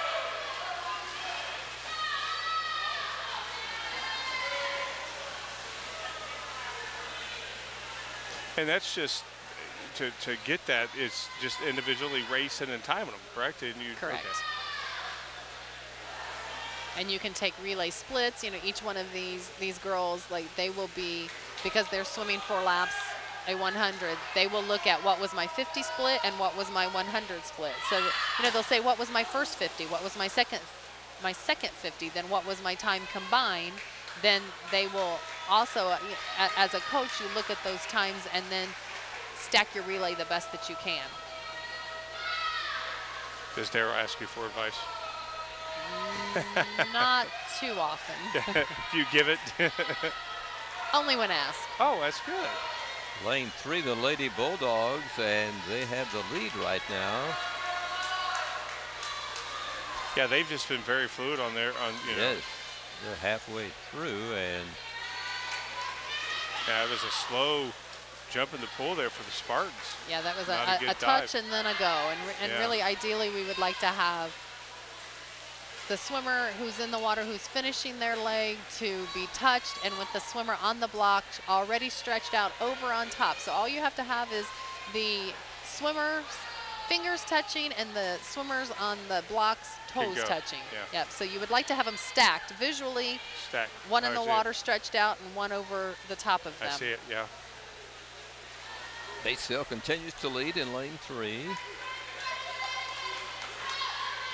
And that's just, to get that, it's just individually racing and timing them, correct? And you, Correct. Okay. And you can take relay splits. You know, each one of these girls, like, they will be, because they're swimming 4 laps, a 100, they will look at what was my 50 split and what was my 100 split. So, you know, they'll say, what was my first 50? What was my second 50? Then what was my time combined? Then they will also, as a coach, you look at those times and then stack your relay the best that you can. Does Daryl ask you for advice? Not too often. Do you give it? Only when asked. Oh, that's good. Lane 3, the Lady Bulldogs, and they have the lead right now. Yeah, they've just been very fluid on their, you know. Yes, they're halfway through, and Yeah, it was a slow jump in the pool there for the Spartans. Yeah, that was Not a a good touch dive. and then a go. And Yeah. really, ideally, we would like to have the swimmer who's in the water, who's finishing their leg, to be touched, and with the swimmer on the block already stretched out over on top. So all you have to have is the swimmer's fingers touching and the swimmers on the block's toes go. touching. Yeah. Yep. So you would like to have them stacked visually, Stack. one in I the see water stretched out and one over the top of it. them. I see it, yeah. Batesville continues to lead in lane 3.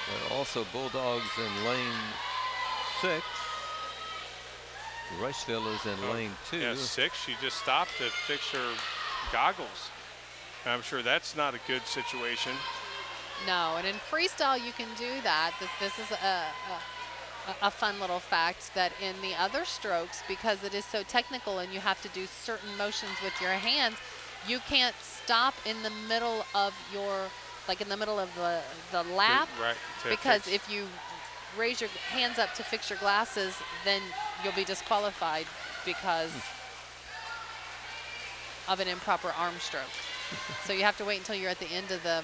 There are also Bulldogs in lane 6. Rushville is in lane 2. Yeah, 6. She just stopped to fix her goggles. I'm sure that's not a good situation. No, and in freestyle you can do that. This is a fun little fact that in the other strokes, because it is so technical and you have to do certain motions with your hands, you can't stop in the middle of your, like in the middle of the lap, Right. to because fix. if you raise your hands up to fix your glasses, then you'll be disqualified because of an improper arm stroke. So you have to wait until you're at the end of the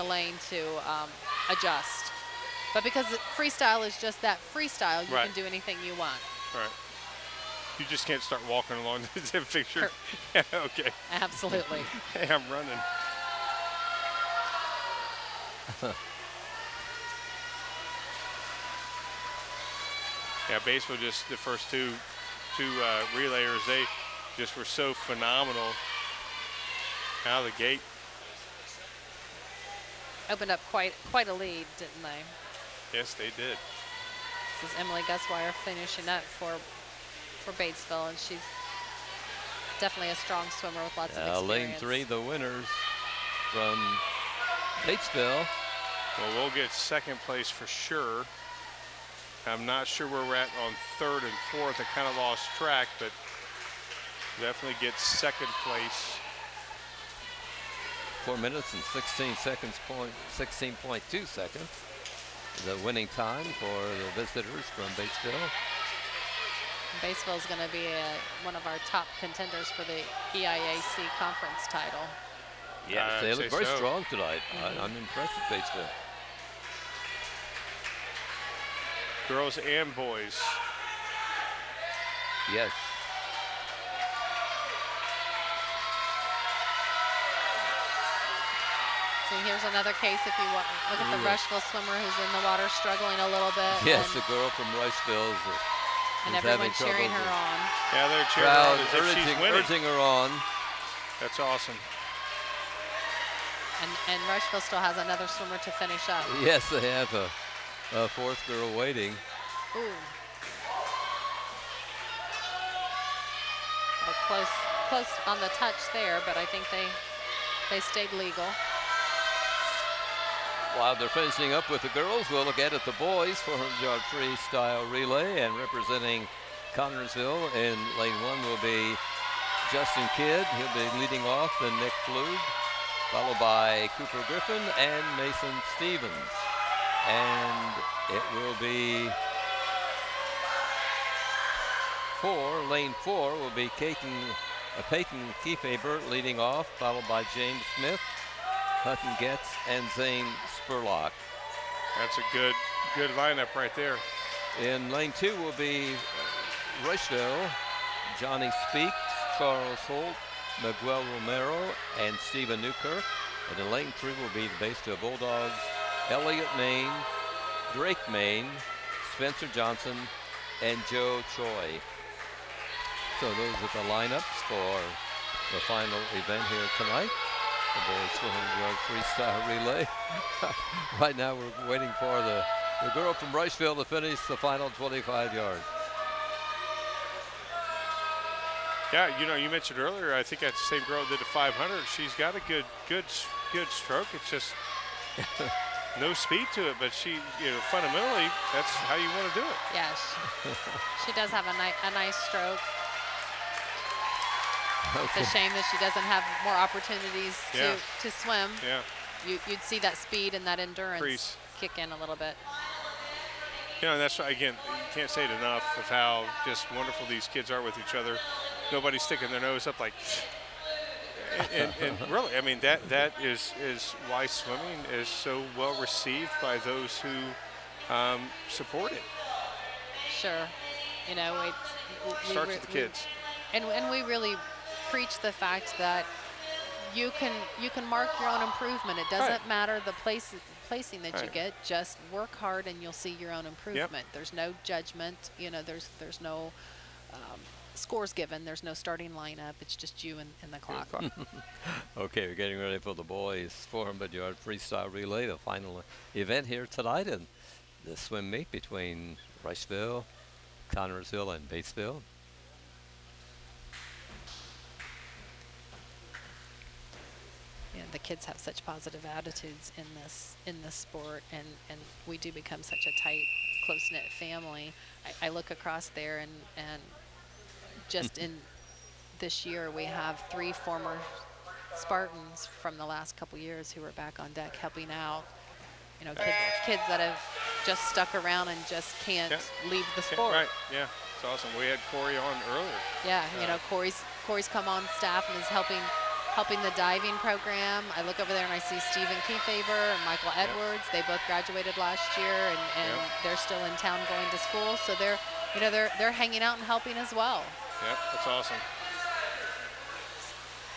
lane to adjust. But because freestyle is just that freestyle, you can do anything you want. Right. You just can't start walking along the picture. Yeah, okay. Absolutely. Hey, I'm running. Yeah, Batesville just the first two relayers, they just were so phenomenal out of the gate. Opened up quite a lead, didn't they? Yes, they did. This is Emily Guswire finishing up for Batesville, and she's definitely a strong swimmer with lots of experience. Lane 3, the winners from Batesville. Well, we'll get second place for sure. I'm not sure where we're at on third and fourth. I kind of lost track, but definitely get second place. 4 minutes and 16 seconds, 16.2 seconds. The winning time for the visitors from Batesville. Batesville is going to be one of our top contenders for the EIAC conference title. Yes, they look very strong tonight. I'm impressed with Batesville. Girls and boys. Yes. So here's another case if you want. Look at the Rushville swimmer who's in the water struggling a little bit. Yes, the girl from Rushville is and everyone cheering her on. Yeah, they're cheering her on as if she's winning. Urging her on. That's awesome. And Rushville still has another swimmer to finish up. Yes, they have a fourth girl waiting. Ooh. Well, close on the touch there, but I think they stayed legal. While they're finishing up with the girls, we'll look at the boys 400-yard freestyle relay, and representing Connersville in lane 1 will be Justin Kidd. He'll be leading off, then Nick Flug, followed by Cooper Griffin and Mason Stevens. And it will be lane 4 will be Peyton Kiefaber leading off, followed by James Smith, Hutton Getz, and Zane Spurlock. That's a good lineup right there. In lane 2 will be Rushville, Johnny Speaks, Charles Holt, Miguel Romero, and Stephen Newkirk. And in lane 3 will be the Batesville Bulldogs, Elliot Main, Drake Main, Spencer Johnson, and Joe Choi. So those are the lineups for the final event here tonight. The boys 400-yard freestyle relay. Right now we're waiting for the girl from Rushville to finish the final 25 yards. Yeah, you know, you mentioned earlier, I think that's the same girl that did the 500. She's got a good stroke. It's just no speed to it, but she, you know, fundamentally, that's how you want to do it. Yeah, she does have a nice stroke. Okay. It's a shame that she doesn't have more opportunities to swim. Yeah. You'd see that speed and that endurance kick in a little bit. You know, and that's why, again, you can't say it enough of how just wonderful these kids are with each other. Nobody's sticking their nose up like, and really, I mean, that is why swimming is so well received by those who support it. Sure. You know, starts with the kids. And we really preach the fact that you can mark your own improvement. It doesn't matter the placing that you get. Just work hard and you'll see your own improvement. Yep. There's no judgment. You know, there's no scores given. There's no starting lineup. It's just you and the clock. Okay, we're getting ready for the boys 400-yard freestyle relay, the final event here tonight in the swim meet between Rushville, Connersville, and Batesville. Yeah, the kids have such positive attitudes in this sport, and we do become such a tight, close-knit family. I look across there, and just in this year we have 3 former Spartans from the last couple years who are back on deck helping out. You know, kids that have just stuck around and just can't leave the sport. Right, yeah, it's awesome. We had Corey on earlier. Yeah, you know, Corey's Corey's come on staff and is helping the diving program. I look over there and I see Stephen Kiefaber and Michael Edwards. They both graduated last year, and they're still in town going to school. So they're, you know, they're hanging out and helping as well. Yep, that's awesome.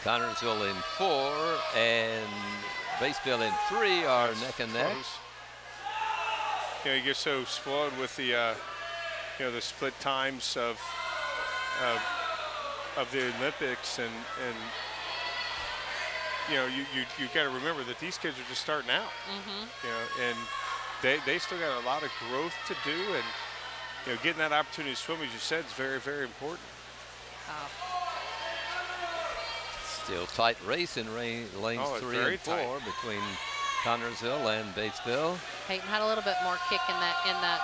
Connersville in 4 and Batesville in 3 are neck and neck. You know, you get so spoiled with the, you know, the split times of the Olympics, and you know, you got to remember that these kids are just starting out. You know, and they still got a lot of growth to do, and you know, getting that opportunity to swim, as you said, is very, very important. Still tight race in lanes 3 and 4 between Connersville and Batesville. Peyton had a little bit more kick in that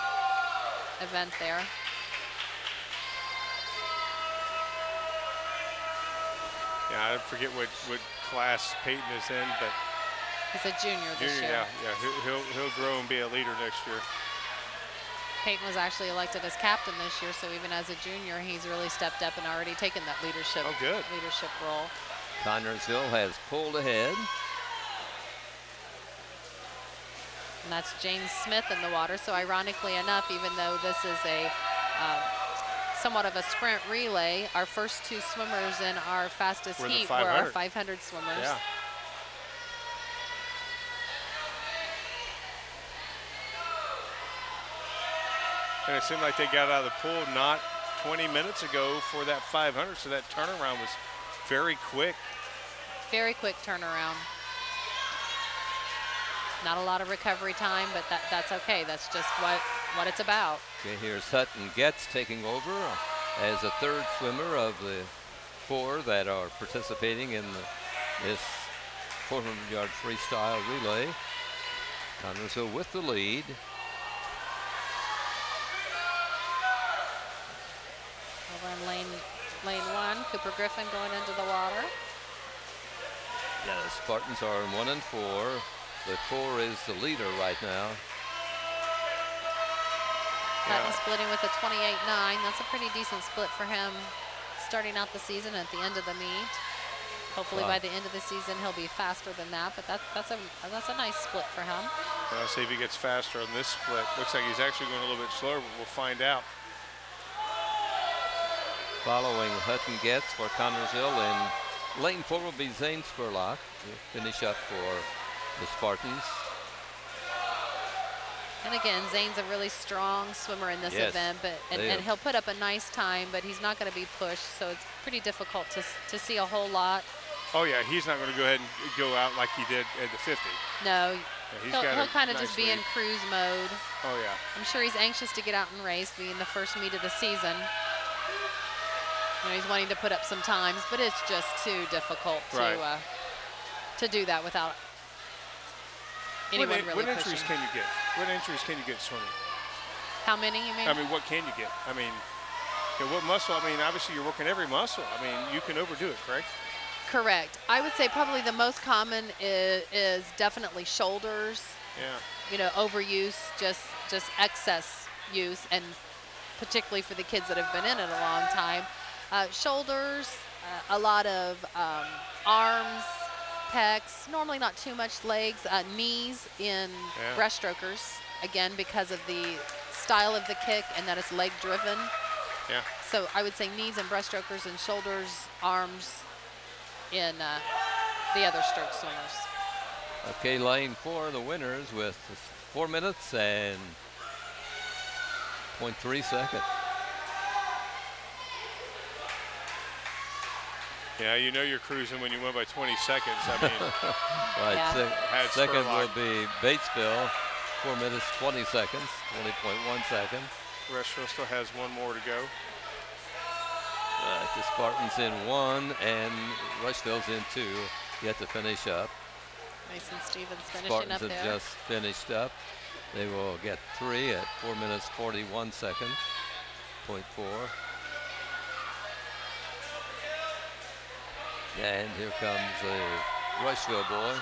event there. Yeah, I forget what class Peyton is in, but he's a junior this year. Yeah, he'll grow and be a leader next year. Peyton was actually elected as captain this year, so even as a junior, he's really stepped up and already taken that leadership role. Connersville has pulled ahead. And that's James Smith in the water. So ironically enough, even though this is a somewhat of a sprint relay, our first 2 swimmers in our fastest heat were our 500 swimmers. Yeah. And it seemed like they got out of the pool not 20 minutes ago for that 500, so that turnaround was very quick. Very quick turnaround. Not a lot of recovery time, but that's okay. That's just what it's about. Okay, here's Hutton Getz taking over as a 3rd swimmer of the 4 that are participating in this 400-yard freestyle relay. Connersville with the lead. Over in lane 1, Cooper Griffin going into the water. Yeah, the Spartans are in 1 and 4. The 4 is the leader right now. Hutton splitting with a 28.9. That's a pretty decent split for him starting out the season at the end of the meet. Hopefully by the end of the season he'll be faster than that, but that's a nice split for him. I'll see if he gets faster on this split. Looks like he's actually going a little bit slower, but we'll find out. Following Hutton Getz for Connersville in lane 4 will be Zane Spurlock. He'll finish up for the Spartans. And again, Zane's a really strong swimmer in this event, and he'll put up a nice time, but he's not going to be pushed, so it's pretty difficult to see a whole lot. Oh yeah, he's not going to go ahead and go out like he did at the 50. No, yeah, he'll kind of just be in cruise mode. Oh yeah. I'm sure he's anxious to get out and race, being the first meet of the season. You know, he's wanting to put up some times, but it's just too difficult to do that without anyone really What injuries pushing. can you get? What injuries can you get swimming? How many, you mean? I mean, what can you get? I mean, you know, what muscle? I mean, obviously you're working every muscle. I mean, you can overdo it, correct? Correct. I would say probably the most common is definitely shoulders. Yeah. You know, overuse, just excess use, and particularly for the kids that have been in it a long time. Shoulders, a lot of arms, pecs, normally not too much legs, knees in breaststrokers, again, because of the style of the kick and that it's leg driven. Yeah. So I would say knees and breaststrokers, and shoulders, arms in the other stroke swimmers. Okay, lane 4, the winners with 4 minutes and 0.3 seconds. Yeah, you know you're cruising when you win by 20 seconds. I mean, right. Second will be Batesville, 4 minutes, 20 seconds, 20.1 seconds. Rushville still has 1 more to go. The Spartans in 1 and Rushville's in 2, yet to finish up. Mason Stevens finishing Spartans up there. have just finished up. They will get 3 at 4 minutes, 41 seconds, 0.4. And here comes the Rushville boy.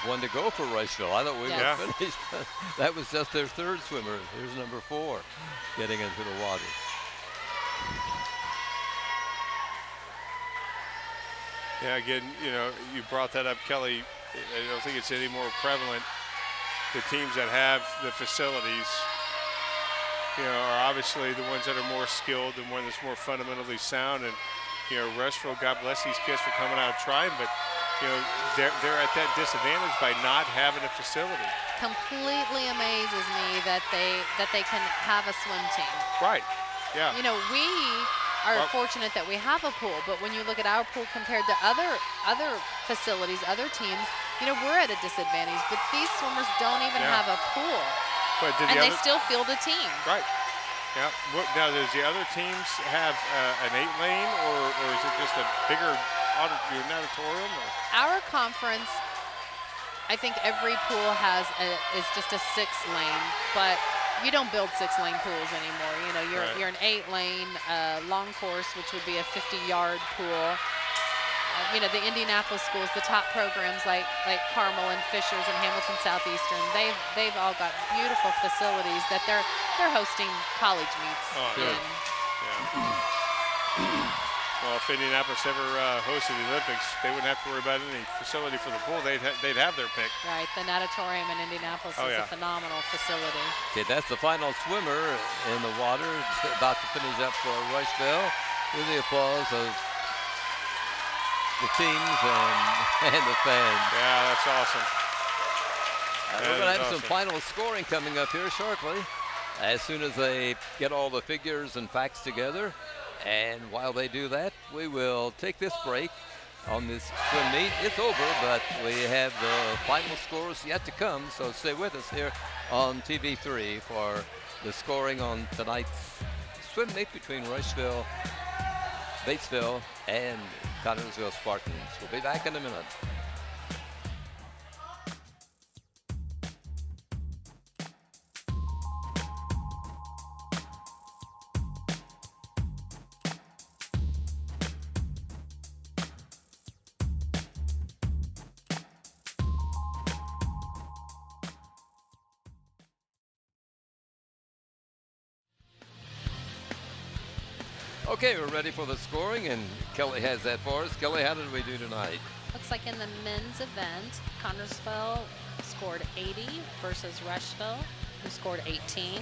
one to go for Rushville. I thought we Yes. were finished. That was just their third swimmer. Here's number 4 getting into the water. Yeah, again, you know, you brought that up, Kelly. I don't think it's any more prevalent. The teams that have the facilities, you know, are obviously the ones that are more skilled, the one that's more fundamentally sound. And, you know, Rushville, God bless these kids for coming out and trying, but, you know, they're at that disadvantage by not having a facility. Completely amazes me that they can have a swim team. Right, yeah. You know, we are Well, fortunate that we have a pool, but when you look at our pool compared to other facilities, other teams, you know, we're at a disadvantage. But these swimmers don't even Yeah. have a pool, But did and the they other, still field a team. right. Yeah. Now, does the other teams have an 8-lane, or is it just a bigger auditorium? Or? Our conference, I think every pool is just a 6-lane, but you don't build 6-lane pools anymore. You know, Right. you're an 8-lane long course, which would be a 50-yard pool. You know, the Indianapolis schools, the top programs like Carmel and Fishers and Hamilton Southeastern, they've all got beautiful facilities that they're hosting college meets Oh, in. Yeah. Well, if Indianapolis ever hosted the Olympics, they wouldn't have to worry about any facility for the pool. They'd have their pick. Right, the natatorium in Indianapolis Oh, is yeah. a phenomenal facility. Okay, that's the final swimmer in the water. It's about to finish up for Rushville with the applause of the teams and the fans. Yeah, that's awesome. We're going to have some final scoring coming up here shortly, as soon as they get all the figures and facts together. And while they do that, we will take this break on this swim meet. It's over, but we have the final scores yet to come, so stay with us here on TV3 for the scoring on tonight's swim meet between Rushville, Batesville, and Connersville Spartans. We'll be back in a minute. Okay, we're ready for the scoring, and Kelly has that for us. Kelly, how did we do tonight? Looks like in the men's event, Connersville scored 80 versus Rushville, who scored 18.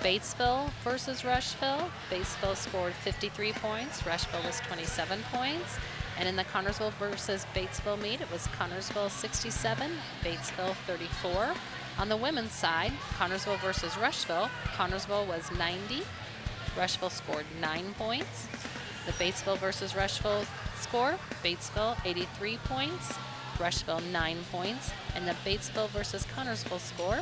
Batesville versus Rushville. Batesville scored 53 points. Rushville was 27 points. And in the Connersville versus Batesville meet, it was Connersville 67, Batesville 34. On the women's side, Connersville versus Rushville, Connersville was 90. Rushville scored 9 points. The Batesville versus Rushville score, Batesville 83 points, Rushville 9 points. And the Batesville versus Connersville score,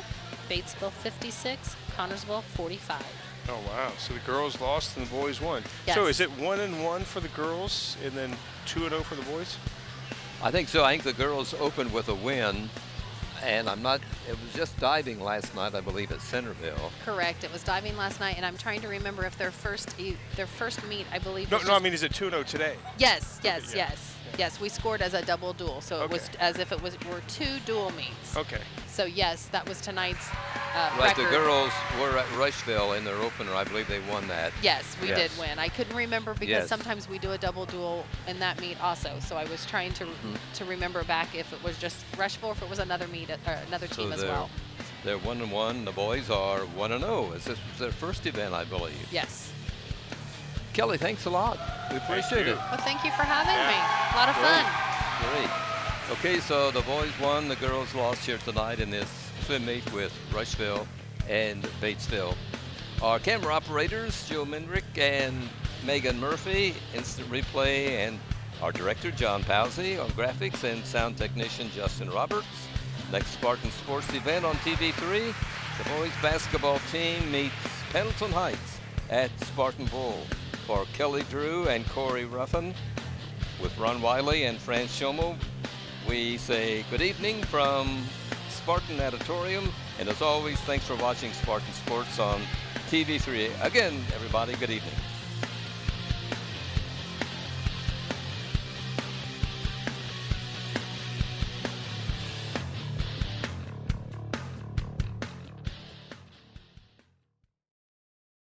Batesville 56, Connersville 45. Oh, wow. So the girls lost and the boys won. Yes. So is it 1-1 for the girls and then 2-0 for the boys? I think so. I think the girls opened with a win, and it was just diving last night, I believe, at Centerville. Correct. It was diving last night, and I'm trying to remember if their first meet, I believe. No, was no, I just- mean, is it 2-0 today? Yes. Yeah. Yes, we scored as a double duel, so it was Okay. as if it were 2 dual meets. Okay. So yes, that was tonight's Right, the record. girls were at Rushville in their opener. I believe they won that. Yes, we Yes. did win. I couldn't remember because Yes. sometimes we do a double duel in that meet also. So I was trying to remember back if it was just Rushville or if it was another meet or another team as well. They're 1-1. The boys are 1-0. As this was their first event, I believe. Yes. Kelly, thanks a lot. We appreciate you. it. Well, thank you for having Yeah. me. A lot of fun. Great. Okay, so the boys won, the girls lost here tonight in this swim meet with Rushville and Batesville. Our camera operators, Joe Mindrick and Megan Murphy, instant replay, and our director, John Powsey, on graphics, and sound technician, Justin Roberts. Next Spartan Sports event on TV3, the boys basketball team meets Pendleton Heights at Spartan Bowl. For Kelly Drew and Corey Ruffin, with Ron Wiley and Fran Schomo, we say good evening from Spartan Auditorium. And as always, thanks for watching Spartan Sports on TV3. Again, everybody, good evening.